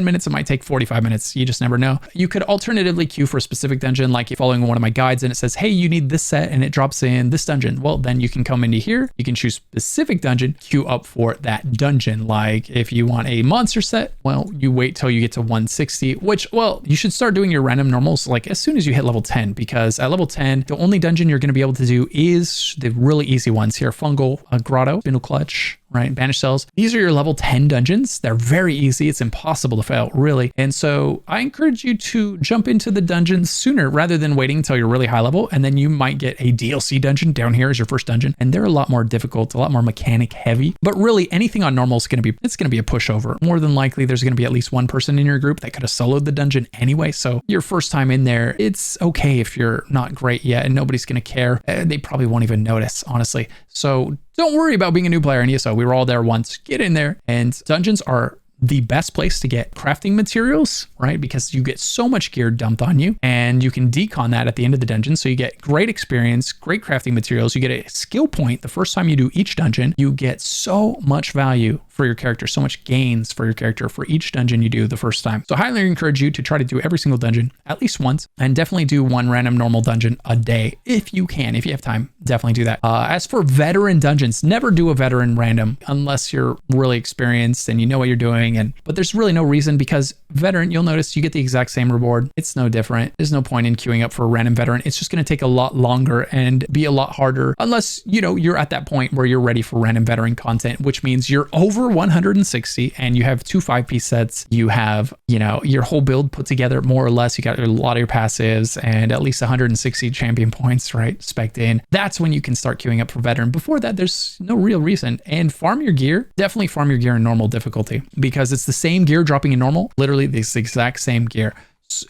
minutes, it might take 45 minutes. You just never know. You could alternatively queue for a specific dungeon, like you're following one of my guides and it says, hey, you need this set and it drops in this dungeon. Well, then you can come into here, you can choose specific dungeon, queue up for that dungeon. Like if you want a monster set, well, you wait till you get to 160, which, well, you should start doing your random normals like as soon as you hit level 10, because at level 10, the only dungeon you're going to be able to do is the really easy ones here. Fungal, Grotto, Spindle Clutch, right? Banished Cells. These are your level 10 dungeons. They're very easy. It's impossible to fail, really. And so I encourage you to jump into the dungeons sooner rather than waiting until you're really high level. And then you might get a DLC dungeon down here as your first dungeon. And they're a lot more difficult, a lot more mechanic heavy. But really anything on normal is going to be, it's going to be a pushover. More than likely, there's going to be at least one person in your group that could have soloed the dungeon anyway. So your first time in there, it's okay if you're not great yet and nobody's going to care. They probably won't even notice, honestly. So Don't worry about being a new player in ESO. We were all there once. Get in there. And dungeons are the best place to get crafting materials, right? Because you get so much gear dumped on you and you can decon that at the end of the dungeon. So you get great experience, great crafting materials. You get a skill point the first time you do each dungeon. You get so much value for your character, so much gains for your character for each dungeon you do the first time. So I highly encourage you to try to do every single dungeon at least once, and definitely do one random normal dungeon a day if you can. If you have time, definitely do that. As for veteran dungeons, never do a veteran random unless you're really experienced and you know what you're doing. But there's really no reason, because veteran, you'll notice you get the exact same reward. It's no different. There's no point in queuing up for a random veteran. It's just going to take a lot longer and be a lot harder unless, you know, you're at that point where you're ready for random veteran content, which means you're over 160 and you have 2 5-piece sets. You have, you know, your whole build put together more or less. You got a lot of your passives and at least 160 champion points, right? Spec'd in. That's when you can start queuing up for veteran. Before that, there's no real reason. And farm your gear. Definitely farm your gear in normal difficulty, because it's the same gear dropping in normal, literally this exact same gear.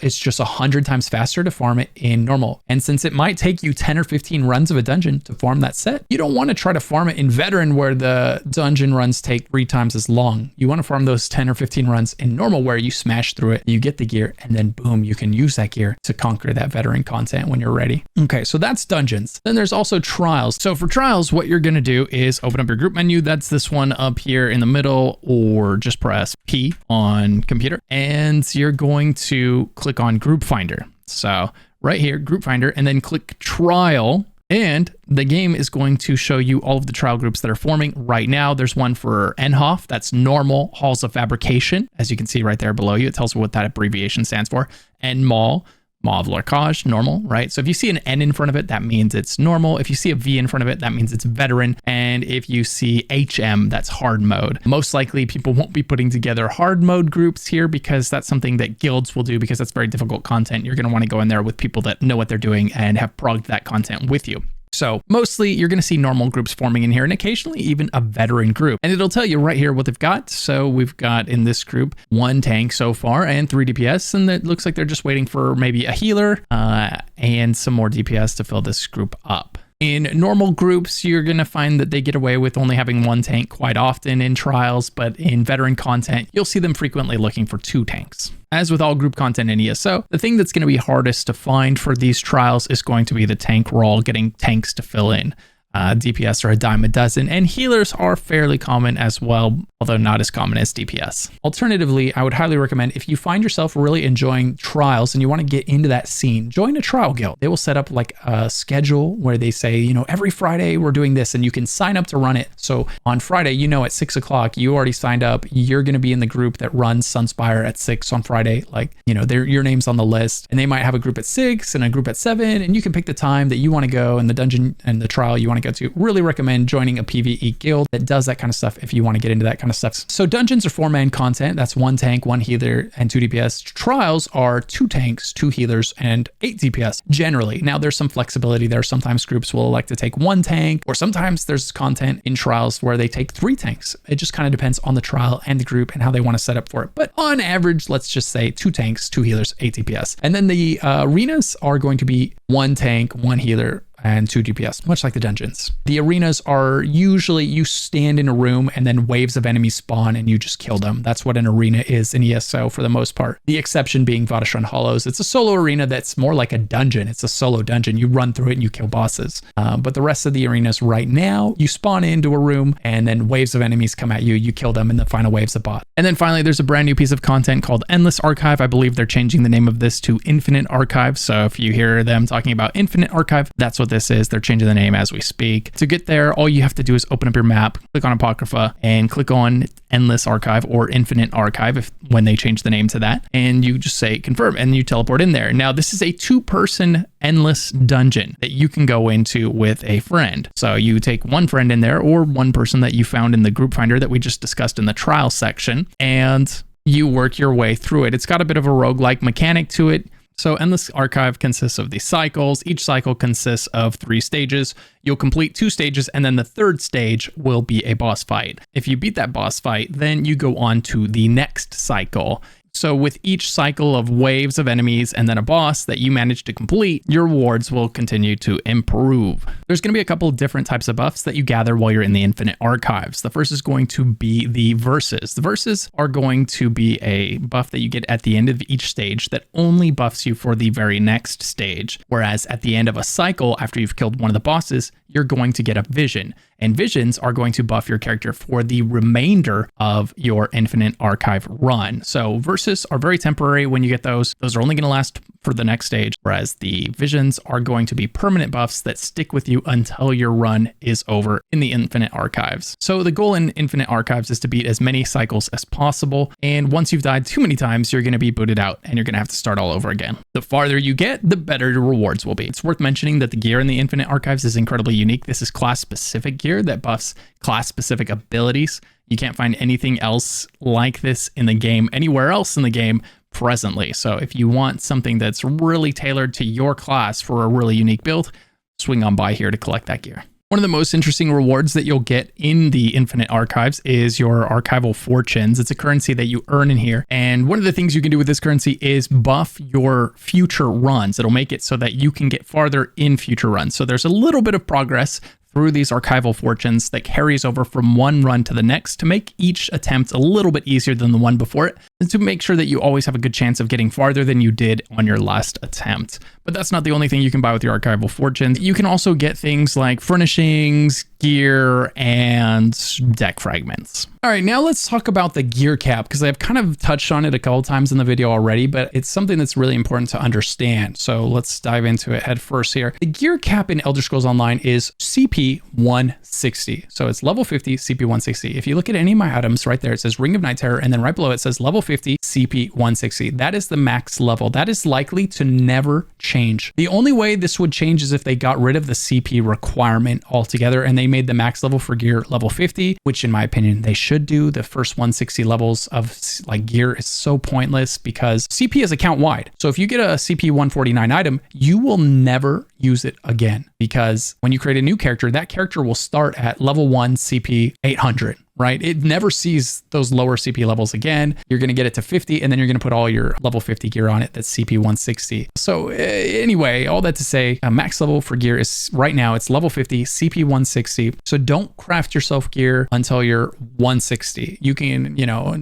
It's just 100 times faster to farm it in normal. And since it might take you 10 or 15 runs of a dungeon to farm that set, you don't want to try to farm it in veteran where the dungeon runs take 3 times as long. You want to farm those 10 or 15 runs in normal where you smash through it, you get the gear, and then boom, you can use that gear to conquer that veteran content when you're ready. Okay, so that's dungeons. Then there's also trials. So for trials, what you're going to do is open up your group menu. That's this one up here in the middle, or just press P on computer, and you're going to click on Group Finder. So right here, Group Finder, and then click Trial, and the game is going to show you all of the trial groups that are forming right now. There's one for NHOF, that's Normal Halls of Fabrication. As you can see right there below you, it tells you what that abbreviation stands for. And Mauve Locage, normal, right? So if you see an N in front of it, that means it's normal. If you see a V in front of it, that means it's veteran. And if you see HM, that's hard mode. Most likely people won't be putting together hard mode groups here, because that's something that guilds will do, because that's very difficult content. You're going to want to go in there with people that know what they're doing and have progged that content with you. So mostly you're going to see normal groups forming in here, and occasionally even a veteran group. And it'll tell you right here what they've got. So we've got in this group 1 tank so far and 3 DPS. And it looks like they're just waiting for maybe a healer and some more DPS to fill this group up. In normal groups, you're going to find that they get away with only having 1 tank quite often in trials, but in veteran content, you'll see them frequently looking for 2 tanks. As with all group content in ESO, the thing that's going to be hardest to find for these trials is going to be the tank roll, getting tanks to fill in. DPS are a dime a dozen, and healers are fairly common as well, although not as common as DPS. Alternatively, I would highly recommend, if you find yourself really enjoying trials and you want to get into that scene, join a trial guild. They will set up like a schedule where they say, you know, every Friday we're doing this, and you can sign up to run it. So on Friday, you know, at 6 o'clock, you already signed up. You're going to be in the group that runs Sunspire at 6 on Friday. Like, you know, your name's on the list, and they might have a group at 6 and a group at 7, and you can pick the time that you want to go and the dungeon and the trial you want to go to. Really recommend joining a PvE guild that does that kind of stuff if you want to get into that kind of stuff. So dungeons are 4-man content. That's 1 tank, 1 healer, and 2 DPS. Trials are 2 tanks, 2 healers, and 8 DPS generally. Now there's some flexibility there. Sometimes groups will elect to take 1 tank, or sometimes there's content in trials where they take 3 tanks. It just kind of depends on the trial and the group and how they want to set up for it. But on average, let's just say 2 tanks, 2 healers, 8 DPS. And then the arenas are going to be 1 tank, 1 healer, and 2 DPS, much like the dungeons. The arenas are usually you stand in a room and then waves of enemies spawn and you just kill them. That's what an arena is in ESO for the most part. The exception being Vatashran Hollows. It's a solo arena that's more like a dungeon. It's a solo dungeon. You run through it and you kill bosses. But the rest of the arenas right now, you spawn into a room and then waves of enemies come at you. You kill them, and the final wave's a bot. And then finally, there's a brand new piece of content called Endless Archive. I believe they're changing the name of this to Infinite Archive. So if you hear them talking about Infinite Archive, that's what this is. They're changing the name as we speak. To get there, all you have to do is open up your map, click on Apocrypha, and click on Endless Archive or Infinite Archive when they change the name to that. And you just say confirm and you teleport in there. Now, this is a 2-person endless dungeon that you can go into with a friend. So you take 1 friend in there, or 1 person that you found in the group finder that we just discussed in the trial section, and you work your way through it. It's got a bit of a roguelike mechanic to it. So Endless Archive consists of these cycles. Each cycle consists of 3 stages. You'll complete 2 stages, and then the 3rd stage will be a boss fight. If you beat that boss fight, then you go on to the next cycle. So with each cycle of waves of enemies and then a boss that you manage to complete, your rewards will continue to improve. There's going to be a couple of different types of buffs that you gather while you're in the Infinite Archives. The first is going to be the Verses. The Verses are going to be a buff that you get at the end of each stage that only buffs you for the very next stage. Whereas at the end of a cycle, after you've killed one of the bosses, you're going to get a Vision. And Visions are going to buff your character for the remainder of your Infinite Archive run. So Verses are very temporary when you get those. Those are only going to last for the next stage, whereas the Visions are going to be permanent buffs that stick with you until your run is over in the Infinite Archives. So the goal in Infinite Archives is to beat as many cycles as possible. And once you've died too many times, you're going to be booted out and you're going to have to start all over again. The farther you get, the better your rewards will be. It's worth mentioning that the gear in the Infinite Archives is incredibly unique. This is class-specific gear that buffs class-specific abilities. You can't find anything else like this in the game, anywhere else in the game presently. So if you want something that's really tailored to your class for a really unique build, swing on by here to collect that gear. One of the most interesting rewards that you'll get in the Infinite Archives is your Archival Fortunes. It's a currency that you earn in here. And one of the things you can do with this currency is buff your future runs. It'll make it so that you can get farther in future runs. So there's a little bit of progress through these Archival Fortunes that carries over from one run to the next to make each attempt a little bit easier than the one before it, and to make sure that you always have a good chance of getting farther than you did on your last attempt. But that's not the only thing you can buy with your Archival Fortunes. You can also get things like furnishings, gear, and deck fragments. All right, now let's talk about the gear cap, because I've kind of touched on it a couple times in the video already, but it's something that's really important to understand. So let's dive into it head first here. The gear cap in Elder Scrolls Online is CP 160. So it's level 50 CP 160. If you look at any of my items right there, it says Ring of Night Terror, and then right below it says level 50 CP 160. That is the max level. That is likely to never change. The only way this would change is if they got rid of the CP requirement altogether and they made the max level for gear level 50, which in my opinion they should do. The first 160 levels of like gear is so pointless because CP is account wide. So if you get a CP 149 item, you will never use it again, because when you create a new character, that character will start at level 1 CP 800. Right? It never sees those lower CP levels again. You're going to get it to 50, and then you're going to put all your level 50 gear on it. That's CP 160. So anyway, all that to say, a max level for gear is right now, it's level 50, CP 160. So don't craft yourself gear until you're 160. You can,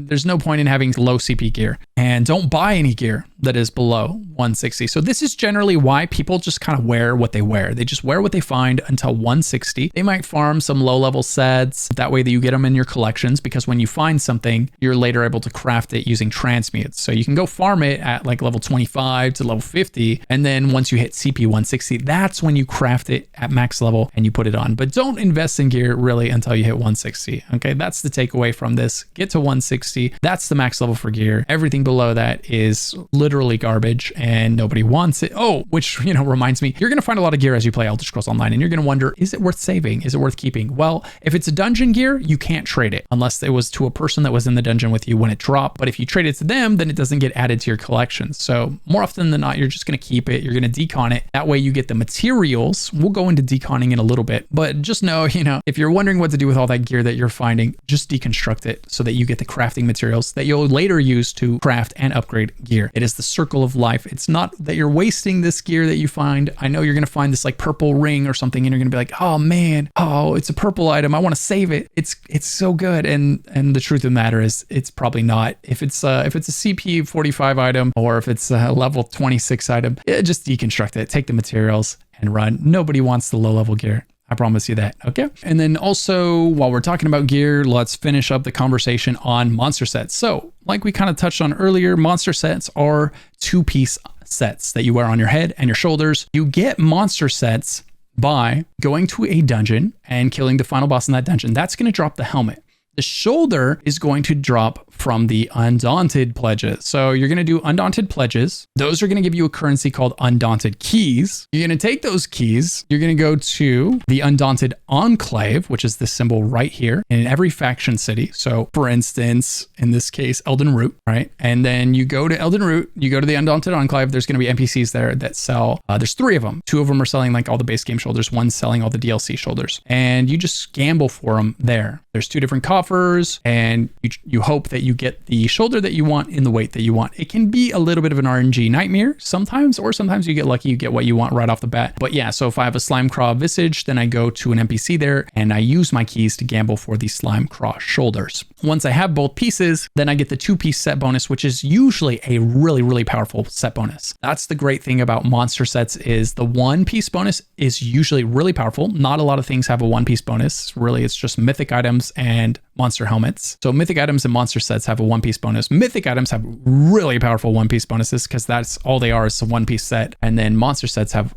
there's no point in having low CP gear, and don't buy any gear that is below 160. So this is generally why people just kind of wear what they wear. They just wear what they find until 160. They might farm some low level sets. That way that you get them in your collections, because when you find something, you're later able to craft it using transmutes. So you can go farm it at like level 25 to level 50. And then once you hit CP 160, that's when you craft it at max level and you put it on. But don't invest in gear really until you hit 160. Okay, that's the takeaway from this. Get to 160. That's the max level for gear. Everything below that is literally garbage and nobody wants it. Oh, which, reminds me, you're going to find a lot of gear as you play Elder Scrolls Online, and you're going to wonder, is it worth saving? Is it worth keeping? Well, if it's a dungeon gear, you can't trade it unless it was to a person that was in the dungeon with you when it dropped. But if you trade it to them, then it doesn't get added to your collection. So more often than not, you're just going to keep it. You're going to decon it. That way you get the materials. We'll go into deconning in a little bit, but just know, if you're wondering what to do with all that gear that you're finding, just deconstruct it so that you get the crafting materials that you'll later use to craft and upgrade gear. It is the circle of life. It's not that you're wasting this gear that you find. I know you're going to find this like purple ring or something, and you're going to be like, oh man, it's a purple item. I want to save it. It's so good. And the truth of the matter is it's probably not. If it's a CP 45 item, or if it's a level 26 item, just deconstruct it, take the materials and run. Nobody wants the low level gear. I promise you that. Okay. And then also, while we're talking about gear, let's finish up the conversation on monster sets. So like we kind of touched on earlier, monster sets are 2-piece sets that you wear on your head and your shoulders. You get monster sets by going to a dungeon and killing the final boss in that dungeon. That's going to drop the helmet. The shoulder is going to drop from the Undaunted pledges. So you're going to do Undaunted pledges. Those are going to give you a currency called Undaunted keys. You're going to take those keys. You're going to go to the Undaunted Enclave, which is this symbol right here in every faction city. So for instance, in this case, Elden Root, right? And then you go to Elden Root, you go to the Undaunted Enclave. There's going to be NPCs there that sell, there's 3 of them. 2 of them are selling like all the base game shoulders. One's selling all the DLC shoulders. And you just gamble for them there. There's 2 different coffers, and you hope that you get the shoulder that you want in the weight that you want. It can be a little bit of an RNG nightmare sometimes, or sometimes you get lucky, you get what you want right off the bat. But yeah, so if I have a Slime Craw Visage, then I go to an NPC there and I use my keys to gamble for the Slime Craw shoulders. Once I have both pieces, then I get the 2-piece set bonus, which is usually a really, really powerful set bonus. That's the great thing about monster sets, is the 1-piece bonus is usually really powerful. Not a lot of things have a 1-piece bonus. Really, it's just mythic items and monster helmets. So mythic items and monster sets have a 1-piece bonus. Mythic items have really powerful 1-piece bonuses because that's all they are, is a 1-piece set. And then monster sets have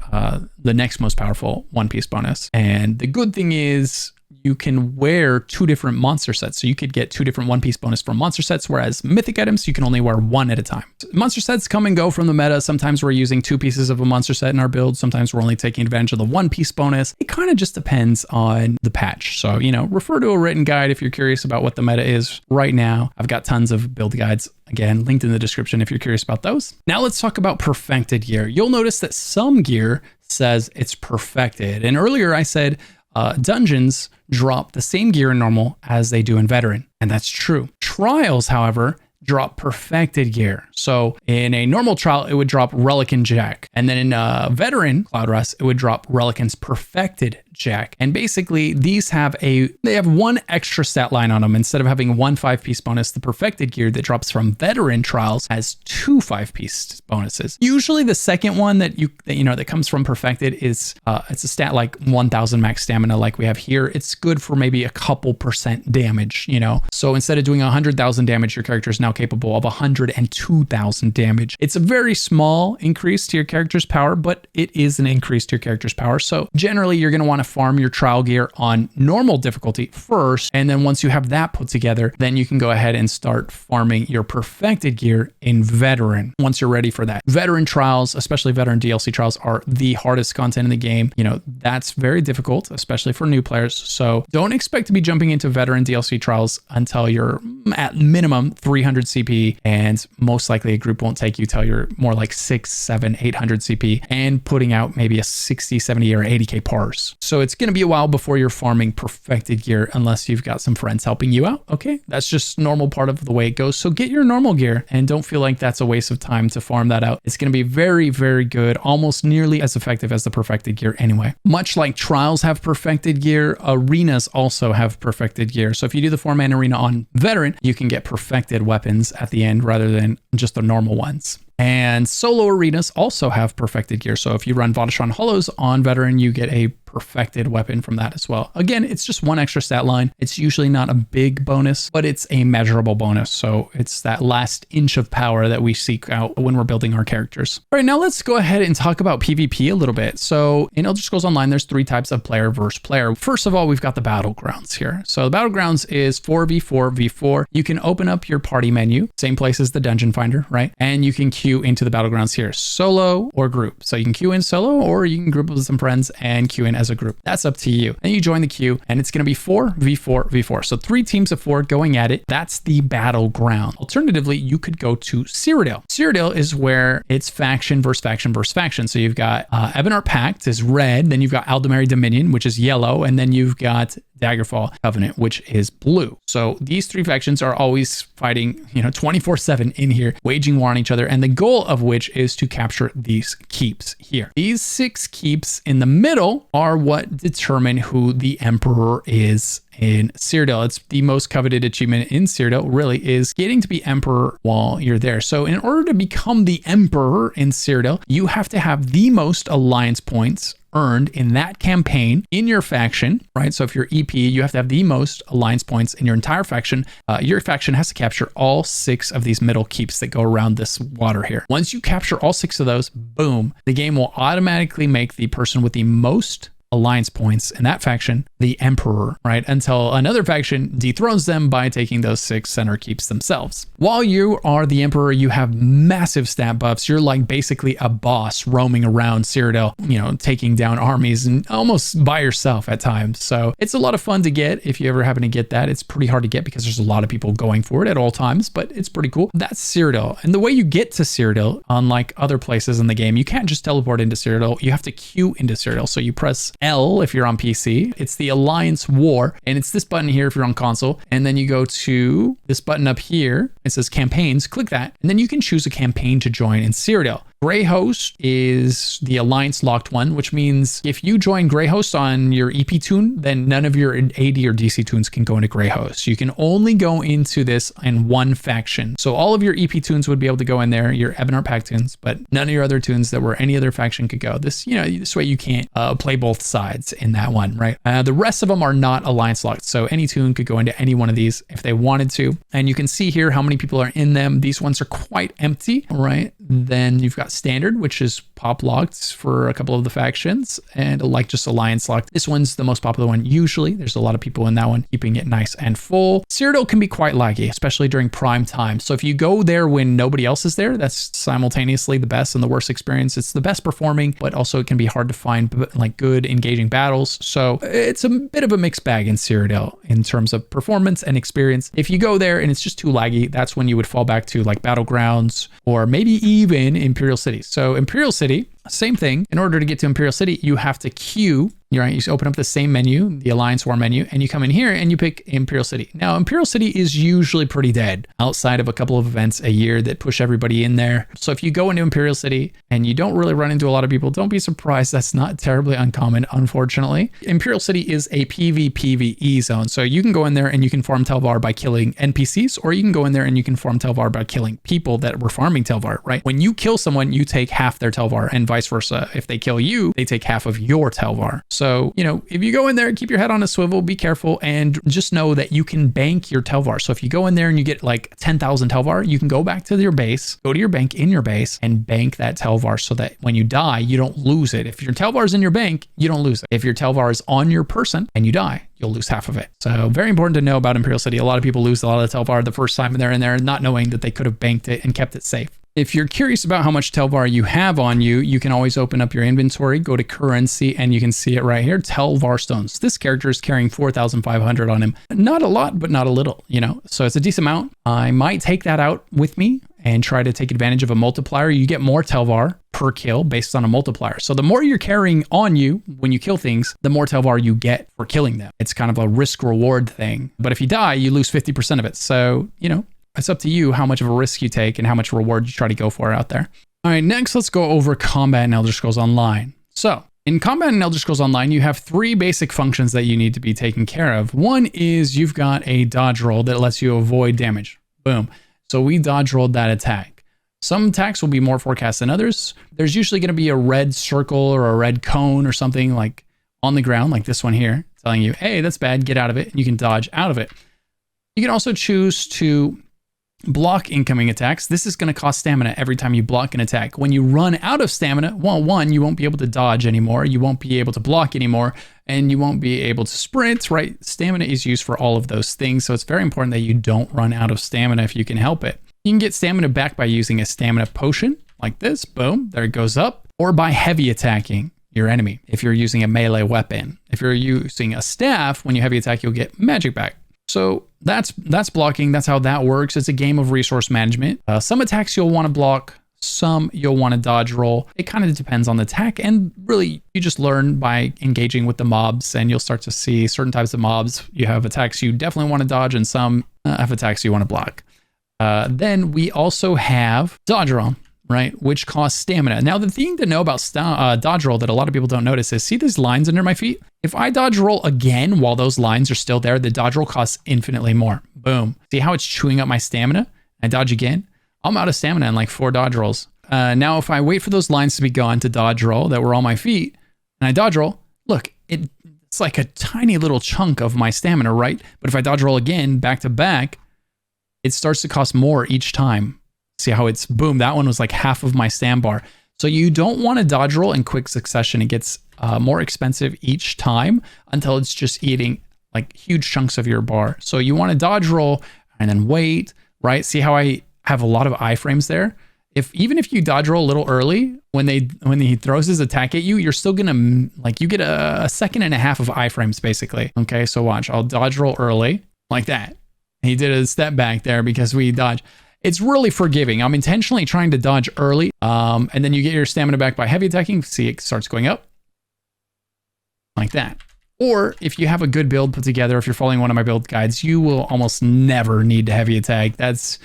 the next most powerful 1-piece bonus. And the good thing is you can wear 2 different monster sets. So you could get 2 different 1-piece bonus from monster sets, whereas mythic items, you can only wear 1 at a time. Monster sets come and go from the meta. Sometimes we're using 2 pieces of a monster set in our build. Sometimes we're only taking advantage of the 1-piece bonus. It kind of just depends on the patch. So, you know, refer to a written guide if you're curious about what the meta is right now. I've got tons of build guides, again, linked in the description if you're curious about those. Now let's talk about perfected gear. You'll notice that some gear says it's perfected. And earlier I said, dungeons drop the same gear in normal as they do in veteran, and that's true. Trials, however, drop perfected gear. So in a normal trial, it would drop Relic and Jack. And then in a veteran Cloud Rust, it would drop Relicant's perfected Jack. And basically these have they have 1 extra stat line on them. Instead of having 1 5-piece bonus, the perfected gear that drops from veteran trials has 2 5-piece bonuses. Usually the second one that comes from perfected is it's a stat like 1000 max stamina like we have here. It's good for maybe a couple % damage, you know. So instead of doing 100,000 damage, your character is now capable of 102,000 damage. It's a very small increase to your character's power, but it is an increase to your character's power. So generally you're going to want to farm your trial gear on normal difficulty first, and then once you have that put together, then you can go ahead and start farming your perfected gear in veteran once you're ready for that. Veteran trials, especially veteran DLC trials, are the hardest content in the game. You know, that's very difficult, especially for new players. So don't expect to be jumping into veteran DLC trials until you're at minimum 300 CP, and most likely a group won't take you till you're more like 600, 700, 800 CP and putting out maybe a 60, 70 or 80k pars. So it's going to be a while before you're farming perfected gear unless you've got some friends helping you out. Okay, that's just normal part of the way it goes. So get your normal gear and don't feel like that's a waste of time to farm that out. It's going to be very, very good, almost nearly as effective as the perfected gear anyway. Much like trials have perfected gear, arenas also have perfected gear. So if you do the 4-man arena on veteran, you can get perfected weapons at the end rather than just the normal ones. And solo arenas also have perfected gear. So if you run Vodashon Hollows on veteran, you get a perfected weapon from that as well. Again, it's just 1 extra stat line. It's usually not a big bonus, but it's a measurable bonus. So it's that last inch of power that we seek out when we're building our characters. All right, now let's go ahead and talk about PvP a little bit. So in Elder Scrolls Online, there's 3 types of player versus player. First of all, we've got the Battlegrounds here. So the Battlegrounds is 4v4v4. You can open up your party menu, same place as the Dungeon Finder, right? And you can queue into the Battlegrounds here, solo or group. So you can queue in solo, or you can group with some friends and queue in as a group. That's up to you. Then you join the queue, and it's going to be 4v4v4. So 3 teams of 4 going at it. That's the Battleground. Alternatively, you could go to Cyrodiil. Cyrodiil is where it's faction versus faction versus faction. So you've got Ebonheart Pact is red, then you've got Aldemary Dominion, which is yellow, and then you've got Daggerfall Covenant, which is blue. So these 3 factions are always fighting, 24/7 in here, waging war on each other, and the goal of which is to capture these keeps here. These 6 keeps in the middle are what determine who the Emperor is in Cyrodiil. It's the most coveted achievement in Cyrodiil, really, is getting to be Emperor while you're there. So in order to become the Emperor in Cyrodiil, you have to have the most alliance points earned in that campaign in your faction, right? So if you're EP, you have to have the most alliance points in your entire faction. Your faction has to capture all 6 of these middle keeps that go around this water here. Once you capture all 6 of those, boom, the game will automatically make the person with the most alliance points in that faction the Emperor, right? Until another faction dethrones them by taking those 6 center keeps themselves. While you are the Emperor, you have massive stat buffs. You're like basically a boss roaming around Cyrodiil, taking down armies and almost by yourself at times. So it's a lot of fun to get if you ever happen to get that. It's pretty hard to get because there's a lot of people going for it at all times, but it's pretty cool. That's Cyrodiil. And the way you get to Cyrodiil, unlike other places in the game, you can't just teleport into Cyrodiil. You have to queue into Cyrodiil. So you press L if you're on PC. It's the Alliance War, and it's this button here if you're on console. And then you go to this button up here. It says campaigns. Click that, and then you can choose a campaign to join in Cyrodiil. Greyhost is the Alliance locked one, which means if you join Greyhost on your EP toon, then none of your AD or DC toons can go into Greyhost. You can only go into this in one faction. So all of your EP toons would be able to go in there, your Ebonheart Pack toons, but none of your other toons that were any other faction could go. This, this way you can't play both sides in that one, right? The rest of them are not Alliance locked. So any toon could go into any one of these if they wanted to. And you can see here how many people are in them. These ones are quite empty, right? Then you've got Standard, which is pop locked for a couple of the factions, and like just Alliance locked. This one's the most popular one usually. There's a lot of people in that one, keeping it nice and full. Cyrodiil can be quite laggy, especially during prime time. So if you go there when nobody else is there, that's simultaneously the best and the worst experience. It's the best performing, but also it can be hard to find like good engaging battles. So it's a bit of a mixed bag in Cyrodiil in terms of performance and experience. If you go there and it's just too laggy, that's when you would fall back to like Battlegrounds or maybe even Imperial City. So Imperial City, same thing. In order to get to Imperial City, you have to queue. Right, you open up the same menu, the Alliance War menu, and you come in here and you pick Imperial City. Now, Imperial City is usually pretty dead outside of a couple of events a year that push everybody in there. So if you go into Imperial City and you don't really run into a lot of people, don't be surprised. That's not terribly uncommon, unfortunately. Imperial City is a PvPvE zone. So you can go in there and you can farm Telvar by killing NPCs, or you can go in there and you can farm Telvar by killing people that were farming Telvar, right? When you kill someone, you take half their Telvar, and vice versa. If they kill you, they take half of your Telvar. So, if you go in there, keep your head on a swivel, be careful, and just know that you can bank your Telvar. So if you go in there and you get like 10,000 Telvar, you can go back to your base, go to your bank in your base, and bank that Telvar so that when you die, you don't lose it. If your Telvar is in your bank, you don't lose it. If your Telvar is on your person and you die, you'll lose half of it. So very important to know about Imperial City. A lot of people lose a lot of Telvar the first time they're in there, not knowing that they could have banked it and kept it safe. If you're curious about how much Telvar you have on you, you can always open up your inventory, go to currency, and you can see it right here, Telvar Stones. This character is carrying 4,500 on him. Not a lot, but not a little, so it's a decent amount. I might take that out with me and try to take advantage of a multiplier. You get more Telvar per kill based on a multiplier. So the more you're carrying on you when you kill things, the more Telvar you get for killing them. It's kind of a risk reward thing. But if you die, you lose 50% of it. So, it's up to you how much of a risk you take and how much reward you try to go for out there. All right, next let's go over combat in Elder Scrolls Online. So in combat in Elder Scrolls Online, you have three basic functions that you need to be taken care of. One is you've got a dodge roll that lets you avoid damage. Boom. So we dodge rolled that attack. Some attacks will be more forecast than others. There's usually going to be a red circle or a red cone or something like on the ground, like this one here, telling you, hey, that's bad, get out of it, and you can dodge out of it. You can also choose to block incoming attacks. This is going to cost stamina every time you block an attack. When you run out of stamina, well, one, you won't be able to dodge anymore, you won't be able to block anymore, and you won't be able to sprint, right? Stamina is used for all of those things, so it's very important that you don't run out of stamina if you can help it. You can get stamina back by using a stamina potion, like this, boom, there it goes up, or by heavy attacking your enemy, if you're using a melee weapon. If you're using a staff, when you heavy attack, you'll get magic back. So that's blocking. That's how that works. It's a game of resource management. Some attacks you'll want to block, some you'll want to dodge roll. It kind of depends on the attack, and really you just learn by engaging with the mobs, and you'll start to see certain types of mobs. You have attacks you definitely want to dodge, and some have attacks you want to block. Then we also have dodge roll, right, which costs stamina. Now, the thing to know about dodge roll that a lot of people don't notice is, see these lines under my feet? If I dodge roll again while those lines are still there, the dodge roll costs infinitely more. Boom. See how it's chewing up my stamina? I dodge again. I'm out of stamina in like 4 dodge rolls. Now, if I wait for those lines to be gone to dodge roll that were on my feet, and I dodge roll, look, it's like a tiny little chunk of my stamina, right? But if I dodge roll again, back to back, it starts to cost more each time. See how it's, boom, that one was like half of my stam bar. So you don't want to dodge roll in quick succession. It gets more expensive each time until it's just eating like huge chunks of your bar. So you want to dodge roll and then wait, right? See how I have a lot of iframes there? Even if you dodge roll a little early, when he throws his attack at you, you're still gonna, like, you get a second and a half of iframes basically. Okay, so watch, I'll dodge roll early like that. He did a step back there because we dodged. It's really forgiving. I'm intentionally trying to dodge early, and then you get your stamina back by heavy attacking. See, it starts going up. like that. Or if you have a good build put together, if you're following one of my build guides, you will almost never need to heavy attack. That's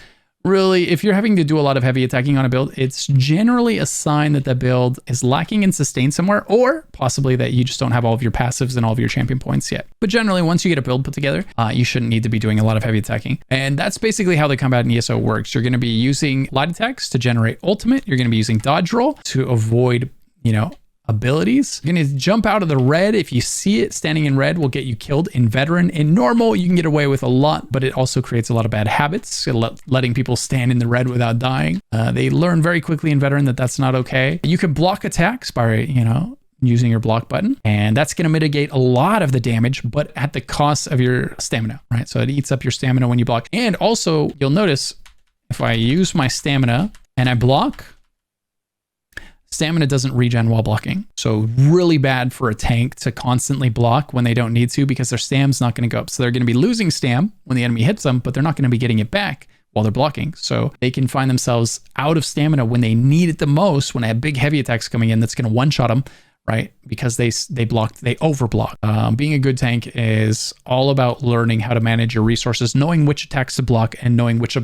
really, if you're having to do a lot of heavy attacking on a build, it's generally a sign that the build is lacking in sustain somewhere, or possibly that you just don't have all of your passives and all of your champion points yet. But generally, once you get a build put together, you shouldn't need to be doing a lot of heavy attacking. And that's basically how the combat in ESO works. You're going to be using light attacks to generate ultimate. You're going to be using dodge roll to avoid, abilities. You're going to jump out of the red. If you see it standing in red, will get you killed. In veteran, in normal, you can get away with a lot, but it also creates a lot of bad habits, letting people stand in the red without dying. They learn very quickly in veteran that that's not okay. You can block attacks by, using your block button, and that's going to mitigate a lot of the damage, but at the cost of your stamina, right? So it eats up your stamina when you block. And also, you'll notice if I use my stamina and I block, stamina doesn't regen while blocking. So really bad for a tank to constantly block when they don't need to, because their stam's not going to go up. So they're going to be losing stam when the enemy hits them, but they're not going to be getting it back while they're blocking. So they can find themselves out of stamina when they need it the most, when they have big heavy attacks coming in that's going to one-shot them, right? Because they overblock. Being a good tank is all about learning how to manage your resources, knowing which attacks to block and knowing which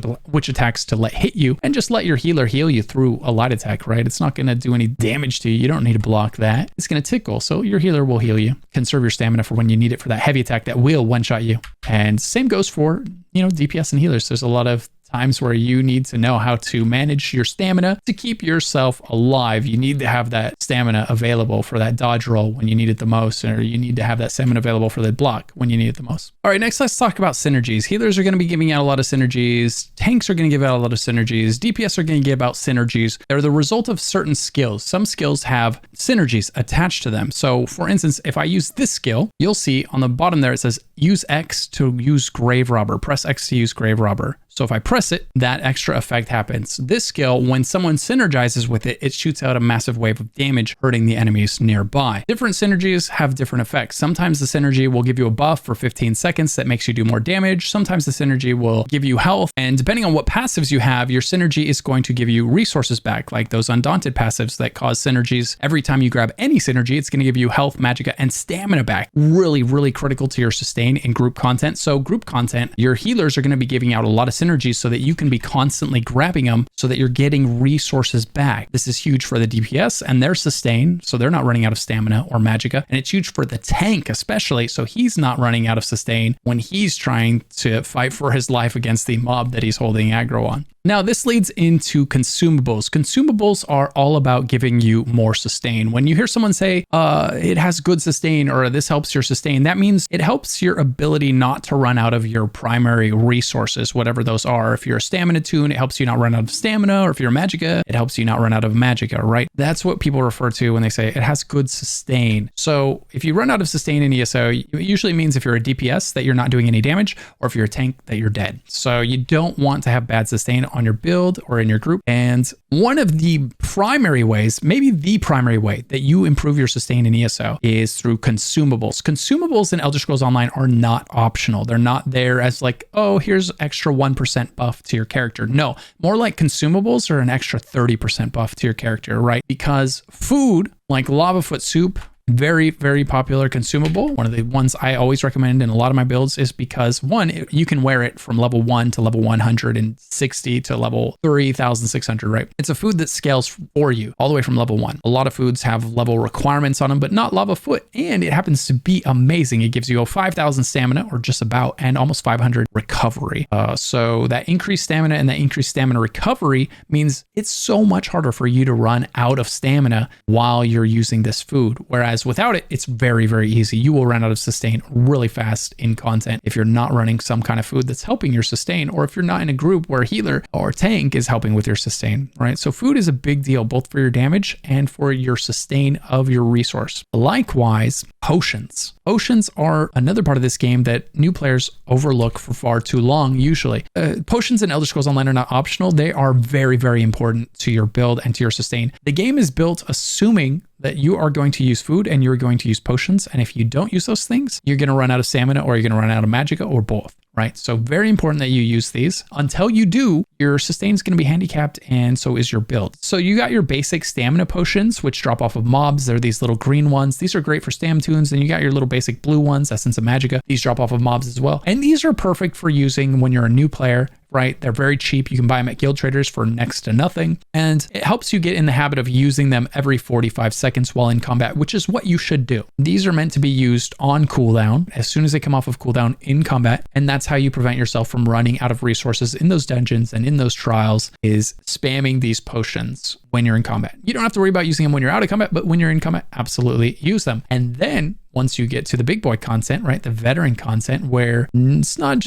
attacks to let hit you, and just let your healer heal you through a light attack, right? It's not going to do any damage to you. You don't need to block that. It's going to tickle. So your healer will heal you. Conserve your stamina for when you need it for that heavy attack that will one-shot you. And same goes for, DPS and healers. There's a lot of times where you need to know how to manage your stamina to keep yourself alive. You need to have that stamina available for that dodge roll when you need it the most, or you need to have that stamina available for the block when you need it the most. All right, next let's talk about synergies. Healers are going to be giving out a lot of synergies. Tanks are going to give out a lot of synergies. DPS are going to give out synergies. They're the result of certain skills. Some skills have synergies attached to them. So for instance, if I use this skill, you'll see on the bottom there, it says use X to use Grave Robber. Press X to use Grave Robber. So if I press it, that extra effect happens. This skill, when someone synergizes with it, it shoots out a massive wave of damage, hurting the enemies nearby. Different synergies have different effects. Sometimes the synergy will give you a buff for 15 seconds that makes you do more damage. Sometimes the synergy will give you health. And depending on what passives you have, your synergy is going to give you resources back, like those Undaunted passives that cause synergies. Every time you grab any synergy, it's going to give you health, magicka, and stamina back. Really, really critical to your sustain in group content. So group content, your healers are going to be giving out a lot of synergies so that you can be constantly grabbing them so that you're getting resources back. This is huge for the DPS and their sustain, so they're not running out of stamina or magicka. And it's huge for the tank especially, so he's not running out of sustain when he's trying to fight for his life against the mob that he's holding aggro on. Now, this leads into consumables. Consumables are all about giving you more sustain. When you hear someone say, it has good sustain, or this helps your sustain, that means it helps your ability not to run out of your primary resources, whatever those are. If you're a stamina tune, it helps you not run out of stamina, or if you're a magicka, it helps you not run out of magicka, right? That's what people refer to when they say it has good sustain. So if you run out of sustain in ESO, it usually means if you're a DPS that you're not doing any damage, or if you're a tank that you're dead. So you don't want to have bad sustain on your build or in your group. And one of the primary ways, maybe the primary way that you improve your sustain in ESO is through consumables. Consumables in Elder Scrolls Online are not optional. They're not there as like, oh, here's extra 1% buff to your character. No, more like consumables are an extra 30% buff to your character, right? Because food like lava foot soup, very, very popular consumable. One of the ones I always recommend in a lot of my builds is because one, you can wear it from level 1 to level 160 to level 3600, right? It's a food that scales for you all the way from level 1. A lot of foods have level requirements on them, but not lava foot. And it happens to be amazing. It gives you a 5,000 stamina or just about, and almost 500 recovery. So that increased stamina and that increased stamina recovery means it's so much harder for you to run out of stamina while you're using this food. Whereas without it, it's very, very easy. You will run out of sustain really fast in content if you're not running some kind of food that's helping your sustain, or if you're not in a group where healer or tank is helping with your sustain, right? So food is a big deal, both for your damage and for your sustain of your resource. Likewise, potions. Potions are another part of this game that new players overlook for far too long, usually. Potions in Elder Scrolls Online are not optional. They are very, very important to your build and to your sustain. The game is built assuming that you are going to use food and you're going to use potions. And if you don't use those things, you're going to run out of stamina, or you're going to run out of magicka, or both. right? So very important that you use these. Until you do, your sustain is going to be handicapped, and so is your build. So you got your basic stamina potions, which drop off of mobs. They're these little green ones. These are great for stam tunes. And you got your little basic blue ones, Essence of Magica. These drop off of mobs as well. And these are perfect for using when you're a new player, right? They're very cheap. You can buy them at guild traders for next to nothing. And it helps you get in the habit of using them every 45 seconds while in combat, which is what you should do. These are meant to be used on cooldown as soon as they come off of cooldown in combat. And that's how you prevent yourself from running out of resources in those dungeons and in those trials, is spamming these potions when you're in combat. You don't have to worry about using them when you're out of combat, but when you're in combat, absolutely use them. And then once you get to the big boy content, right, the veteran content, where it's not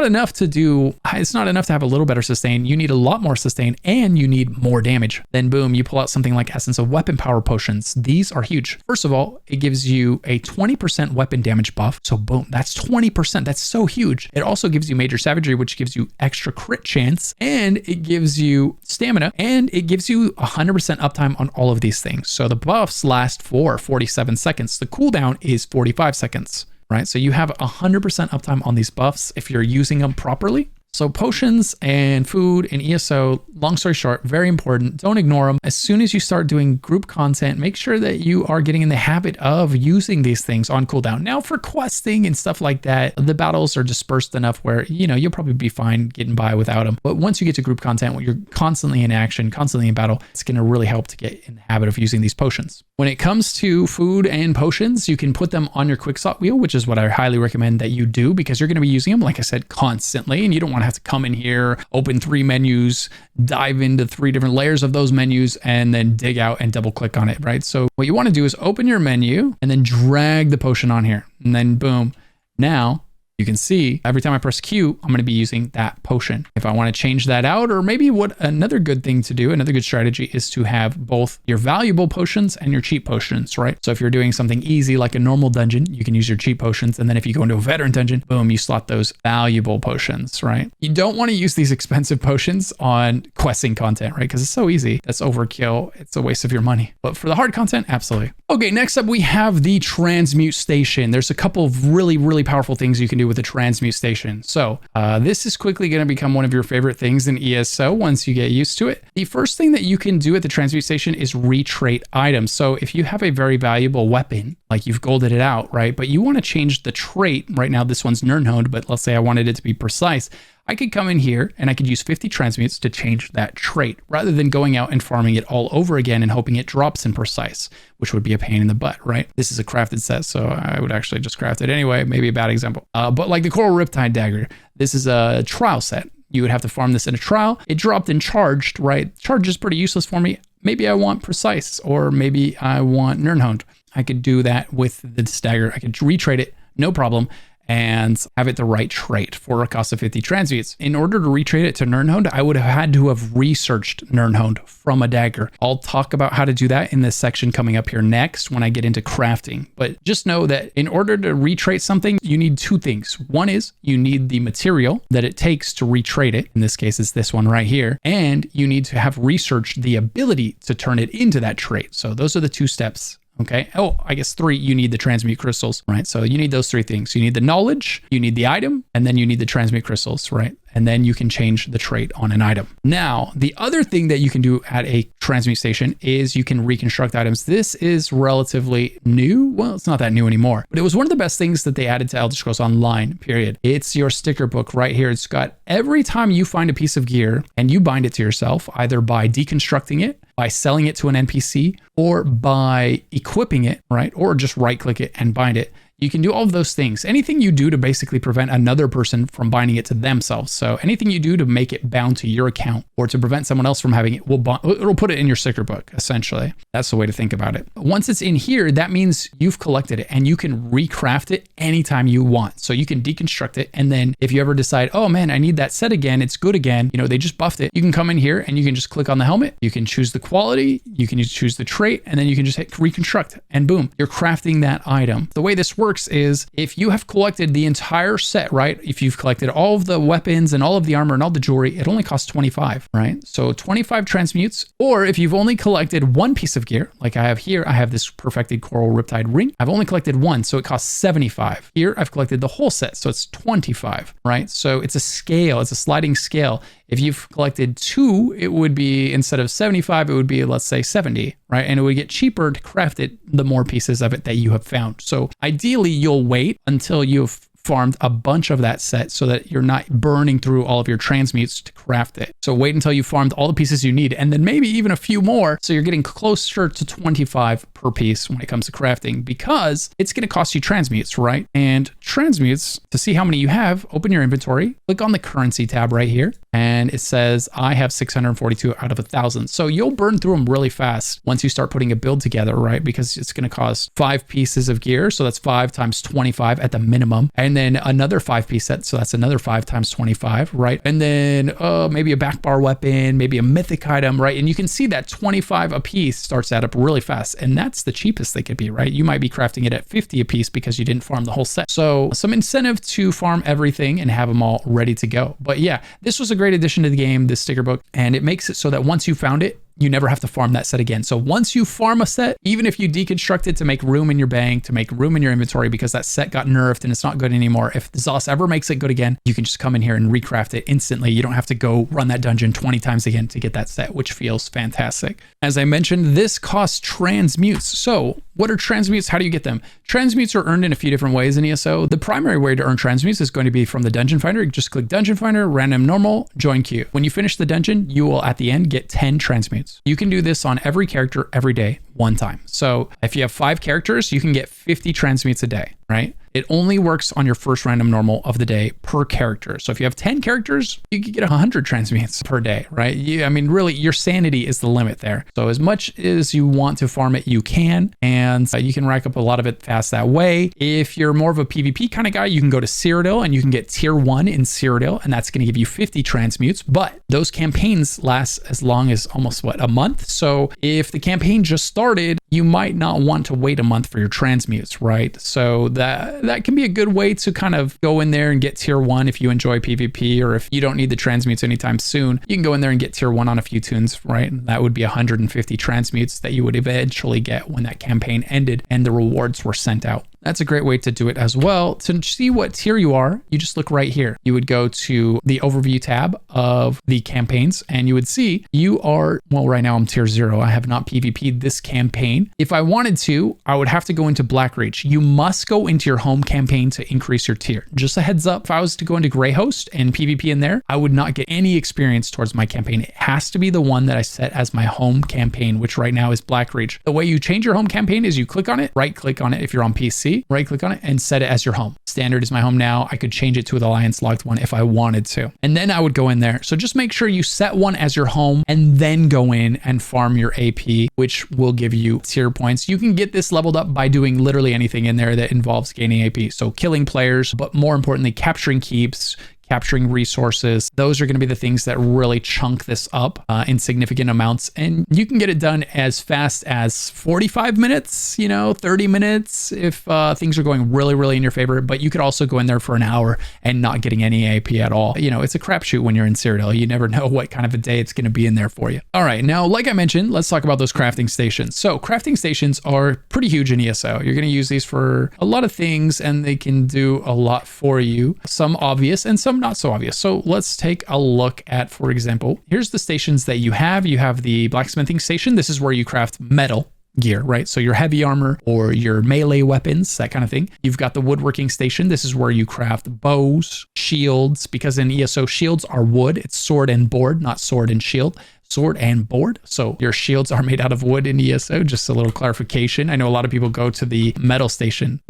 enough to have a little better sustain. You need a lot more sustain and you need more damage. Then boom, you pull out something like Essence of Weapon Power potions. These are huge. First of all, it gives you a 20% weapon damage buff. So boom, that's 20%. That's so huge. It also gives you Major Savagery, which gives you extra crit chance, and it gives you stamina, and it gives you 100% uptime on all of these things. So the buffs last for 47 seconds. The cooldown is 45 seconds, right? So you have 100% uptime on these buffs if you're using them properly. So potions and food and ESO, long story short, very important. Don't ignore them. As soon as you start doing group content, make sure that you are getting in the habit of using these things on cooldown. Now for questing and stuff like that, the battles are dispersed enough where, you'll probably be fine getting by without them. But once you get to group content, when you're constantly in action, constantly in battle, it's going to really help to get in the habit of using these potions. When it comes to food and potions, you can put them on your QuickSlot Wheel, which is what I highly recommend that you do, because you're going to be using them, like I said, constantly, and you don't want to have to come in here, open 3 menus, dive into 3 different layers of those menus, and then dig out and double click on it, right? So what you want to do is open your menu and then drag the potion on here, and then boom. Now you can see every time I press Q, I'm going to be using that potion. If I want to change that out, or maybe what another good thing to do, another good strategy is to have both your valuable potions and your cheap potions, right? So if you're doing something easy like a normal dungeon, you can use your cheap potions. And then if you go into a veteran dungeon, boom, you slot those valuable potions, right? You don't want to use these expensive potions on questing content, right? Because it's so easy. That's overkill. It's a waste of your money. But for the hard content, absolutely. Okay, next up we have the Transmute Station. There's a couple of really, really powerful things you can do with the Transmute Station. So this is quickly going to become one of your favorite things in ESO once you get used to it. The first thing that you can do at the Transmute Station is retrait items. So if you have a very valuable weapon, like you've golded it out, right? But you want to change the trait. Right now, this one's Nirnhoned, but let's say I wanted it to be precise. I could come in here and I could use 50 transmutes to change that trait rather than going out and farming it all over again and hoping it drops in precise, which would be a pain in the butt, right? This is a crafted set, so I would actually just craft it anyway. Maybe a bad example. But like the Coral Riptide Dagger, this is a trial set. You would have to farm this in a trial. It dropped in charged, right? Charged is pretty useless for me. Maybe I want precise, or maybe I want Nirnhoned. I could do that with this dagger. I could retrade it, no problem, and have it the right trait for a cost of 50 transmutes. In order to retrade it to Nirnhoned, I would have had to have researched Nirnhoned from a dagger. I'll talk about how to do that in this section coming up here next when I get into crafting. But just know that in order to retrait something, you need 2 things. One is you need the material that it takes to retrait it. In this case, it's this one right here. And you need to have researched the ability to turn it into that trait. So those are the 2 steps. Okay. Oh, I guess 3, you need the transmute crystals, right? So you need those 3 things. You need the knowledge, you need the item, and then you need the transmute crystals, right? And then you can change the trait on an item. Now, the other thing that you can do at a transmute station is you can reconstruct items. This is relatively new. Well, it's not that new anymore, but it was one of the best things that they added to Elder Scrolls Online, period. It's your sticker book right here. It's got every time you find a piece of gear and you bind it to yourself, either by deconstructing it, by selling it to an NPC, or by equipping it, right? Or just right click it and bind it. You can do all of those things. Anything you do to basically prevent another person from binding it to themselves. So anything you do to make it bound to your account or to prevent someone else from having it, it'll put it in your sticker book, essentially. That's the way to think about it. Once it's in here, that means you've collected it and you can recraft it anytime you want. So you can deconstruct it. And then if you ever decide, oh man, I need that set again, it's good again, they just buffed it. You can come in here and you can just click on the helmet. You can choose the quality, you can choose the trait, and then you can just hit reconstruct and boom, you're crafting that item. The way this works works is if you have collected the entire set, right? If you've collected all of the weapons and all of the armor and all the jewelry, it only costs 25, right? So 25 transmutes. Or if you've only collected one piece of gear, like I have here, I have this perfected coral riptide ring. I've only collected one, so it costs 75. Here, I've collected the whole set, so it's 25, right? So it's a scale, it's a sliding scale. If you've collected two, it would be, instead of 75, it would be, let's say 70, right? And it would get cheaper to craft it the more pieces of it that you have found. So ideally, you'll wait until you've farmed a bunch of that set so that you're not burning through all of your transmutes to craft it. So wait until you farmed all the pieces you need, and then maybe even a few more, so you're getting closer to 25 per piece when it comes to crafting, because it's going to cost you transmutes, right? And transmutes, to see how many you have, open your inventory, click on the currency tab right here, and it says I have 642 out of 1,000. So you'll burn through them really fast once you start putting a build together, right? Because it's going to cost 5 pieces of gear, so that's 5 times 25 at the minimum, and then another 5-piece set, so that's another 5 times 25, right? And then maybe a back bar weapon, maybe a mythic item, right? And you can see that 25 a piece starts to add up really fast, and that's the cheapest they could be, right? You might be crafting it at 50 a piece because you didn't farm the whole set. So some incentive to farm everything and have them all ready to go. But yeah, this was a great addition to the game, this sticker book, and it makes it so that once you found it, you never have to farm that set again. So once you farm a set, even if you deconstruct it to make room in your bank, to make room in your inventory because that set got nerfed and it's not good anymore, if the Zos ever makes it good again, you can just come in here and recraft it instantly. You don't have to go run that dungeon 20 times again to get that set, which feels fantastic. As I mentioned, this costs transmutes. So what are transmutes? How do you get them? Transmutes are earned in a few different ways in ESO. The primary way to earn transmutes is going to be from the dungeon finder. You just click dungeon finder, random normal, join queue. When you finish the dungeon, you will at the end get 10 transmutes. You can do this on every character every day, one time. So if you have 5 characters, you can get 50 transmutes a day, right? It only works on your first random normal of the day per character. So if you have 10 characters, you could get 100 transmutes per day, right? I mean, really, your sanity is the limit there. So as much as you want to farm it, you can, and you can rack up a lot of it fast that way. If you're more of a PvP kind of guy, you can go to Cyrodiil and you can get tier 1 in Cyrodiil, and that's going to give you 50 transmutes. But those campaigns last as long as almost, a month? So if the campaign just started, you might not want to wait a month for your transmutes, right? So that can be a good way to kind of go in there and get tier 1 if you enjoy PvP, or if you don't need the transmutes anytime soon, you can go in there and get tier 1 on a few tunes, right? That would be 150 transmutes that you would eventually get when that campaign ended and the rewards were sent out. That's a great way to do it as well. To see what tier you are, you just look right here. You would go to the overview tab of the campaigns and you would see you are, well, right now I'm tier 0. I have not PvP'd this campaign. If I wanted to, I would have to go into Blackreach. You must go into your home campaign to increase your tier. Just a heads up, if I was to go into Greyhost and PvP in there, I would not get any experience towards my campaign. It has to be the one that I set as my home campaign, which right now is Blackreach. The way you change your home campaign is you click on it, right click on it if you're on PC, right click on it and set it as your home. Standard is my home now. I could change it to the Alliance logged one if I wanted to. And then I would go in there. So just make sure you set one as your home and then go in and farm your AP, which will give you tier points. You can get this leveled up by doing literally anything in there that involves gaining AP. So killing players, but more importantly, capturing keeps, capturing resources. Those are going to be the things that really chunk this up in significant amounts. And you can get it done as fast as 45 minutes, 30 minutes if things are going really, really in your favor. But you could also go in there for an hour and not getting any AP at all. It's a crapshoot when you're in Cyrodiil. You never know what kind of a day it's going to be in there for you. All right, now, like I mentioned, let's talk about those crafting stations. So crafting stations are pretty huge in ESO. You're going to use these for a lot of things and they can do a lot for you. Some obvious and some not so obvious. So let's take a look at, for example, here's the stations that you have. You have the blacksmithing station. This is where you craft metal gear, right? So your heavy armor or your melee weapons, that kind of thing. You've got the woodworking station. This is where you craft bows, shields, because in ESO shields are wood. It's sword and board, not sword and shield. Sword and board. So your shields are made out of wood in ESO, just a little clarification. I know a lot of people go to the metal station,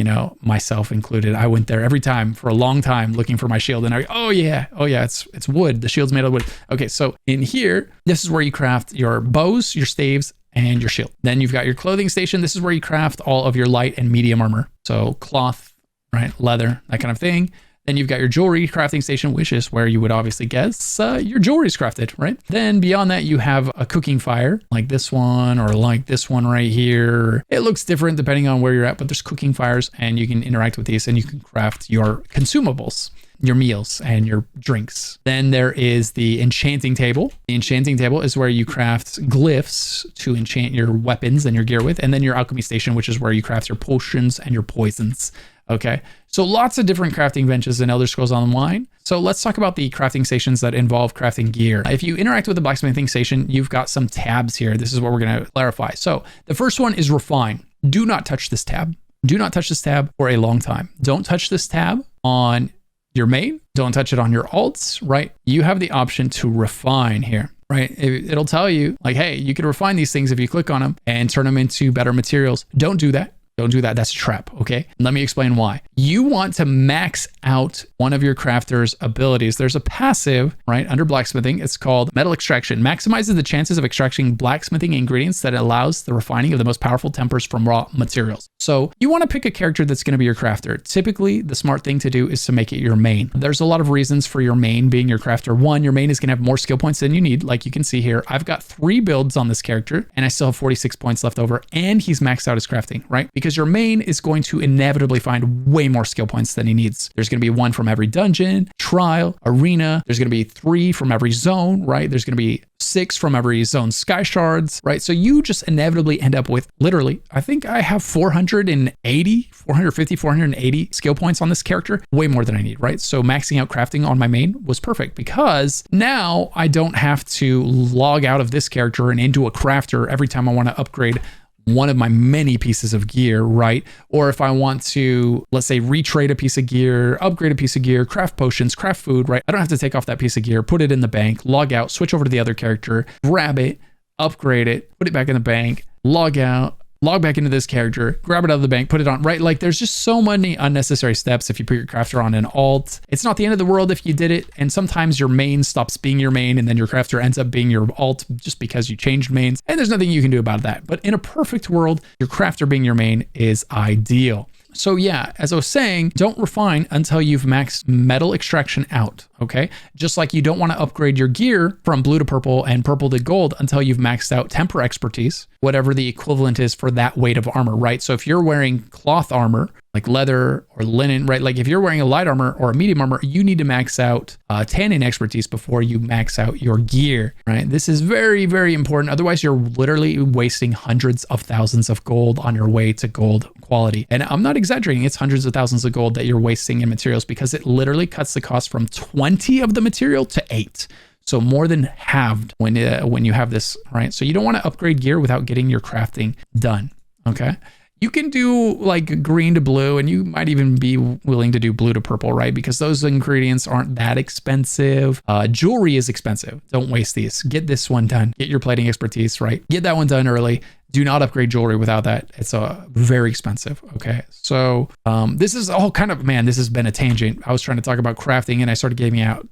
myself included. I went there every time for a long time looking for my shield and oh yeah, it's wood. The shield's made out of wood. Okay, so in here, this is where you craft your bows, your staves, and your shield. Then you've got your clothing station. This is where you craft all of your light and medium armor. So cloth, right? Leather, that kind of thing. Then you've got your jewelry crafting station, which is where you would obviously guess your jewelry's crafted, right? Then beyond that, you have a cooking fire like this one or like this one right here. It looks different depending on where you're at, but there's cooking fires and you can interact with these and you can craft your consumables, your meals and your drinks. Then there is the enchanting table. The enchanting table is where you craft glyphs to enchant your weapons and your gear with. And then your alchemy station, which is where you craft your potions and your poisons. Okay, so lots of different crafting benches in Elder Scrolls Online. So let's talk about the crafting stations that involve crafting gear. If you interact with the blacksmithing station, you've got some tabs here. This is what we're going to clarify. So the first one is refine. Do not touch this tab. Do not touch this tab for a long time. Don't touch this tab on your main. Don't touch it on your alts, right? You have the option to refine here, right? It'll tell you like, hey, you can refine these things if you click on them and turn them into better materials. Don't do that. Don't do that. That's a trap. Okay. Let me explain why. You want to max out one of your crafter's abilities. There's a passive, right, under blacksmithing. It's called metal extraction. Maximizes the chances of extracting blacksmithing ingredients that allows the refining of the most powerful tempers from raw materials. So you want to pick a character that's going to be your crafter. Typically, the smart thing to do is to make it your main. There's a lot of reasons for your main being your crafter. One, your main is going to have more skill points than you need. Like you can see here, I've got 3 builds on this character and I still have 46 points left over and he's maxed out his crafting, right? Because your main is going to inevitably find way more skill points than he needs. There's going to be 1 from every dungeon, trial, arena. There's going to be 3 from every zone, right? There's going to be 6 from every zone Skyshards, right? So you just inevitably end up with literally, I think I have 480 skill points on this character, way more than I need, right? So maxing out crafting on my main was perfect because now I don't have to log out of this character and into a crafter every time I want to upgrade one of my many pieces of gear, right? Or if I want to, let's say, retrade a piece of gear, upgrade a piece of gear, craft potions, craft food, right? I don't have to take off that piece of gear, put it in the bank, log out, switch over to the other character, grab it, upgrade it, put it back in the bank, log out, log back into this character, grab it out of the bank, put it on, right? Like there's just so many unnecessary steps if you put your crafter on an alt. It's not the end of the world if you did it. And sometimes your main stops being your main and then your crafter ends up being your alt just because you changed mains. And there's nothing you can do about that. But in a perfect world, your crafter being your main is ideal. So yeah, as I was saying, don't refine until you've maxed metal extraction out, okay? Just like you don't want to upgrade your gear from blue to purple and purple to gold until you've maxed out temper expertise, whatever the equivalent is for that weight of armor, right? So if you're wearing cloth armor, like leather or linen, right? Like if you're wearing a light armor or a medium armor, you need to max out tanning expertise before you max out your gear, right? This is very, very important. Otherwise, you're literally wasting hundreds of thousands of gold on your way to gold quality. And I'm not exaggerating. It's hundreds of thousands of gold that you're wasting in materials because it literally cuts the cost from 20 of the material to 8. So more than halved when you have this, right? So you don't want to upgrade gear without getting your crafting done, okay? You can do like green to blue and you might even be willing to do blue to purple, right? Because those ingredients aren't that expensive. Jewelry is expensive. Don't waste these. Get this one done. Get your plating expertise, right? Get that one done early. Do not upgrade jewelry without that. It's very expensive. Okay. So this is all kind of, man, this has been a tangent. I was trying to talk about crafting and I started giving out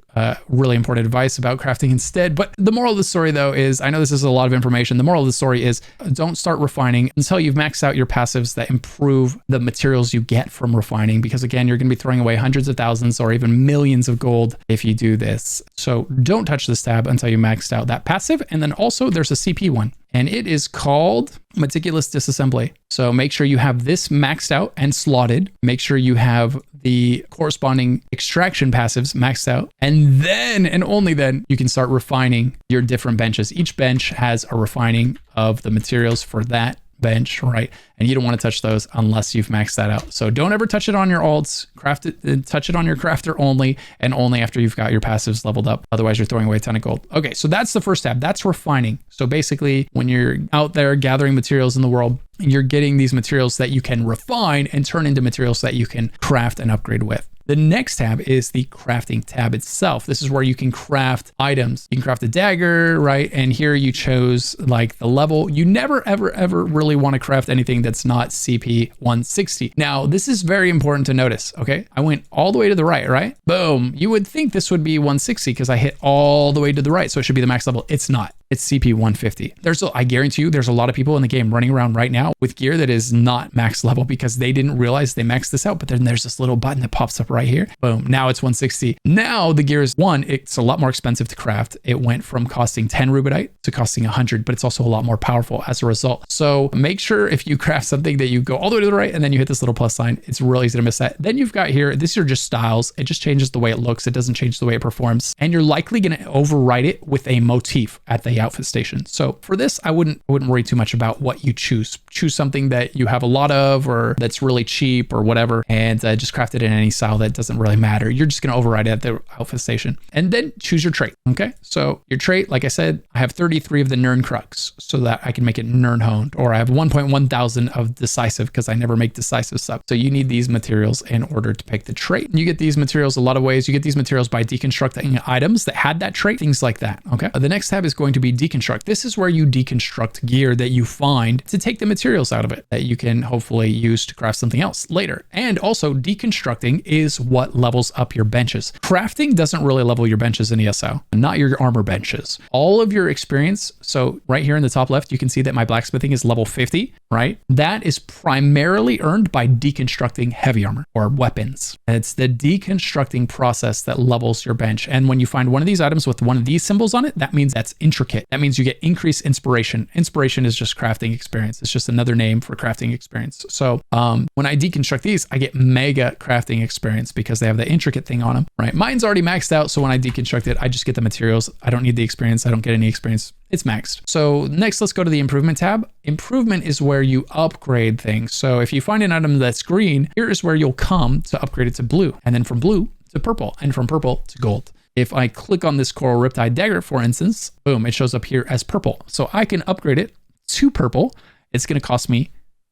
really important advice about crafting instead. But the moral of the story though is, I know this is a lot of information. The moral of the story is don't start refining until you've maxed out your passives that improve the materials you get from refining. Because again, you're going to be throwing away hundreds of thousands or even millions of gold if you do this. So don't touch this tab until you maxed out that passive. And then also there's a CP one. And it is called Meticulous Disassembly. So make sure you have this maxed out and slotted. Make sure you have the corresponding extraction passives maxed out. And then, and only then, you can start refining your different benches. Each bench has a refining of the materials for that bench, right? And you don't want to touch those unless you've maxed that out. So don't ever touch it on your alts, craft it, touch it on your crafter only, and only after you've got your passives leveled up. Otherwise you're throwing away a ton of gold. Okay, so that's the first tab. That's refining. So basically when you're out there gathering materials in the world, you're getting these materials that you can refine and turn into materials that you can craft and upgrade with. The next tab is the crafting tab itself. This is where you can craft items. You can craft a dagger, right? And here you chose like the level. You never, ever, ever really want to craft anything that's not CP 160. Now, this is very important to notice, okay? I went all the way to the right? Boom. You would think this would be 160 because I hit all the way to the right. So it should be the max level. It's not. it's CP 150. I guarantee you there's a lot of people in the game running around right now with gear that is not max level because they didn't realize they maxed this out. But then there's this little button that pops up right here. Boom. Now it's 160. Now the gear is it's a lot more expensive to craft. It went from costing 10 rubidite to costing 100, but it's also a lot more powerful as a result. So make sure if you craft something that you go all the way to the right and then you hit this little plus sign, it's real easy to miss that. Then you've got here, these are just styles. It just changes the way it looks. It doesn't change the way it performs. And you're likely going to override it with a motif at the outfit station. So for this, I wouldn't worry too much about what you choose. Choose something that you have a lot of or that's really cheap or whatever, and just craft it in any style that doesn't really matter. You're just going to override it at the outfit station. And then choose your trait. Okay. So your trait, like I said, I have 33 of the Nern Crux so that I can make it Nern honed, or I have 1.1 thousand of decisive because I never make decisive stuff. So you need these materials in order to pick the trait. And you get these materials a lot of ways. You get these materials by deconstructing items that had that trait, things like that. Okay. The next tab is going to be deconstruct. This is where you deconstruct gear that you find to take the materials out of it that you can hopefully use to craft something else later. And also deconstructing is what levels up your benches. Crafting doesn't really level your benches in ESO, not your armor benches. All of your experience. So right here in the top left, you can see that my blacksmithing is level 50, right? That is primarily earned by deconstructing heavy armor or weapons. It's the deconstructing process that levels your bench. And when you find one of these items with one of these symbols on it, that means that's intricate. That means you get increased inspiration. Inspiration is just crafting experience. It's just another name for crafting experience. So when I deconstruct these, I get mega crafting experience because they have the intricate thing on them, right? Mine's already maxed out. So when I deconstruct it, I just get the materials. I don't need the experience. I don't get any experience. It's maxed. So next, let's go to the improvement tab. Improvement is where you upgrade things. So if you find an item that's green, here is where you'll come to upgrade it to blue, and then from blue to purple, and from purple to gold. If I click on this Coral Riptide Dagger, for instance, boom, it shows up here as purple. So I can upgrade it to purple. It's going to cost me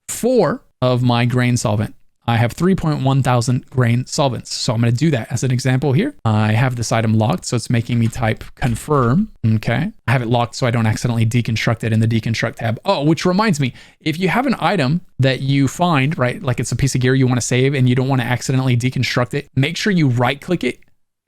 4 of my grain solvent. I have 3.1 thousand grain solvents. So I'm going to do that as an example here. I have this item locked, so it's making me type confirm. Okay. I have it locked so I don't accidentally deconstruct it in the deconstruct tab. Oh, which reminds me, if you have an item that you find, right, like it's a piece of gear you want to save and you don't want to accidentally deconstruct it, make sure you right click it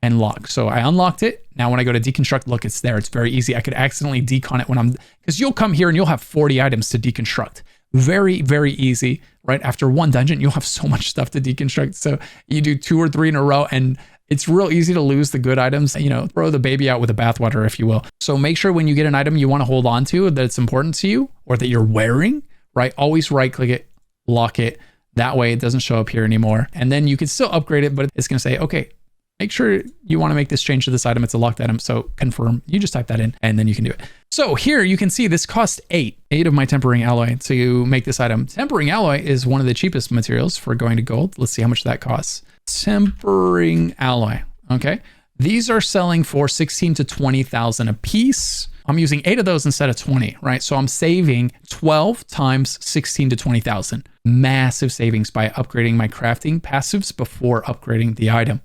and lock. So I unlocked it. Now when I go to deconstruct, look, it's there. It's very easy. I could accidentally decon it because you'll come here and you'll have 40 items to deconstruct. Very, very easy, right? After one dungeon, you'll have so much stuff to deconstruct. So you do 2 or 3 in a row and it's real easy to lose the good items, throw the baby out with the bathwater, if you will. So make sure when you get an item you want to hold on to that it's important to you or that you're wearing, right? Always right click it, lock it. That way it doesn't show up here anymore. And then you can still upgrade it, but it's going to say, okay, make sure you want to make this change to this item. It's a locked item. So confirm, you just type that in and then you can do it. So here you can see this cost 8 of my tempering alloy to make this item. Tempering alloy is one of the cheapest materials for going to gold. Let's see how much that costs. Tempering alloy. Okay. These are selling for 16 to 20,000 a piece. I'm using 8 of those instead of 20, right? So I'm saving 12 times 16 to 20,000. Massive savings by upgrading my crafting passives before upgrading the item.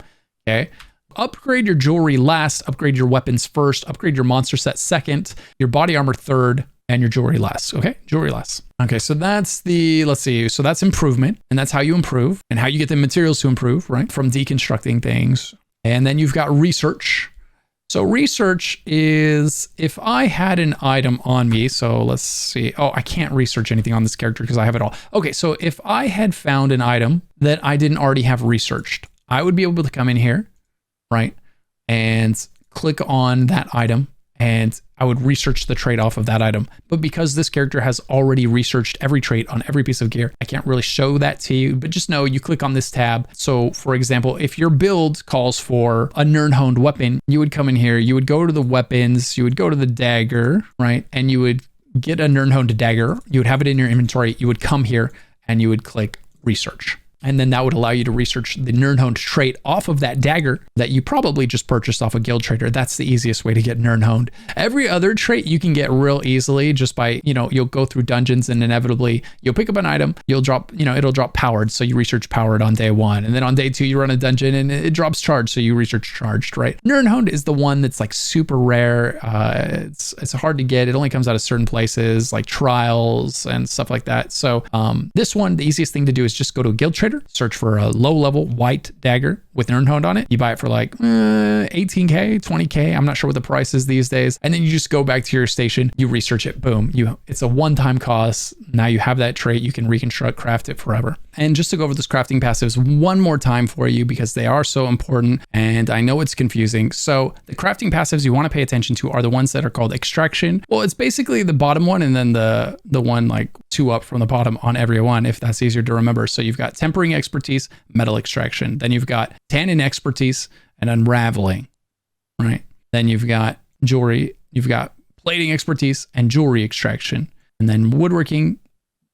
Okay. Upgrade your jewelry last, upgrade your weapons first, upgrade your monster set second, your body armor third, and your jewelry last. Okay. Jewelry last. Okay. So that's let's see. So that's improvement. And that's how you improve and how you get the materials to improve, right? From deconstructing things. And then you've got research. So research is if I had an item on me. So let's see. Oh, I can't research anything on this character because I have it all. Okay. So if I had found an item that I didn't already have researched, I would be able to come in here, right, and click on that item and I would research the trait off of that item. But because this character has already researched every trait on every piece of gear, I can't really show that to you, but just know you click on this tab. So for example, if your build calls for a Nern-honed weapon, you would come in here, you would go to the weapons, you would go to the dagger, right, and you would get a Nern-honed dagger, you would have it in your inventory, you would come here and you would click research. And then that would allow you to research the Nern-honed trait off of that dagger that you probably just purchased off a guild trader. That's the easiest way to get Nern-honed. Every other trait you can get real easily just by, you'll go through dungeons and inevitably you'll pick up an item, you'll drop, it'll drop powered. So you research powered on day 1. And then on day 2, you run a dungeon and it drops charged. So you research charged, right? Nern-honed is the one that's like super rare. It's hard to get. It only comes out of certain places like trials and stuff like that. So this one, the easiest thing to do is just go to a guild trader trader, search for a low level white dagger with an Earnhold on it. You buy it for like 18K, 20K. I'm not sure what the price is these days. And then you just go back to your station, you research it, boom. It's a one-time cost. Now you have that trait, you can reconstruct, craft it forever. And just to go over those crafting passives one more time for you because they are so important and I know it's confusing. So the crafting passives you want to pay attention to are the ones that are called extraction. Well, it's basically the bottom one and then the one like 2 up from the bottom on every one, if that's easier to remember. So you've got tempering expertise, metal extraction. Then you've got tannin expertise and unraveling, right? Then you've got jewelry, you've got plating expertise and jewelry extraction. And then woodworking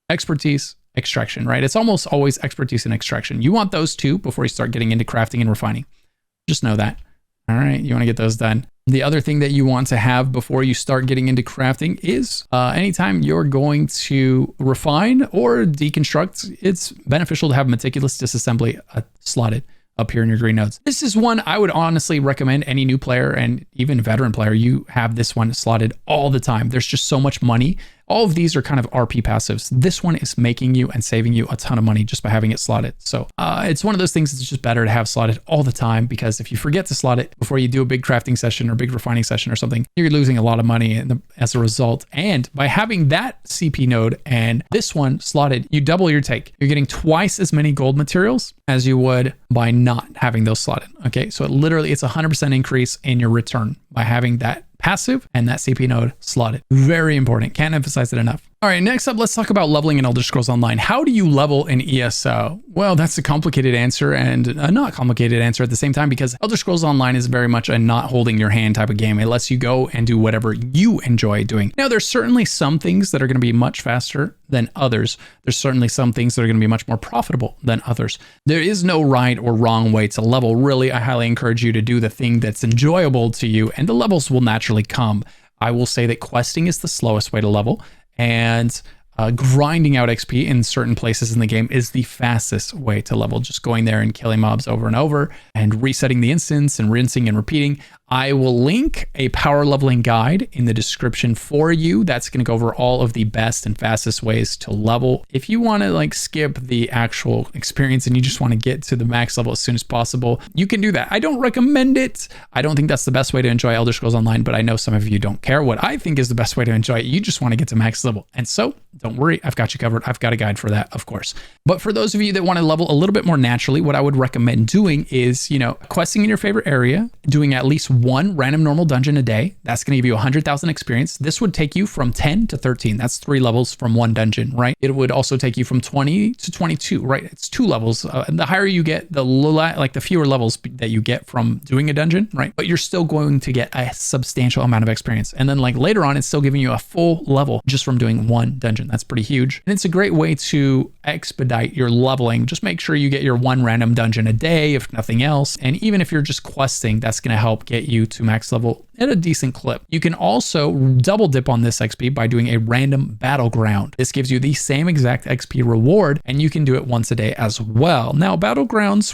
expertise, extraction, right? It's almost always expertise and extraction. You want those 2 before you start getting into crafting and refining. Just know that. All right, you want to get those done. The other thing that you want to have before you start getting into crafting is anytime you're going to refine or deconstruct, it's beneficial to have meticulous disassembly slotted up here in your green nodes. This is one I would honestly recommend any new player and even veteran player, you have this one slotted all the time. There's just so much money. All of these are kind of RP passives. This one is making you and saving you a ton of money just by having it slotted. So it's one of those things that's just better to have slotted all the time because if you forget to slot it before you do a big crafting session or big refining session or something, you're losing a lot of money as a result. And by having that CP node and this one slotted, you double your take. You're getting twice as many gold materials as you would by not having those slotted. Okay, so it's a 100% increase in your return by having that passive and that CP node slotted. Very important. Can't emphasize it enough. All right, next up, let's talk about leveling in Elder Scrolls Online. How do you level in ESO? Well, that's a complicated answer and a not complicated answer at the same time because Elder Scrolls Online is very much a not holding your hand type of game. It lets you go and do whatever you enjoy doing. Now, there's certainly some things that are going to be much faster than others. There's certainly some things that are going to be much more profitable than others. There is no right or wrong way to level. Really, I highly encourage you to do the thing that's enjoyable to you and the levels will naturally come. I will say that questing is the slowest way to level. And grinding out XP in certain places in the game is the fastest way to level. Just going there and killing mobs over and over and resetting the instance and rinsing and repeating. I will link a power leveling guide in the description for you. That's going to go over all of the best and fastest ways to level. If you want to like skip the actual experience and you just want to get to the max level as soon as possible, you can do that. I don't recommend it. I don't think that's the best way to enjoy Elder Scrolls Online, but I know some of you don't care. What I think is the best way to enjoy it, you just want to get to max level. And so don't worry, I've got you covered. I've got a guide for that, of course. But for those of you that want to level a little bit more naturally, what I would recommend doing is, questing in your favorite area, doing at least one random normal dungeon a day. That's going to give you 100,000 experience. This would take you from 10 to 13. That's 3 levels from one dungeon, right? It would also take you from 20 to 22, right? It's 2 levels. The higher you get, the fewer levels that you get from doing a dungeon, right? But you're still going to get a substantial amount of experience. And then like later on, it's still giving you a full level just from doing one dungeon. That's pretty huge. And it's a great way to expedite your leveling. Just make sure you get your 1 random dungeon a day, if nothing else. And even if you're just questing, that's going to help get you to max level at a decent clip. You can also double dip on this XP by doing a random battleground. This gives you the same exact XP reward, and you can do it once a day as well. Now, battlegrounds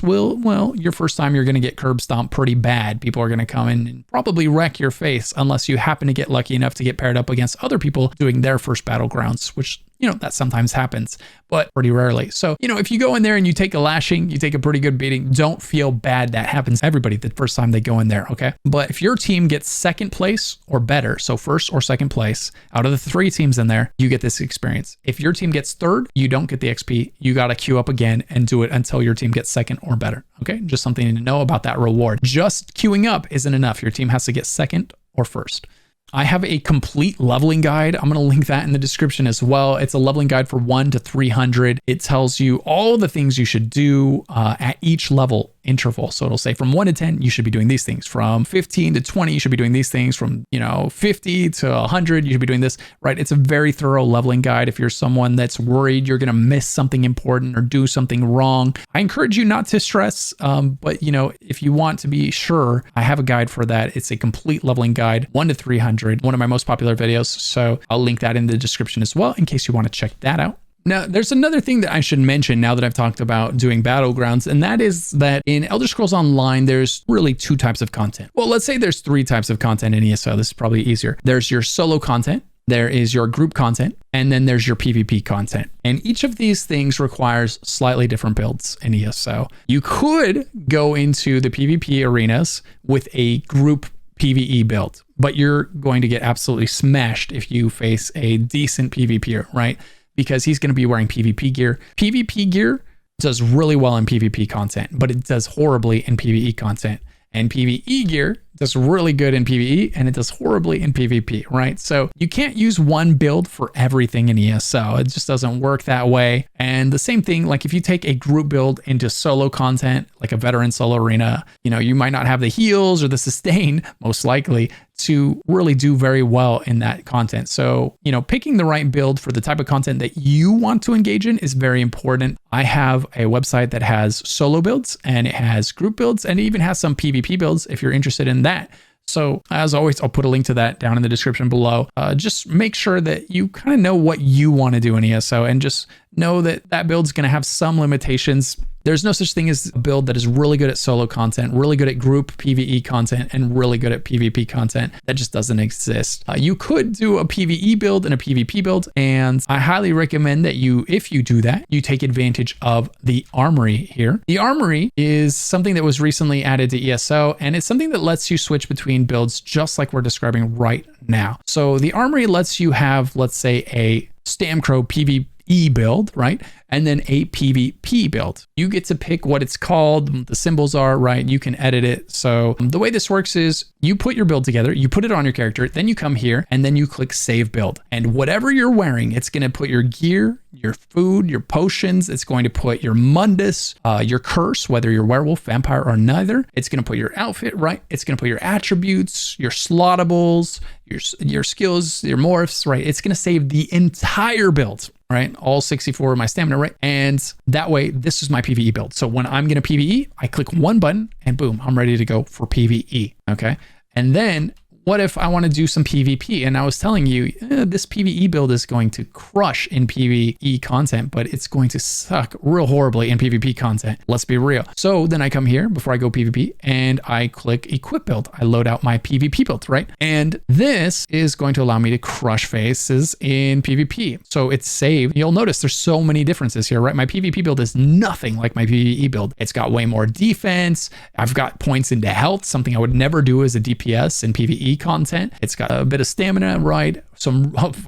your first time you're going to get curb stomped pretty bad. People are going to come in and probably wreck your face unless you happen to get lucky enough to get paired up against other people doing their first battlegrounds, which that sometimes happens, but pretty rarely. So, if you go in there and you take a lashing, you take a pretty good beating, don't feel bad. That happens to everybody the first time they go in there, okay? But if your team gets second place or better, so first or second place, out of the 3 teams in there, you get this experience. If your team gets third, you don't get the XP. You got to queue up again and do it until your team gets second or better, okay? Just something to know about that reward. Just queuing up isn't enough. Your team has to get second or first. I have a complete leveling guide. I'm going to link that in the description as well. It's a leveling guide for 1 to 300. It tells you all the things you should do at each level interval. So it'll say from 1 to 10, you should be doing these things. From 15 to 20, you should be doing these things. From 50 to 100, you should be doing this, right? It's a very thorough leveling guide. If you're someone that's worried you're going to miss something important or do something wrong, I encourage you not to stress. But if you want to be sure, I have a guide for that. It's a complete leveling guide, 1 to 300, one of my most popular videos. So I'll link that in the description as well in case you want to check that out. Now, there's another thing that I should mention now that I've talked about doing battlegrounds, and that is that in Elder Scrolls Online, there's really 2 types of content. Well, let's say there's 3 types of content in ESO. This is probably easier. There's your solo content, there is your group content, and then there's your PvP content. And each of these things requires slightly different builds in ESO. You could go into the PvP arenas with a group PvE build, but you're going to get absolutely smashed if you face a decent PvPer, right? Because he's going to be wearing PvP gear. PvP gear does really well in PvP content, but it does horribly in PvE content. And PvE gear does really good in PvE and it does horribly in PvP, right? So you can't use one build for everything in ESO. It just doesn't work that way. And the same thing, like if you take a group build into solo content, like a veteran solo arena, you know, you might not have the heals or the sustain, most likely, to really do very well in that content. So, you know, picking the right build for the type of content that you want to engage in is very important. I have a website that has solo builds and it has group builds and it even has some PvP builds if you're interested in that. So as always, I'll put a link to that down in the description below. Just make sure that you kind of know what you want to do in ESO and just know that that build's going to have some limitations. There's no such thing as a build that is really good at solo content, really good at group PvE content, and really good at PvP content. That just doesn't exist. You could do a PvE build and a PvP build, and I highly recommend that you, if you do that, you take advantage of the Armory here. The Armory is something that was recently added to ESO, and it's something that lets you switch between builds just like we're describing right now. So the Armory lets you have, let's say, a Stamcrow PvE build, right? And then a PvP build. You get to pick what it's called, the symbols are, right? You can edit it. So the way this works is you put your build together, you put it on your character, then you come here and then you click save build. And whatever you're wearing, it's going to put your gear, your food, your potions, it's going to put your Mundus, your curse, whether you're werewolf, vampire, or neither. It's going to put your outfit, right? It's going to put your attributes, your slottables, your skills, your morphs, right? It's going to save the entire build, right? All 64 of my stamina, right? And that way, this is my PvE build. So when I'm going to PvE, I click one button and boom, I'm ready to go for PvE, okay? And then what if I want to do some PvP? And I was telling you, this PvE build is going to crush in PvE content, but it's going to suck real horribly in PvP content. Let's be real. So then I come here before I go PvP and I click equip build. I load out my PvP build, right? And this is going to allow me to crush faces in PvP. So it's saved. You'll notice there's so many differences here, right? My PvP build is nothing like my PvE build. It's got way more defense. I've got points into health, something I would never do as a DPS in PvE content. It's got a bit of stamina, right?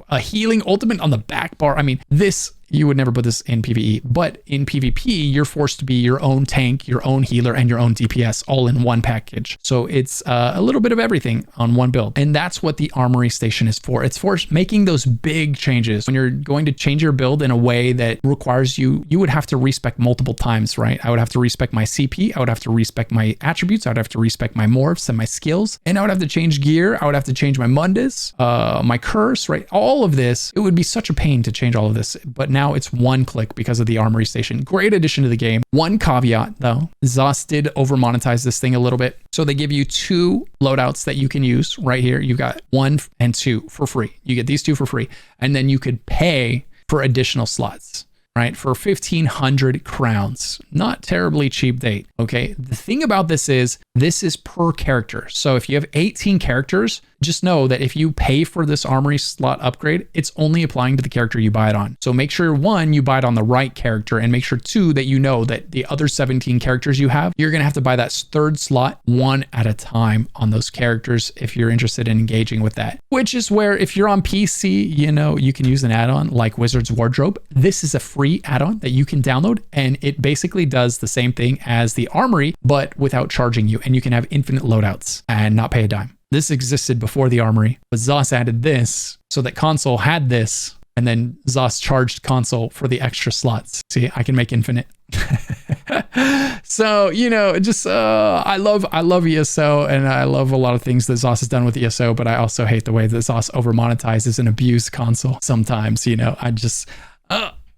A healing ultimate on the back bar. I mean, this, you would never put this in PvE, but in PvP, you're forced to be your own tank, your own healer, and your own DPS all in one package. So it's a little bit of everything on one build. And that's what the Armory Station is for. It's for making those big changes. When you're going to change your build in a way that requires you would have to respec multiple times, right? I would have to respec my CP. I would have to respec my attributes. I would have to respec my morphs and my skills. And I would have to change gear. I would have to change my Mundus, my curse, right? All of this, it would be such a pain to change all of this. But now it's one click because of the Armory Station. Great addition to the game. One caveat though, ZOS did over monetize this thing a little bit. So they give you two loadouts that you can use right here. You got 1 and 2 for free. You get these two for free. And then you could pay for additional slots, right? For 1,500 crowns. Not terribly cheap date, okay? The thing about this is per character. So if you have 18 characters, just know that if you pay for this Armory slot upgrade, it's only applying to the character you buy it on. So make sure 1, you buy it on the right character, and make sure 2, that you know that the other 17 characters you have, you're gonna have to buy that third slot one at a time on those characters if you're interested in engaging with that. Which is where if you're on PC, you know, you can use an add-on like Wizard's Wardrobe. This is a free add-on that you can download, and it basically does the same thing as the Armory, but without charging you, and you can have infinite loadouts and not pay a dime. This existed before the Armory, but ZOS added this so that console had this, and then ZOS charged console for the extra slots. See, I can make infinite. So, you know, just I love ESO, and I love a lot of things that ZOS has done with ESO, but I also hate the way that ZOS over monetizes and abuses console sometimes. You know, I just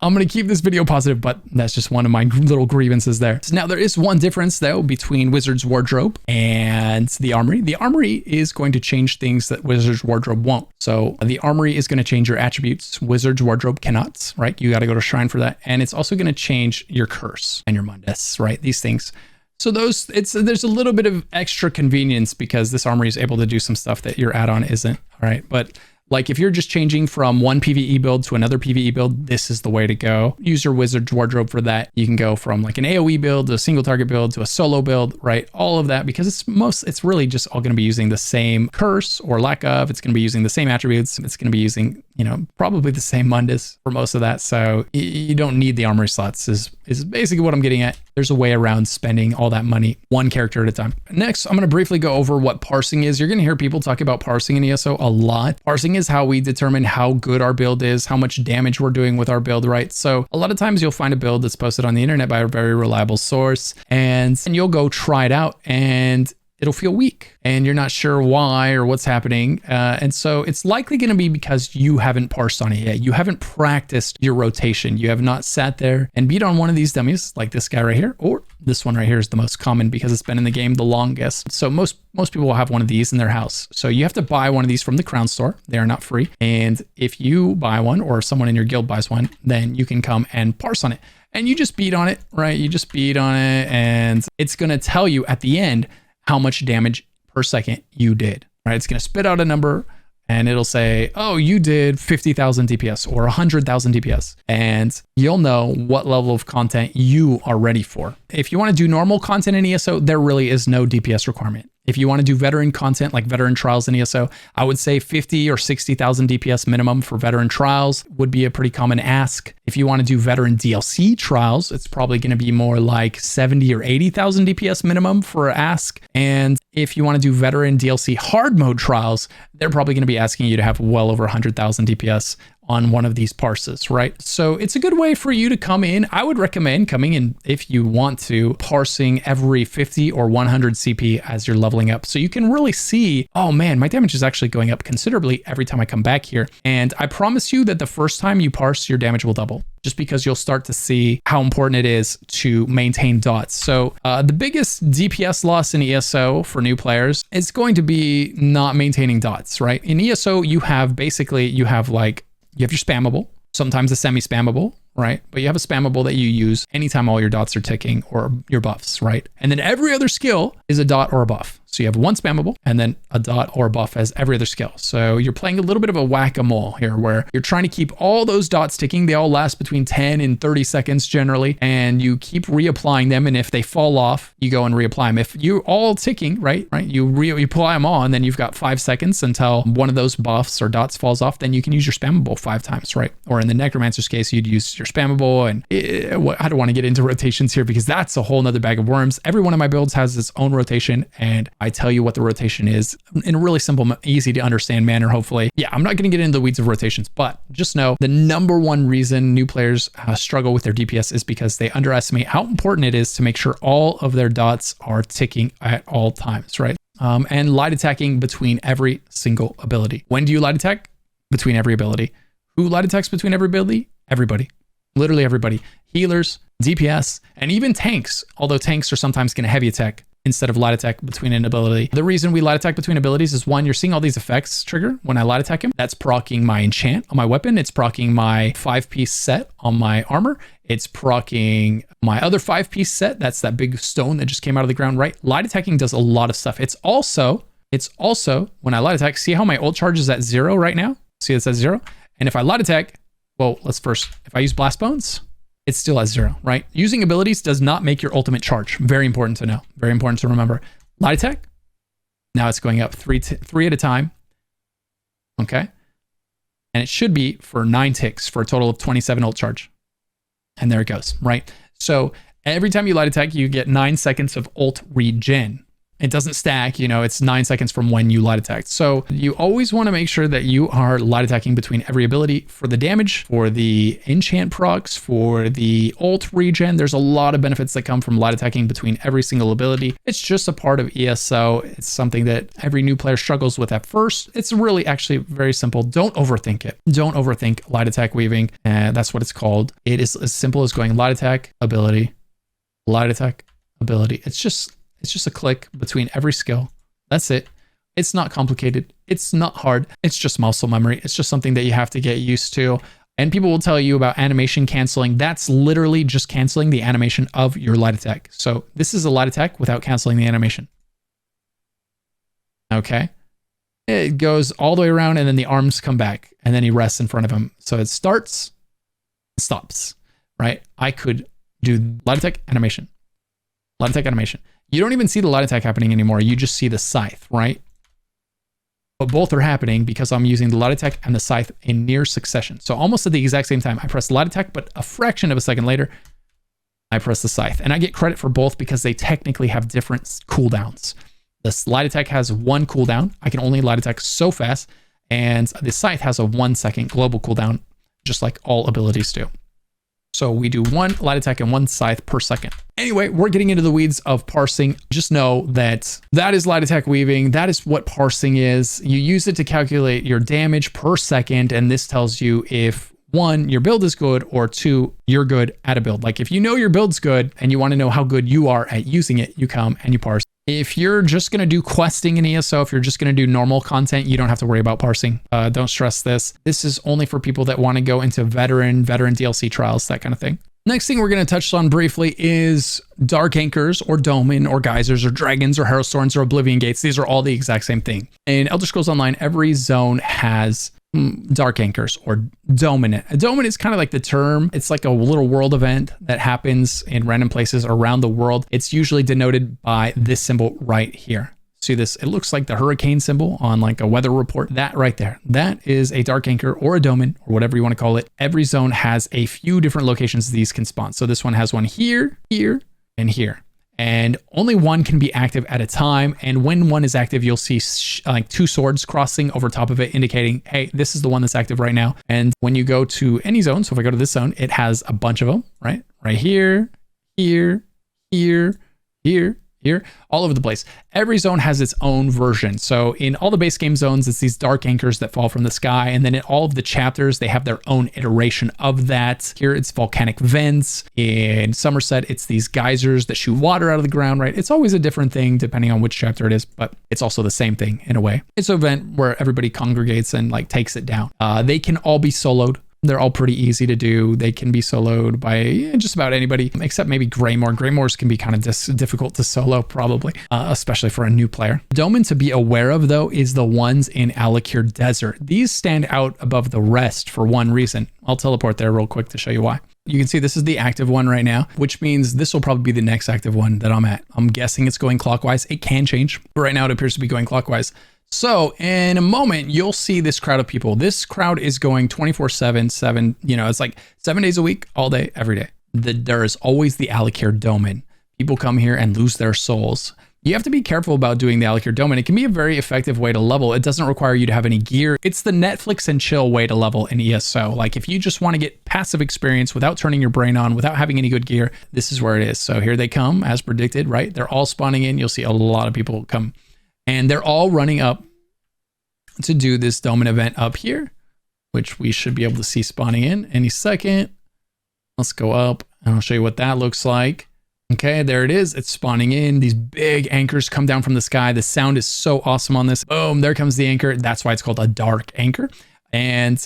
I'm going to keep this video positive, but that's just one of my little grievances there. So now there is one difference though between Wizard's Wardrobe and the Armory. The Armory is going to change things that Wizard's Wardrobe won't. So the Armory is going to change your attributes. Wizard's Wardrobe cannot, right? You got to go to Shrine for that. And it's also going to change your curse and your Mundus, right? These things. So there's a little bit of extra convenience because this Armory is able to do some stuff that your add-on isn't, all right? But Like if you're just changing from one PvE build to another PvE build, this is the way to go. Use your wizard's wardrobe for that. You can go from like an AoE build to a single target build to a solo build, right? All of that, because it's really just all going to be using the same curse or lack of. It's going to be using the same attributes. It's going to be using, you know, probably the same Mundus for most of that. So you don't need the armory slots is basically what I'm getting at. There's a way around spending all that money one character at a time. Next, I'm going to briefly go over what parsing is. You're going to hear people talk about parsing in ESO a lot. Parsing is how we determine how good our build is, how much damage we're doing with our build, right? So a lot of times you'll find a build that's posted on the internet by a very reliable source, and you'll go try it out and it'll feel weak and you're not sure why or what's happening. And so it's likely going to be because you haven't parsed on it yet. You haven't practiced your rotation. You have not sat there and beat on one of these dummies like this guy right here, or this one right here is the most common because it's been in the game the longest. So most people will have one of these in their house. So you have to buy one of these from the Crown Store. They are not free. And if you buy one or someone in your guild buys one, then you can come and parse on it. And you just beat on it, right? You just beat on it and it's going to tell you at the end how much damage per second you did, right? It's going to spit out a number and it'll say, oh, you did 50,000 DPS or 100,000 DPS. And you'll know what level of content you are ready for. If you want to do normal content in ESO, there really is no DPS requirement. If you want to do veteran content like veteran trials in ESO, I would say 50 or 60,000 DPS minimum for veteran trials would be a pretty common ask. If you want to do veteran DLC trials, it's probably going to be more like 70 or 80,000 DPS minimum for ask. And if you want to do veteran DLC hard mode trials, they're probably going to be asking you to have well over 100,000 DPS on one of these parses, right? So it's a good way for you to come in. I would recommend coming in if you want to, parsing every 50 or 100 CP as you're leveling up. So you can really see, oh man, my damage is actually going up considerably every time I come back here. And I promise you that the first time you parse, your damage will double, just because you'll start to see how important it is to maintain dots. So the biggest DPS loss in ESO for new players is going to be not maintaining dots, right? In ESO, you have your spammable, sometimes a semi-spammable, right? But you have a spammable that you use anytime all your dots are ticking or your buffs, right? And then every other skill is a dot or a buff. So you have one spammable and then a dot or a buff as every other skill. So you're playing a little bit of a whack-a-mole here where you're trying to keep all those dots ticking. They all last between 10 and 30 seconds generally, and you keep reapplying them. And if they fall off, you go and reapply them. If you're all ticking, right? You apply them all, and then you've got 5 seconds until one of those buffs or dots falls off, then you can use your spammable 5 times, right? Or in the Necromancer's case, you'd use your spammable. And I don't want to get into rotations here because that's a whole nother bag of worms. Every one of my builds has its own rotation, and I tell you what the rotation is in a really simple, easy to understand manner, hopefully. Yeah, I'm not going to get into the weeds of rotations, but just know the number one reason new players struggle with their DPS is because they underestimate how important it is to make sure all of their dots are ticking at all times, right? And light attacking between every single ability. When do you light attack? Between every ability. Who light attacks between every ability? Everybody. Literally everybody. Healers, DPS, and even tanks, although tanks are sometimes going to heavy attack instead of light attack between an ability. The reason we light attack between abilities is, one, you're seeing all these effects trigger when I light attack him. That's proccing my enchant on my weapon. It's proccing my 5-piece set on my armor. It's proccing my other 5-piece set. That's that big stone that just came out of the ground, right? Light attacking does a lot of stuff. It's also when I light attack, see how my ult charge is at 0 right now? See, it's at 0. And if I light attack, well, if I use Blast Bones, it's still at 0, right? Using abilities does not make your ultimate charge. Very important to know. Very important to remember. Light attack. Now it's going up 3 at a time. Okay. And it should be for 9 ticks for a total of 27 ult charge. And there it goes, right? So every time you light attack, you get 9 seconds of ult regen. It doesn't stack, it's 9 seconds from when you light attack. So you always want to make sure that you are light attacking between every ability for the damage, for the enchant procs, for the ult regen. There's a lot of benefits that come from light attacking between every single ability. It's just a part of ESO. It's something that every new player struggles with at first. It's really actually very simple. Don't overthink it. Don't overthink light attack weaving. That's what it's called. It is as simple as going light attack, ability, light attack, ability. It's just a click between every skill. That's it. It's not complicated. It's not hard. It's just muscle memory. It's just something that you have to get used to. And people will tell you about animation canceling. That's literally just canceling the animation of your light attack. So this is a light attack without canceling the animation. Okay. It goes all the way around and then the arms come back and then he rests in front of him. So it starts, stops, right? I could do light attack animation, light attack animation. You don't even see the light attack happening anymore. You just see the scythe, right? But both are happening because I'm using the light attack and the scythe in near succession. So almost at the exact same time, I press the light attack, but a fraction of a second later, I press the scythe. And I get credit for both because they technically have different cooldowns. The light attack has 1 cooldown. I can only light attack so fast. And the scythe has a 1 second global cooldown, just like all abilities do. So we do 1 light attack and 1 scythe per second. Anyway, we're getting into the weeds of parsing. Just know that that is light attack weaving. That is what parsing is. You use it to calculate your damage per second. And this tells you if 1, your build is good, or 2, you're good at a build. Like if you know your build's good and you want to know how good you are at using it, you come and you parse. If you're just going to do questing in ESO, if you're just going to do normal content, you don't have to worry about parsing. Don't stress this. This is only for people that want to go into veteran DLC trials, that kind of thing. Next thing we're going to touch on briefly is Dark Anchors or Dolmen or Geysers or Dragons or Harrowstorms or Oblivion Gates. These are all the exact same thing. In Elder Scrolls Online, every zone has Dark Anchors or Dolmen. A Dolmen is kind of like the term. It's like a little world event that happens in random places around the world. It's usually denoted by this symbol right here. See this? It looks like the hurricane symbol on like a weather report. That right there. That is a Dark Anchor or a Dolmen or whatever you want to call it. Every zone has a few different locations these can spawn. So this one has one here, here, and here. And only one can be active at a time. And when one is active, you'll see like 2 swords crossing over top of it, indicating, hey, this is the one that's active right now. And when you go to any zone, so if I go to this zone, it has a bunch of them, right? Right here, here, here, here, here, all over the place. Every zone has its own version. So in all the base game zones, it's these dark anchors that fall from the sky. And then in all of the chapters, they have their own iteration of that. Here it's volcanic vents. In Somerset, it's these geysers that shoot water out of the ground, right? It's always a different thing depending on which chapter it is, but it's also the same thing in a way. It's an event where everybody congregates and like takes it down. They can all be soloed. They're all pretty easy to do. They can be soloed by just about anybody, except maybe Greymore. Greymores can be kind of difficult to solo, probably, especially for a new player. Dolmen to be aware of, though, is the ones in Alakir Desert. These stand out above the rest for one reason. I'll teleport there real quick to show you why. You can see this is the active one right now, which means this will probably be the next active one that I'm at. I'm guessing it's going clockwise. It can change, but right now it appears to be going clockwise. So in a moment, you'll see this crowd of people. This crowd is going 24/7, it's like 7 days a week, all day, every day. There is always the Alakir Dolmen. People come here and lose their souls. You have to be careful about doing the Alakir Dolmen. It can be a very effective way to level. It doesn't require you to have any gear. It's the Netflix and chill way to level in ESO. Like if you just want to get passive experience without turning your brain on, without having any good gear, this is where it is. So here they come as predicted, right? They're all spawning in. You'll see a lot of people come. And they're all running up to do this Dolmen event up here, which we should be able to see spawning in any second. Let's go up and I'll show you what that looks like. Okay, there it is. It's spawning in. These big anchors come down from the sky. The sound is so awesome on this. Boom, there comes the anchor. That's why it's called a dark anchor. And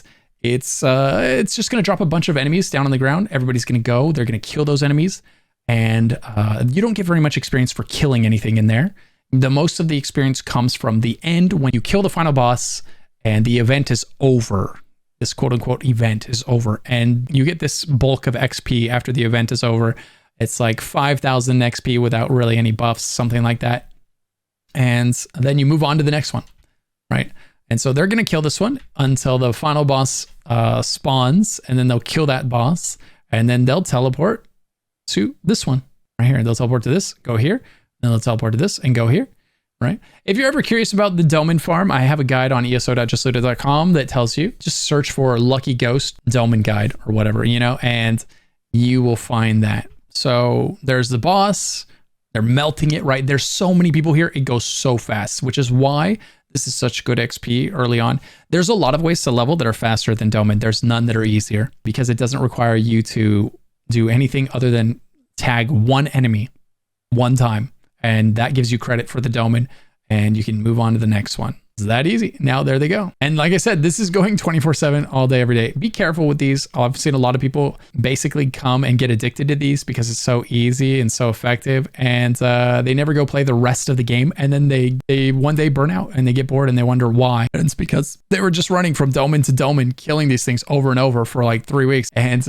it's just going to drop a bunch of enemies down on the ground. Everybody's going to go. They're going to kill those enemies. And you don't get very much experience for killing anything in there. The most of the experience comes from the end when you kill the final boss and the event is over. This quote unquote event is over and you get this bulk of XP after the event is over. It's like 5,000 XP without really any buffs, something like that. And then you move on to the next one, right? And so they're going to kill this one until the final boss spawns and then they'll kill that boss and then they'll teleport to this one right here. They'll teleport to this, go here. Then they'll teleport to this and go here, right? If you're ever curious about the Dolmen farm, I have a guide on eso.justlooted.com that tells you, just search for Lucky Ghost Dolmen guide or whatever, and you will find that. So there's the boss. They're melting it, right? There's so many people here. It goes so fast, which is why this is such good XP early on. There's a lot of ways to level that are faster than Dolmen. There's none that are easier because it doesn't require you to do anything other than tag one enemy one time. And that gives you credit for the Dolmen and you can move on to the next one. It's that easy. Now there they go. And like I said, this is going 24/7 all day, every day. Be careful with these. I've seen a lot of people basically come and get addicted to these because it's so easy and so effective. And they never go play the rest of the game. And then they one day burn out and they get bored and they wonder why. And it's because they were just running from Dolmen to Dolmen, killing these things over and over for like 3 weeks and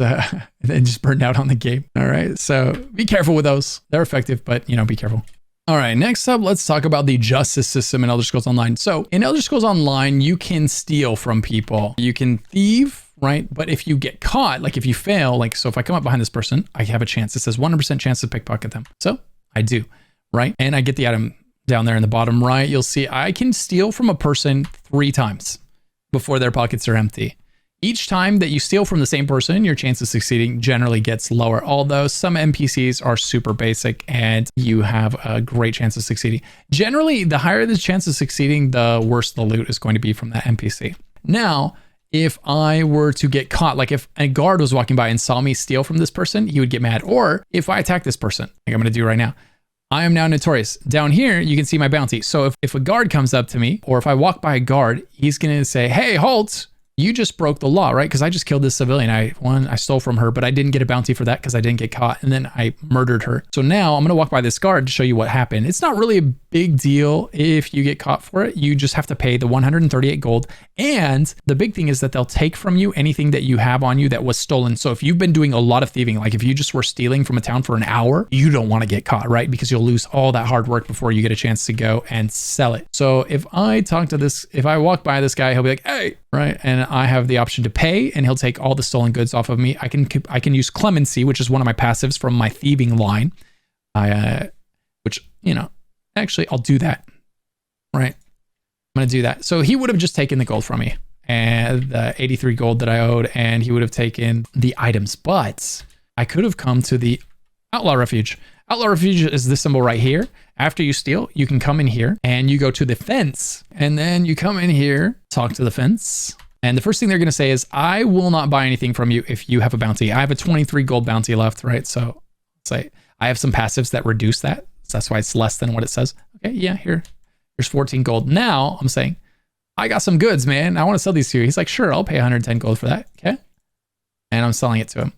then just burned out on the game. All right. So be careful with those. They're effective, but be careful. All right, next up, let's talk about the justice system in Elder Scrolls Online. So in Elder Scrolls Online, you can steal from people. You can thieve, right? But if you get caught, like if you fail, like, so if I come up behind this person, I have a chance. It says 100% chance to pickpocket them. So I do, right? And I get the item down there in the bottom right. You'll see I can steal from a person 3 times before their pockets are empty. Each time that you steal from the same person, your chance of succeeding generally gets lower, although some NPCs are super basic and you have a great chance of succeeding. Generally, the higher the chance of succeeding, the worse the loot is going to be from that NPC. Now, if I were to get caught, like if a guard was walking by and saw me steal from this person, he would get mad. Or if I attack this person, like I'm going to do right now, I am now notorious. Down here, you can see my bounty. So if a guard comes up to me, or if I walk by a guard, he's going to say, hey, halt. You just broke the law, right? Because I just killed this civilian. I stole from her, but I didn't get a bounty for that because I didn't get caught. And then I murdered her. So now I'm going to walk by this guard to show you what happened. It's not really a big deal if you get caught for it. You just have to pay the 138 gold. And the big thing is that they'll take from you anything that you have on you that was stolen. So if you've been doing a lot of thieving, like if you just were stealing from a town for an hour, you don't want to get caught, right? Because you'll lose all that hard work before you get a chance to go and sell it. So if I walk by this guy, he'll be like, hey, right? And I have the option to pay and he'll take all the stolen goods off of me. I can use clemency, which is one of my passives from my thieving line. Actually I'll do that, right? I'm going to do that. So he would have just taken the gold from me and the 83 gold that I owed, and he would have taken the items, but I could have come to the Outlaw Refuge. Outlaw Refuge is this symbol right here. After you steal, you can come in here and you go to the fence, and then you come in here, talk to the fence. And the first thing they're going to say is, I will not buy anything from you if you have a bounty. I have a 23 gold bounty left, right? So say I have some passives that reduce that. So that's why it's less than what it says. Okay, yeah, here's 14 gold. Now I'm saying, I got some goods, man. I want to sell these to you. He's like, sure, I'll pay 110 gold for that. Okay. And I'm selling it to him.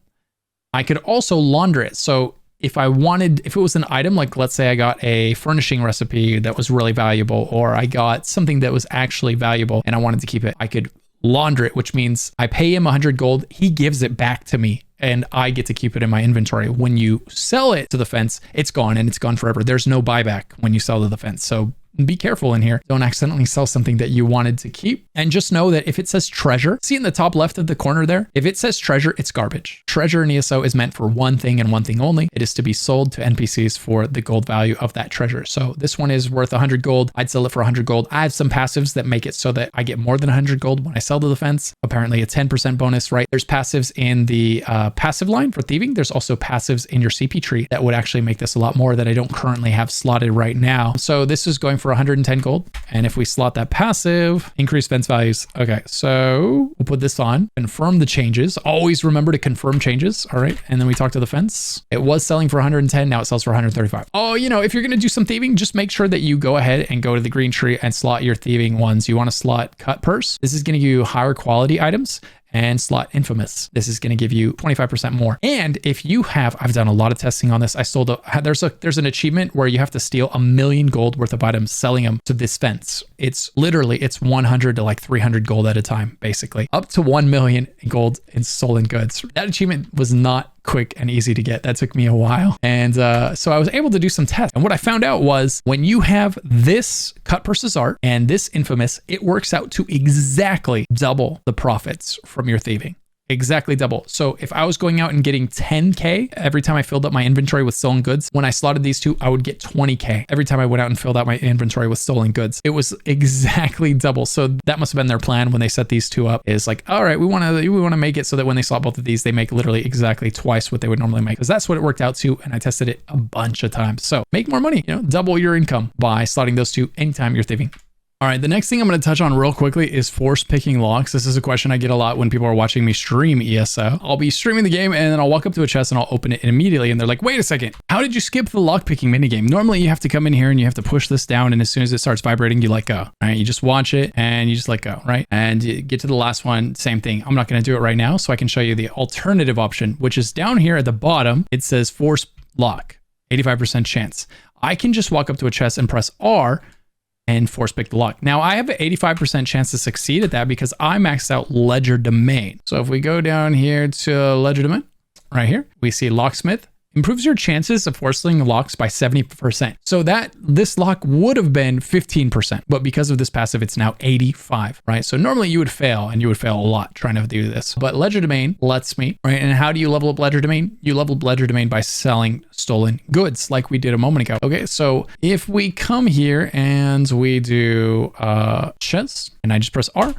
I could also launder it. So if it was an item, like let's say I got a furnishing recipe that was really valuable, or I got something that was actually valuable and I wanted to keep it, I could launder it, which means I pay him 100 gold. He gives it back to me and I get to keep it in my inventory. When you sell it to the fence, it's gone and it's gone forever. There's no buyback when you sell to the fence. So be careful in here. Don't accidentally sell something that you wanted to keep. And just know that if it says treasure, see in the top left of the corner there, if it says treasure, it's garbage. Treasure in ESO is meant for one thing and one thing only. It is to be sold to NPCs for the gold value of that treasure. So this one is worth 100 gold. I'd sell it for 100 gold. I have some passives that make it so that I get more than 100 gold when I sell to the fence. Apparently a 10% bonus, right? There's passives in the passive line for thieving. There's also passives in your CP tree that would actually make this a lot more that I don't currently have slotted right now. So this is going for 110 gold. And if we slot that passive, increase fence values. Okay, so we'll put this on, confirm the changes. Always remember to confirm changes. All right. And then we talk to the fence. It was selling for 110. Now it sells for 135. Oh, if you're going to do some thieving, just make sure that you go ahead and go to the green tree and slot your thieving ones. You want to slot cut purse. This is going to give you higher quality items. And slot infamous. This is going to give you 25% more. And if you have, I've done a lot of testing on this. There's an achievement where you have to steal 1 million gold worth of items, selling them to this fence. It's 100 to like 300 gold at a time, basically up to 1 million gold in stolen goods. That achievement was not quick and easy to get. That took me a while. And so I was able to do some tests. And what I found out was when you have this cut purses art and this infamous, it works out to exactly double the profits from your thieving. Exactly double. So if I was going out and getting 10K every time I filled up my inventory with stolen goods, when I slotted these two, I would get 20K every time I went out and filled out my inventory with stolen goods. It was exactly double. So that must have been their plan when they set these two up, is like, all right, we want to make it so that when they slot both of these, they make literally exactly twice what they would normally make, because that's what it worked out to. And I tested it a bunch of times. So make more money, double your income by slotting those two anytime you're thieving. All right, the next thing I'm going to touch on real quickly is force picking locks. This is a question I get a lot when people are watching me stream ESO. I'll be streaming the game and then I'll walk up to a chest and I'll open it immediately. And they're like, wait a second, how did you skip the lock picking minigame? Normally you have to come in here and you have to push this down. And as soon as it starts vibrating, you let go, right? You just watch it and you just let go, right? And you get to the last one, same thing. I'm not going to do it right now. So I can show you the alternative option, which is down here at the bottom. It says force lock, 85% chance. I can just walk up to a chest and press R and force pick the lock. Now I have an 85% chance to succeed at that because I maxed out Ledger Domain. So if we go down here to Ledger Domain, right here, we see Locksmith. Improves your chances of forcing locks by 70%. So that this lock would have been 15%, but because of this passive, it's now 85, right? So normally you would fail and you would fail a lot trying to do this, but Ledger Domain lets me, right? And how do you level up Ledger Domain? You level up Ledger Domain by selling stolen goods like we did a moment ago. Okay, so if we come here and we do chess and I just press R,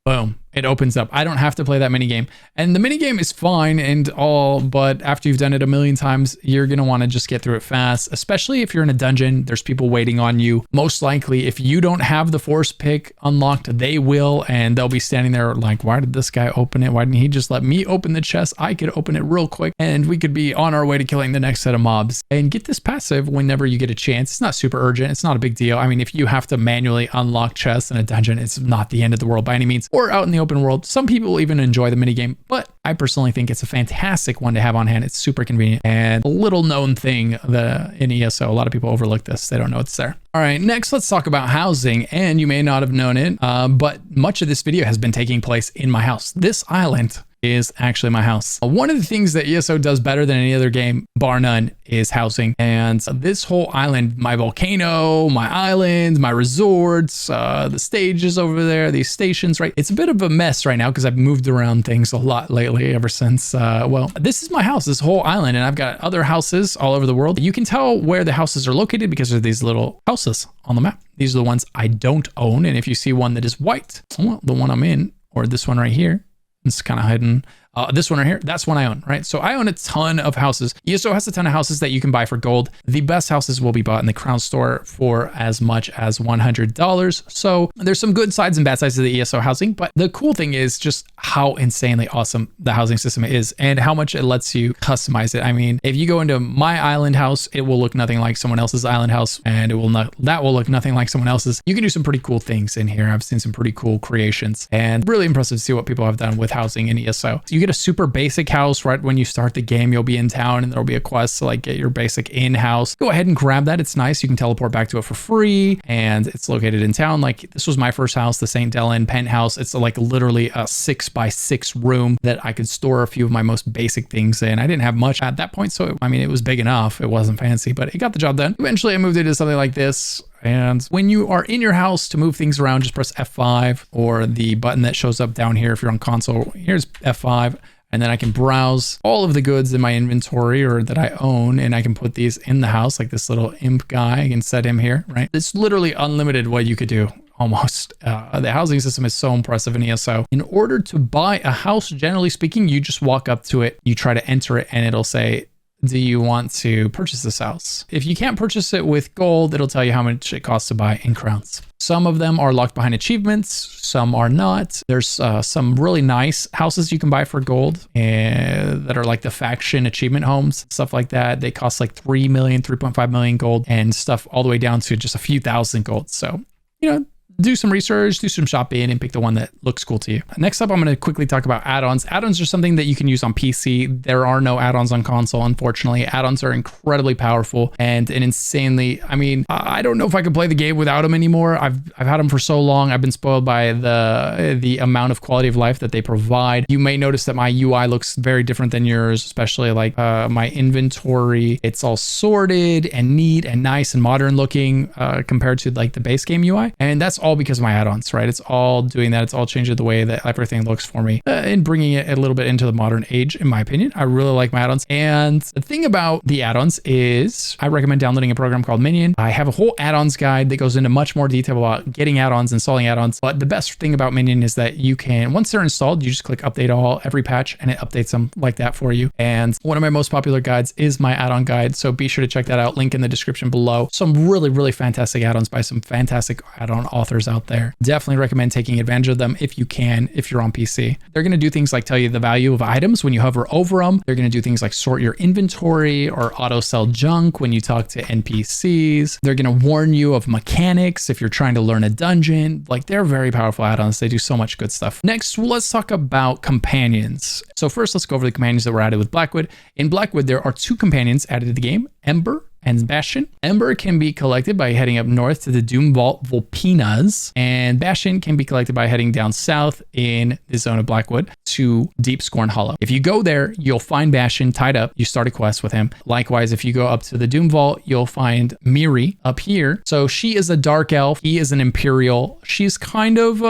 boom, it opens up. I don't have to play that mini game. And the mini game is fine and all, but after you've done it a million times, you're going to want to just get through it fast, especially if you're in a dungeon, there's people waiting on you. Most likely, if you don't have the force pick unlocked, they will, and they'll be standing there like, why did this guy open it? Why didn't he just let me open the chest? I could open it real quick and we could be on our way to killing the next set of mobs. And get this passive whenever you get a chance. It's not super urgent. It's not a big deal. I mean, if you have to manually unlock chests in a dungeon, it's not the end of the world by any means, or out in the open world. Some people will even enjoy the minigame, but I personally think it's a fantastic one to have on hand. It's super convenient and a little known thing in ESO. A lot of people overlook this. They don't know it's there. All right, next let's talk about housing. And you may not have known it, but much of this video has been taking place in my house. This island is actually my house. One of the things that ESO does better than any other game, bar none, is housing. And this whole island, my volcano, my island, my resorts, the stages over there, these stations, right? It's a bit of a mess right now because I've moved around things a lot lately ever since, well, this is my house, this whole island, and I've got other houses all over the world. You can tell where the houses are located because of these little houses on the map. These are the ones I don't own. And if you see one that is white, well, the one I'm in, or this one right here, it's kind of hidden. This one right here, that's one I own, right? So I own a ton of houses. ESO has a ton of houses that you can buy for gold. The best houses will be bought in the Crown Store for as much as $100. So there's some good sides and bad sides to the ESO housing, but the cool thing is just how insanely awesome the housing system is and how much it lets you customize it. I mean, if you go into my island house, it will look nothing like someone else's island house, and that will look nothing like someone else's. You can do some pretty cool things in here. I've seen some pretty cool creations and really impressive to see what people have done with housing in ESO. So you get a super basic house right when you start the game. You'll be in town and there'll be a quest to like get your basic in-house. Go ahead and grab that. It's nice. You can teleport back to it for free and it's located in town. Like this was my first house, the St. Dellen penthouse. It's like literally a 6x6 room that I could store a few of my most basic things in. I didn't have much at that point, so I mean, it was big enough. It wasn't fancy, but it got the job done. Eventually I moved into something like this. And when you are in your house, to move things around, just press F5 or the button that shows up down here if you're on console. Here's F5. And then I can browse all of the goods in my inventory or that I own, and I can put these in the house, like this little imp guy. I can set him here, right? It's literally unlimited what you could do. Almost. The housing system is so impressive in ESO. In order to buy a house, generally speaking, you just walk up to it, you try to enter it, and it'll say, do you want to purchase this house? If you can't purchase it with gold, it'll tell you how much it costs to buy in crowns. Some of them are locked behind achievements, some are not. There's some really nice houses you can buy for gold that are like the faction achievement homes, stuff like that. They cost like 3 million, 3.5 million gold and stuff all the way down to just a few thousand gold. So, you know, do some research, do some shopping, and pick the one that looks cool to you. Next up, I'm going to quickly talk about add-ons. Add-ons are something that you can use on PC. There are no add-ons on console, unfortunately. Add-ons are incredibly powerful and insanely, I mean, I don't know if I could play the game without them anymore. I've had them for so long. I've been spoiled by the amount of quality of life that they provide. You may notice that my UI looks very different than yours, especially like my inventory. It's all sorted and neat and nice and modern looking compared to like the base game UI. And that's all because of my add-ons, right? It's all doing that. It's all changing the way that everything looks for me and bringing it a little bit into the modern age, in my opinion. I really like my add-ons. And the thing about the add-ons is I recommend downloading a program called Minion. I have a whole add-ons guide that goes into much more detail about getting add-ons, installing add-ons. But the best thing about Minion is that you can, once they're installed, you just click update all every patch and it updates them like that for you. And one of my most popular guides is my add-on guide. So be sure to check that out. Link in the description below. Some really, really fantastic add-ons by some fantastic add-on authors authors out there. Definitely recommend taking advantage of them if you can, if you're on PC. They're going to do things like tell you the value of items when you hover over them. They're going to do things like sort your inventory or auto sell junk when you talk to NPCs. They're going to warn you of mechanics if you're trying to learn a dungeon. Like, they're very powerful add-ons. They do so much good stuff. Next, let's talk about companions. So first, let's go over the companions that were added with Blackwood. In Blackwood, there are 2 companions added to the game, Ember and Bastion. Ember can be collected by heading up north to the Doom Vault Volpinas, and Bastion can be collected by heading down south in the zone of Blackwood to Deep Scorn Hollow. If you go there, you'll find Bastion tied up. You start a quest with him. Likewise, if you go up to the Doom Vault, you'll find Miri up here. So she is a dark elf. He is an Imperial. She's kind of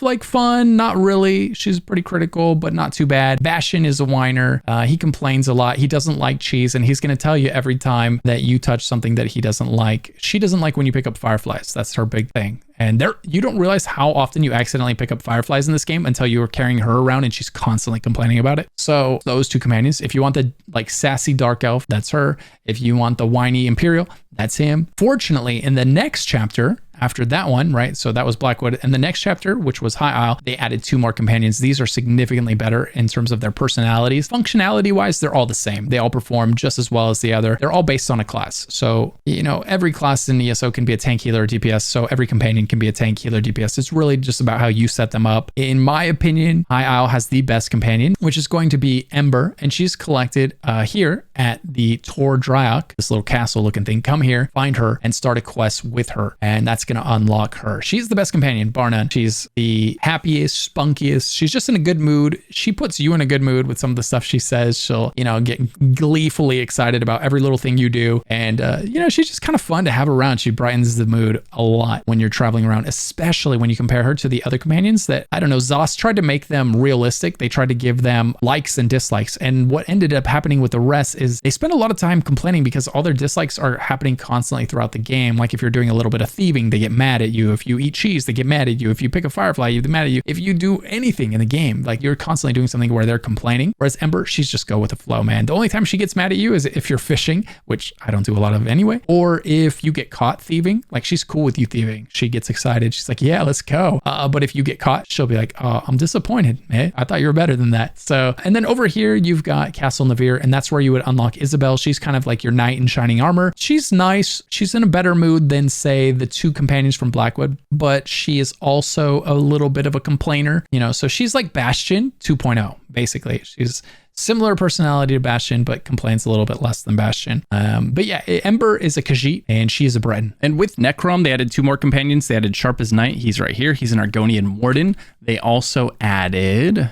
like fun, not really. She's pretty critical, but not too bad. Bastion is a whiner. He complains a lot. He doesn't like cheese, and he's going to tell you every time that you touch something that he doesn't like. She doesn't like when you pick up fireflies. That's her big thing. And you don't realize how often you accidentally pick up fireflies in this game until you are carrying her around and she's constantly complaining about it. So those 2 companions, if you want the like sassy dark elf, that's her. If you want the whiny Imperial, that's him. Fortunately, in the next chapter, after that one, right? So that was Blackwood. And the next chapter, which was High Isle, they added 2 more companions. These are significantly better in terms of their personalities. Functionality wise, they're all the same. They all perform just as well as the other. They're all based on a class. So, you know, every class in ESO can be a tank, healer, or DPS. So every companion can be a tank, healer, DPS. It's really just about how you set them up. In my opinion, High Isle has the best companion, which is going to be Ember. And she's collected here at the Tor Dryak, this little castle looking thing. Come here, find her, and start a quest with her. And that's going to unlock her. She's the best companion, bar none. She's the happiest, spunkiest. She's just in a good mood. She puts you in a good mood with some of the stuff she says. She'll, you know, get gleefully excited about every little thing you do. And, you know, she's just kind of fun to have around. She brightens the mood a lot when you're traveling around, especially when you compare her to the other companions that, I don't know, Zos tried to make them realistic. They tried to give them likes and dislikes. And what ended up happening with the rest is they spend a lot of time complaining because all their dislikes are happening constantly throughout the game. Like if you're doing a little bit of thieving, they get mad at you. If you eat cheese, they get mad at you. If you pick a firefly, they get mad at you. If you do anything in the game, like you're constantly doing something where they're complaining. Whereas Ember, she's just go with the flow, man. The only time she gets mad at you is if you're fishing, which I don't do a lot of anyway, or if you get caught thieving. Like she's cool with you thieving. She gets excited. She's like, yeah, let's go. But if you get caught, she'll be like, oh, I'm disappointed, man. I thought you were better than that. So, and then over here, you've got Castle Navir, and that's where you would unlock Isabel. She's kind of like your knight in shining armor. She's nice. She's in a better mood than, say, the two companions from Blackwood, but she is also a little bit of a complainer, you know, so she's like Bastion 2.0, basically. She's similar personality to Bastion, but complains a little bit less than Bastion. But yeah, Ember is a Khajiit, and she is a Breton. And with Necrom, they added two more companions. They added Sharp as Night. He's right here. He's an Argonian Warden. They also added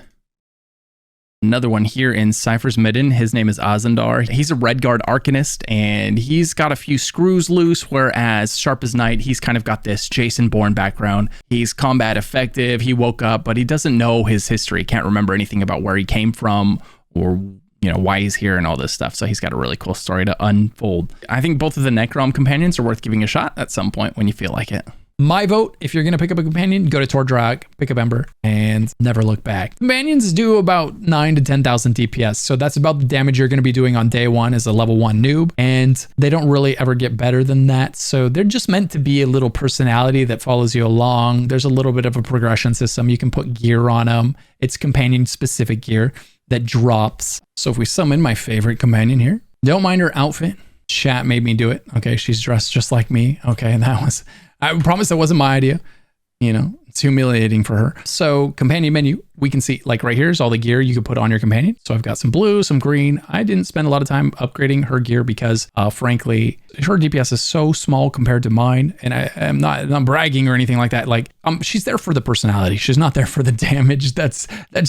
another one here in Cypher's Midden. His name is Azandar. He's a Redguard Arcanist, and he's got a few screws loose, whereas Sharp as Night, he's kind of got this Jason Bourne background. He's combat effective. He woke up, but he doesn't know his history. Can't remember anything about where he came from or, you know, why he's here and all this stuff. So he's got a really cool story to unfold. I think both of the Necrom companions are worth giving a shot at some point when you feel like it. My vote, if you're going to pick up a companion, go to Tor Dryak, pick up Ember, and never look back. Companions do about 9 to 10,000 DPS, so that's about the damage you're going to be doing on day one as a level 1 noob, and they don't really ever get better than that, so they're just meant to be a little personality that follows you along. There's a little bit of a progression system. You can put gear on them. It's companion-specific gear that drops. So if we summon my favorite companion here, don't mind her outfit. Chat made me do it. Okay, she's dressed just like me. Okay, and that was... I promise that wasn't my idea. You know, it's humiliating for her. So companion menu, we can see like right here is all the gear you could put on your companion. So I've got some blue, some green. I didn't spend a lot of time upgrading her gear because frankly, her DPS is so small compared to mine. And I'm not bragging or anything like that. Like she's there for the personality. She's not there for the damage. That's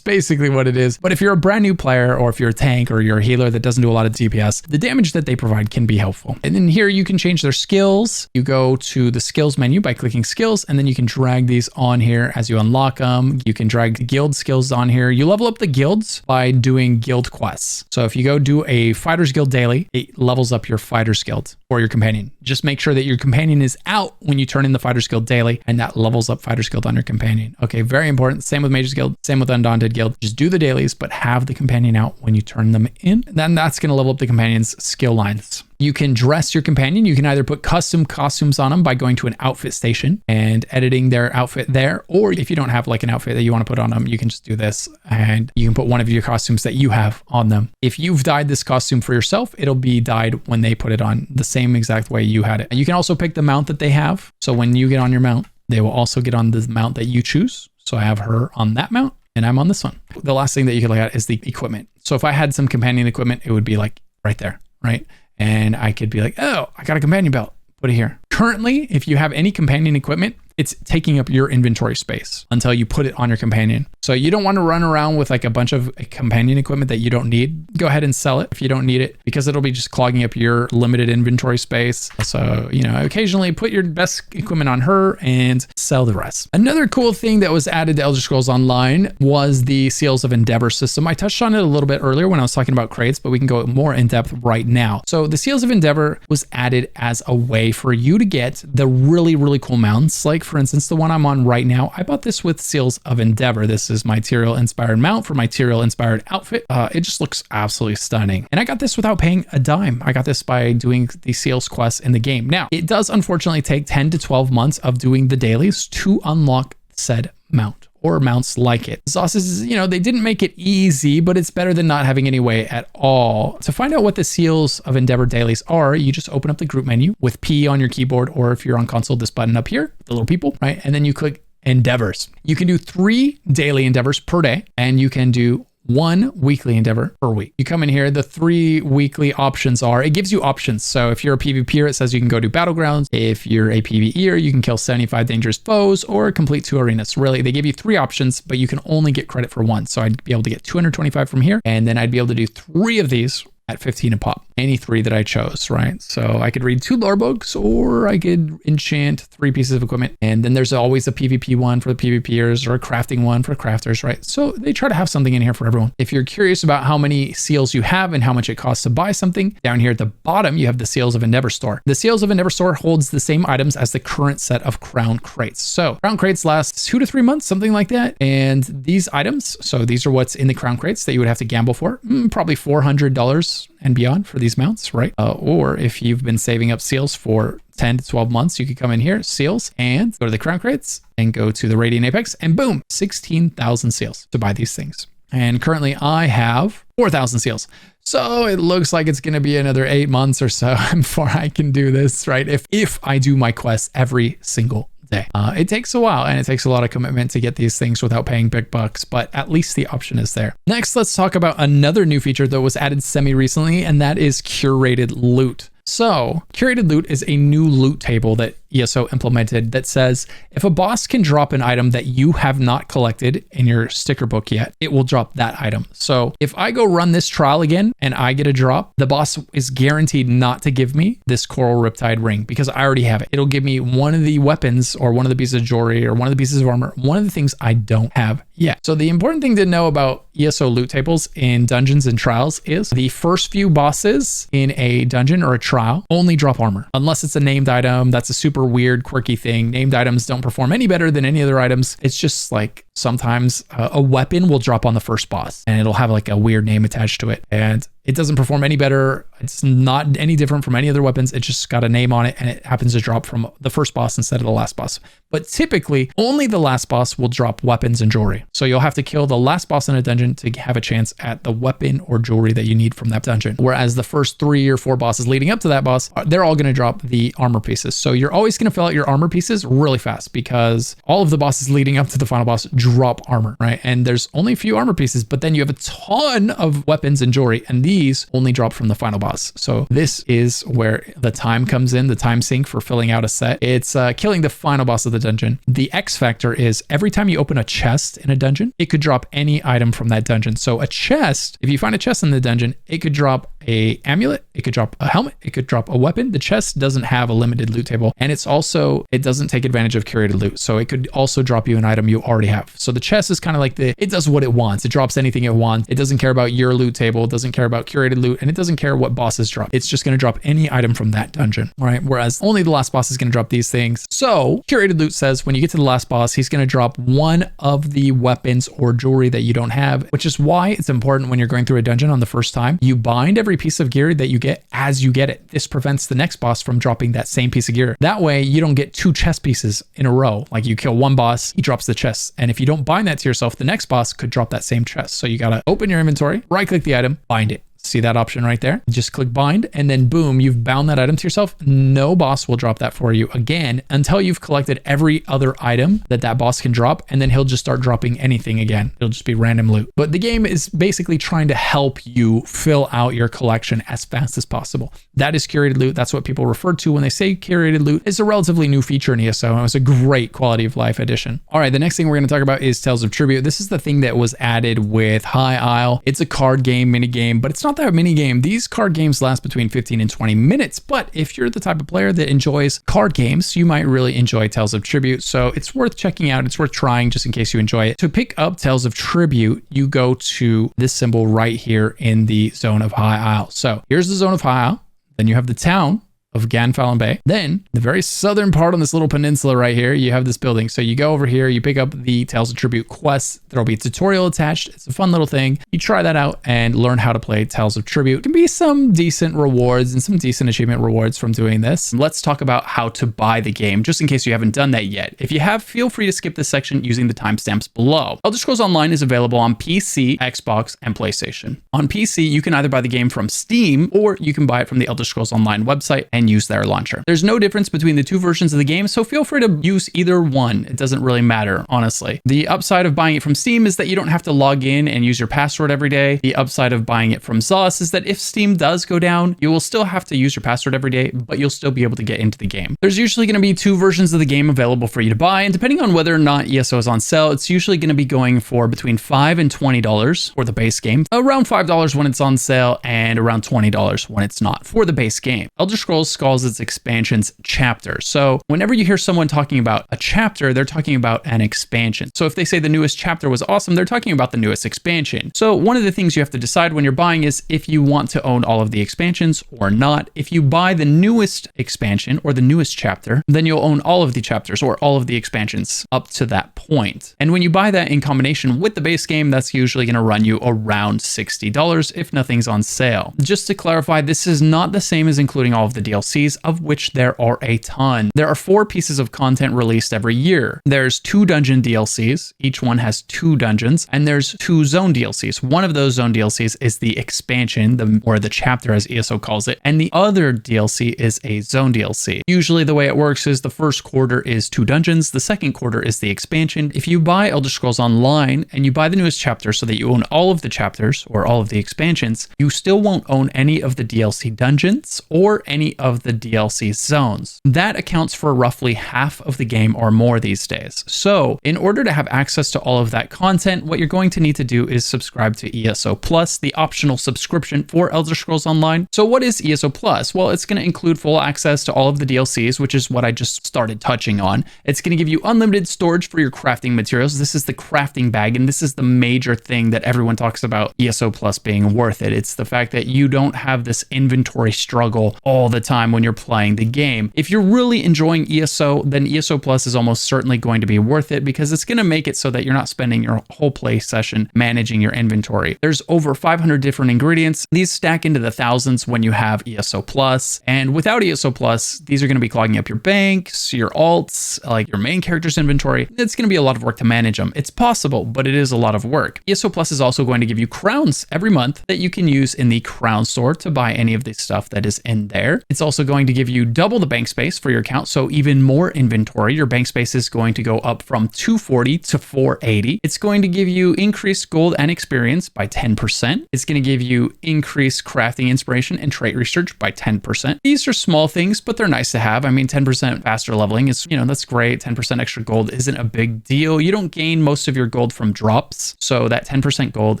basically what it is. But if you're a brand new player, or if you're a tank or you're a healer that doesn't do a lot of DPS, the damage that they provide can be helpful. And then here you can change their skills. You go to the skills menu by clicking skills, and then you can drag these on here as you unlock them. You can drag the guild skills on here. You level up the guilds by doing guild quests. So if you go do a Fighters Guild daily, it levels up your Fighters Guild or your companion. Just make sure that your companion is out when you turn in the Fighter's Guild daily, and that levels up Fighter's Guild on your companion. Okay, very important. Same with Mage's Guild, same with Undaunted Guild. Just do the dailies, but have the companion out when you turn them in. Then that's going to level up the companion's skill lines. You can dress your companion. You can either put custom costumes on them by going to an outfit station and editing their outfit there. Or if you don't have like an outfit that you want to put on them, you can just do this and you can put one of your costumes that you have on them. If you've dyed this costume for yourself, it'll be dyed when they put it on the same exact way you had it. And you can also pick the mount that they have. So when you get on your mount, they will also get on the mount that you choose. So I have her on that mount and I'm on this one. The last thing that you can look at is the equipment. So if I had some companion equipment, it would be like right there, right? And I could be like, oh, I got a companion belt, put it here. Currently, if you have any companion equipment, it's taking up your inventory space until you put it on your companion. So you don't want to run around with like a bunch of companion equipment that you don't need. Go ahead and sell it if you don't need it, because it'll be just clogging up your limited inventory space. So, you know, occasionally put your best equipment on her and sell the rest. Another cool thing that was added to Elder Scrolls Online was the Seals of Endeavor system. I touched on it a little bit earlier when I was talking about crates, but we can go more in depth right now. So the Seals of Endeavor was added as a way for you to get the really, really cool mounts. Like for instance, the one I'm on right now, I bought this with Seals of Endeavor. This is my Tyrael inspired mount for my Tyrael inspired outfit. It just looks absolutely stunning. And I got this without paying a dime. I got this by doing the Seals quests in the game. Now, it does unfortunately take 10 to 12 months of doing the dailies to unlock said mount or mounts like it. Sauce is, you know, they didn't make it easy, but it's better than not having any way at all. To find out what the Seals of Endeavor dailies are, you just open up the group menu with P on your keyboard, or if you're on console, this button up here, the little people, right? And then you click Endeavors. You can do 3 daily endeavors per day, and you can do 1 weekly endeavor per week. You come in here, the 3 weekly options are, it gives you options. So if you're a PvPer, it says you can go do Battlegrounds. If you're a PvEer, you can kill 75 dangerous foes or complete 2 arenas. Really, they give you 3 options, but you can only get credit for 1. So I'd be able to get 225 from here, and then I'd be able to do 3 of these at 15 a pop. Any 3 that I chose, right? So I could read 2 lore books, or I could enchant 3 pieces of equipment. And then there's always a PvP one for the PvPers, or a crafting one for crafters, right? So they try to have something in here for everyone. If you're curious about how many seals you have and how much it costs to buy something, down here at the bottom, you have the Seals of Endeavor store. The Seals of Endeavor store holds the same items as the current set of crown crates. So crown crates last 2 to 3 months, something like that. And these items, so these are what's in the crown crates that you would have to gamble for, probably $400 and beyond for these mounts, right? Or if you've been saving up seals for 10 to 12 months, you could come in here, seals, and go to the crown crates and go to the Radiant Apex, and boom, 16,000 seals to buy these things. And currently I have 4,000 seals. So it looks like it's going to be another 8 months or so before I can do this, right? If I do my quests every single day. It takes a while, and it takes a lot of commitment to get these things without paying big bucks, but at least the option is there. Next, let's talk about another new feature that was added semi-recently, and that is Curated Loot. So Curated Loot is a new loot table that ESO implemented that says if a boss can drop an item that you have not collected in your sticker book yet, it will drop that item. So if I go run this trial again and I get a drop, the boss is guaranteed not to give me this Coral Riptide ring because I already have it. It'll give me one of the weapons or one of the pieces of jewelry or one of the pieces of armor, one of the things I don't have yet. So the important thing to know about ESO loot tables in dungeons and trials is the first few bosses in a dungeon or a trial only drop armor. Unless it's a named item, that's a super weird, quirky thing. Named items don't perform any better than any other items. It's just like sometimes a weapon will drop on the first boss and it'll have like a weird name attached to it. And it doesn't perform any better. It's not any different from any other weapons. It just got a name on it and it happens to drop from the first boss instead of the last boss. But typically only the last boss will drop weapons and jewelry. So you'll have to kill the last boss in a dungeon to have a chance at the weapon or jewelry that you need from that dungeon. Whereas the first 3 or 4 bosses leading up to that boss, they're all going to drop the armor pieces. So you're always going to fill out your armor pieces really fast because all of the bosses leading up to the final boss drop armor, right? And there's only a few armor pieces, but then you have a ton of weapons and jewelry, and these only drop from the final boss. So this is where the time comes in, the time sink for filling out a set. It's killing the final boss of the dungeon. The X factor is every time you open a chest in a dungeon, it could drop any item from that dungeon. So a chest, if you find a chest in the dungeon, it could drop a amulet, it could drop a helmet, it could drop a weapon. The chest doesn't have a limited loot table, and it doesn't take advantage of curated loot. So it could also drop you an item you already have. So the chest is kind of like it does what it wants. It drops anything it wants. It doesn't care about your loot table. It doesn't care about curated loot, and it doesn't care what bosses drop. It's just going to drop any item from that dungeon, right? Whereas only the last boss is going to drop these things. So curated loot says when you get to the last boss, he's going to drop one of the weapons or jewelry that you don't have, which is why it's important when you're going through a dungeon on the first time, you bind every piece of gear that you get as you get it. This prevents the next boss from dropping that same piece of gear. That way you don't get 2 chest pieces in a row. Like you kill one boss, he drops the chest. And if you don't bind that to yourself, the next boss could drop that same chest. So you got to open your inventory, right click the item, bind it. See that option right there? Just click bind, and then boom, you've bound that item to yourself. No boss will drop that for you again until you've collected every other item that boss can drop, and then he'll just start dropping anything again. It'll just be random loot. But the game is basically trying to help you fill out your collection as fast as possible. That is curated loot. That's what people refer to when they say curated loot. It's a relatively new feature in ESO, and it was a great quality of life addition. All right, the next thing we're going to talk about is Tales of Tribute. This is the thing that was added with High Isle. It's a card game, mini game, but it's not that mini game. These card games last between 15 and 20 minutes, but if you're the type of player that enjoys card games, you might really enjoy Tales of Tribute. So it's worth checking out. It's worth trying just in case you enjoy it. To pick up Tales of Tribute, you go to this symbol right here in the Zone of High Isle. So here's the Zone of High Isle. Then you have the town of Ganfallen Bay. Then the very southern part on this little peninsula right here, you have this building. So you go over here, you pick up the Tales of Tribute quest. There'll be a tutorial attached. It's a fun little thing. You try that out and learn how to play Tales of Tribute. It can be some decent rewards and some decent achievement rewards from doing this. Let's talk about how to buy the game, just in case you haven't done that yet. If you have, feel free to skip this section using the timestamps below. Elder Scrolls Online is available on PC, Xbox, and PlayStation. On PC, you can either buy the game from Steam or you can buy it from the Elder Scrolls Online website and use their launcher. There's no difference between the 2 versions of the game, so feel free to use either one. It doesn't really matter, honestly. The upside of buying it from Steam is that you don't have to log in and use your password every day. The upside of buying it from ZOS is that if Steam does go down, you will still have to use your password every day, but you'll still be able to get into the game. There's usually going to be 2 versions of the game available for you to buy, and depending on whether or not ESO is on sale, it's usually going to be going for between $5 and $20 for the base game, around $5 when it's on sale, and around $20 when it's not for the base game. Elder Scrolls calls its expansions chapters. So whenever you hear someone talking about a chapter, they're talking about an expansion. So if they say the newest chapter was awesome, they're talking about the newest expansion. So one of the things you have to decide when you're buying is if you want to own all of the expansions or not. If you buy the newest expansion or the newest chapter, then you'll own all of the chapters or all of the expansions up to that point. And when you buy that in combination with the base game, that's usually going to run you around $60 if nothing's on sale. Just to clarify, this is not the same as including all of the DLCs, of which there are a ton. There are 4 pieces of content released every year. There's 2 dungeon DLCs. Each one has 2 dungeons, and there's 2 zone DLCs. One of those zone DLCs is the expansion, or the chapter as ESO calls it, and the other DLC is a zone DLC. Usually the way it works is the first quarter is 2 dungeons, the second quarter is the expansion. If you buy Elder Scrolls Online and you buy the newest chapter so that you own all of the chapters or all of the expansions, you still won't own any of the DLC dungeons or any of the DLC zones. That accounts for roughly half of the game or more these days. So in order to have access to all of that content, what you're going to need to do is subscribe to ESO Plus, the optional subscription for Elder Scrolls Online. So what is ESO Plus? Well, it's going to include full access to all of the DLCs, which is what I just started touching on. It's going to give you unlimited storage for your crafting materials. This is the crafting bag, and this is the major thing that everyone talks about ESO Plus being worth it. It's the fact that you don't have this inventory struggle all the time when you're playing the game. If you're really enjoying ESO, then ESO Plus is almost certainly going to be worth it because it's going to make it so that you're not spending your whole play session managing your inventory. There's over 500 different ingredients. These stack into the thousands when you have ESO Plus, and without ESO Plus, these are going to be clogging up your banks, your alts, like your main character's inventory. It's going to be a lot of work to manage them. It's possible, but it is a lot of work. ESO Plus is also going to give you crowns every month that you can use in the crown store to buy any of the stuff that is in there. It's also going to give you double the bank space for your account, so even more inventory. Your bank space is going to go up from 240 to 480. It's going to give you increased gold and experience by 10%. It's going to give you increased crafting inspiration and trait research by 10%. These are small things, but they're nice to have. I mean, 10% faster leveling is, that's great. 10% extra gold isn't a big deal. You don't gain most of your gold from drops, so that 10% gold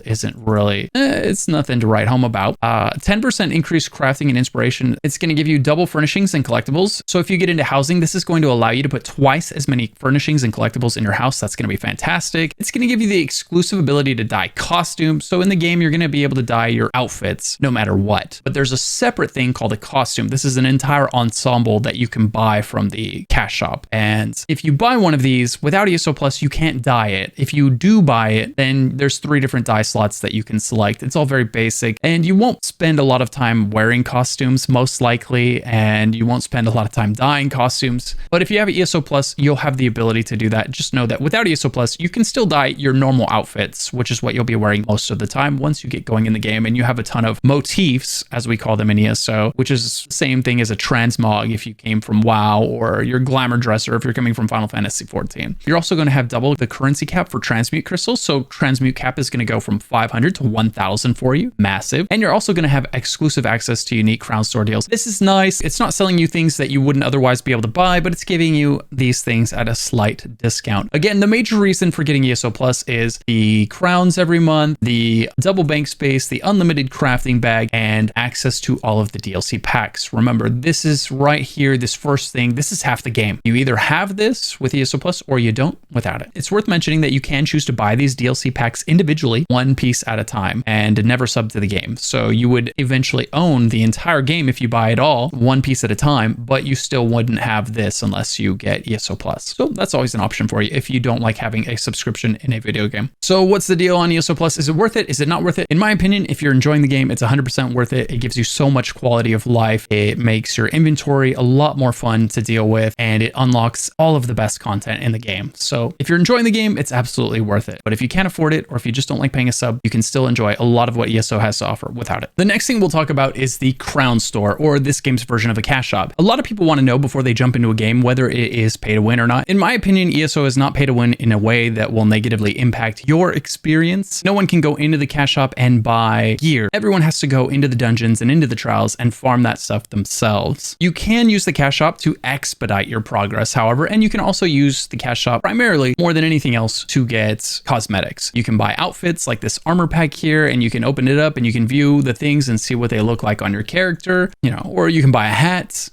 isn't really, it's nothing to write home about. 10% increased crafting and inspiration. It's going to give you double furnishings and collectibles. So if you get into housing, this is going to allow you to put twice as many furnishings and collectibles in your house. That's going to be fantastic. It's going to give you the exclusive ability to dye costumes. So in the game, you're going to be able to dye your outfits no matter what. But there's a separate thing called a costume. This is an entire ensemble that you can buy from the cash shop. And if you buy one of these without ESO Plus, you can't dye it. If you do buy it, then there's 3 different dye slots that you can select. It's all very basic, and you won't spend a lot of time wearing costumes, most likely, and you won't spend a lot of time dyeing costumes. But if you have ESO Plus, you'll have the ability to do that. Just know that without ESO Plus, you can still dye your normal outfits, which is what you'll be wearing most of the time once you get going in the game. And you have a ton of motifs, as we call them in ESO, which is the same thing as a transmog if you came from WoW, or your glamour dresser if you're coming from Final Fantasy XIV. You're also going to have double the currency cap for transmute crystals. So transmute cap is going to go from 500 to 1,000 for you. Massive. And you're also going to have exclusive access to unique crown store deals. This is nice. It's not selling you things that you wouldn't otherwise be able to buy, but it's giving you these things at a slight discount. Again, the major reason for getting ESO Plus is the crowns every month, the double bank space, the unlimited crafting bag, and access to all of the DLC packs. Remember, this is right here, this first thing, this is half the game. You either have this with ESO Plus or you don't without it. It's worth mentioning that you can choose to buy these DLC packs individually, one piece at a time, and never sub to the game. So you would eventually own the entire game if you buy it all, one piece at a time, but you still wouldn't have this unless you get ESO Plus. So that's always an option for you if you don't like having a subscription in a video game. So what's the deal on ESO Plus? Is it worth it? Is it not worth it? In my opinion, if you're enjoying the game, it's 100% worth it. It gives you so much quality of life. It makes your inventory a lot more fun to deal with, and it unlocks all of the best content in the game. So if you're enjoying the game, it's absolutely worth it. But if you can't afford it, or if you just don't like paying a sub, you can still enjoy a lot of what ESO has to offer without it. The next thing we'll talk about is the crown store, or this game's version of a cash shop. A lot of people want to know before they jump into a game whether it is pay to win or not. In my opinion, ESO is not pay to win in a way that will negatively impact your experience. No one can go into the cash shop and buy gear. Everyone has to go into the dungeons and into the trials and farm that stuff themselves. You can use the cash shop to expedite your progress, however, and you can also use the cash shop primarily more than anything else to get cosmetics. You can buy outfits like this armor pack here, and you can open it up and you can view the things and see what they look like on your character, or you can buy a hat.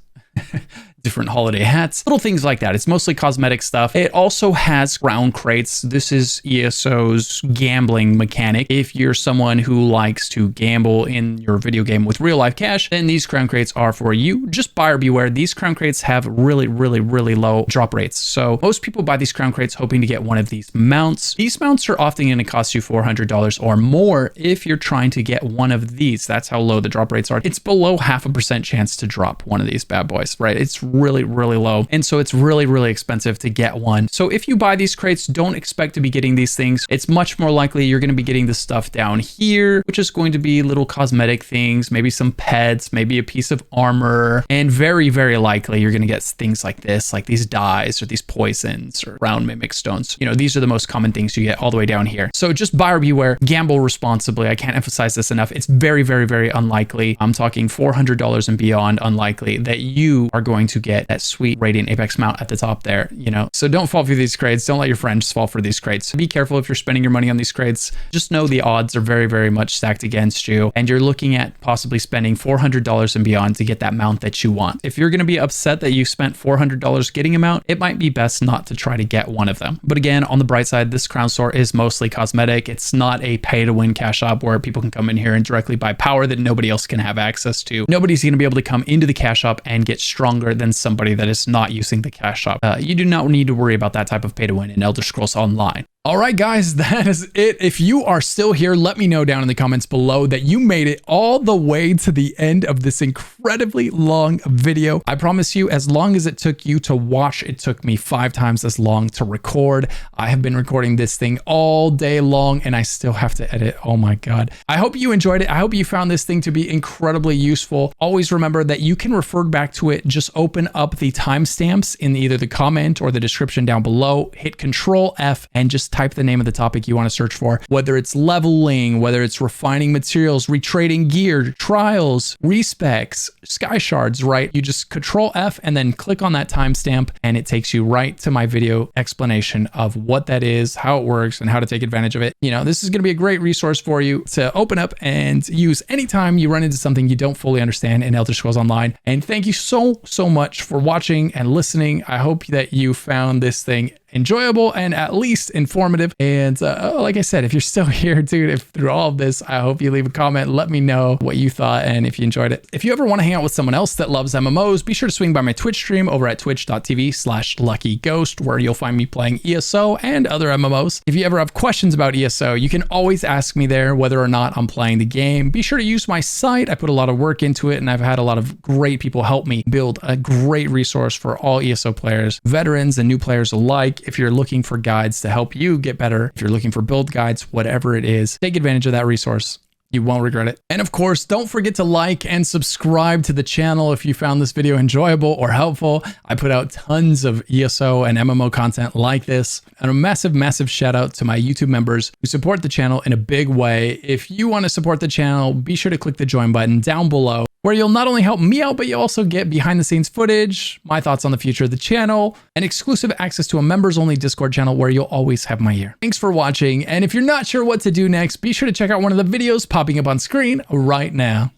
Different holiday hats, little things like that. It's mostly cosmetic stuff. It also has crown crates. This is ESO's gambling mechanic. If you're someone who likes to gamble in your video game with real life cash, then these crown crates are for you. Just buyer beware. These crown crates have really low drop rates. So most people buy these crown crates hoping to get one of these mounts. These mounts are often going to cost you $400 or more if you're trying to get one of these. That's how low the drop rates are. It's below 0.5% chance to drop one of these bad boys, right? It's really low, and so it's really expensive to get one. So if you buy these crates, don't expect to be getting these things. It's much more likely you're going to be getting the stuff down here, which is going to be little cosmetic things, maybe some pets, maybe a piece of armor, and very likely you're going to get things like this, like these dyes or these poisons or brown mimic stones. These are the most common things you get all the way down here. So just buyer beware, gamble responsibly. I can't emphasize this enough. It's very unlikely. I'm talking $400 and beyond unlikely that you are going to get that sweet Radiant Apex mount at the top there, So don't fall for these crates. Don't let your friends fall for these crates. Be careful if you're spending your money on these crates. Just know the odds are very much stacked against you, and you're looking at possibly spending $400 and beyond to get that mount that you want. If you're going to be upset that you spent $400 getting a mount, it might be best not to try to get one of them. But again, on the bright side, this crown store is mostly cosmetic. It's not a pay to win cash shop where people can come in here and directly buy power that nobody else can have access to. Nobody's going to be able to come into the cash shop and get stronger than somebody that is not using the cash shop. You do not need to worry about that type of pay to win in Elder Scrolls Online. All right, guys, that is it. If you are still here, let me know down in the comments below that you made it all the way to the end of this incredibly long video. I promise you, as long as it took you to watch, it took me 5 times as long to record. I have been recording this thing all day long and I still have to edit. Oh my God. I hope you enjoyed it. I hope you found this thing to be incredibly useful. Always remember that you can refer back to it. Just open up the timestamps in either the comment or the description down below, hit Control F and just type the name of the topic you want to search for, whether it's leveling, whether it's refining materials, retrading gear, trials, respecs, Skyshards, right? You just Control F and then click on that timestamp and it takes you right to my video explanation of what that is, how it works, and how to take advantage of it. You know, this is going to be a great resource for you to open up and use anytime you run into something you don't fully understand in Elder Scrolls Online. And thank you so much for watching and listening. I hope that you found this thing enjoyable and at least informative. And like I said, if you're still here, dude, if through all of this, I hope you leave a comment. Let me know what you thought and if you enjoyed it. If you ever want to hang out with someone else that loves MMOs, be sure to swing by my Twitch stream over at twitch.tv/LuckyGhost, where you'll find me playing ESO and other MMOs. If you ever have questions about ESO, you can always ask me there whether or not I'm playing the game. Be sure to use my site. I put a lot of work into it and I've had a lot of great people help me build a great resource for all ESO players, veterans and new players alike. If you're looking for guides to help you get better, if you're looking for build guides, whatever it is, take advantage of that resource. You won't regret it. And of course, don't forget to like and subscribe to the channel if you found this video enjoyable or helpful. I put out tons of ESO and MMO content like this. And a massive shout out to my YouTube members who support the channel in a big way. If you want to support the channel, be sure to click the join button down below, where you'll not only help me out, but you also get behind the scenes footage, my thoughts on the future of the channel, and exclusive access to a members only Discord channel where you'll always have my ear. Thanks for watching. And if you're not sure what to do next, be sure to check out one of the videos popping up on screen right now.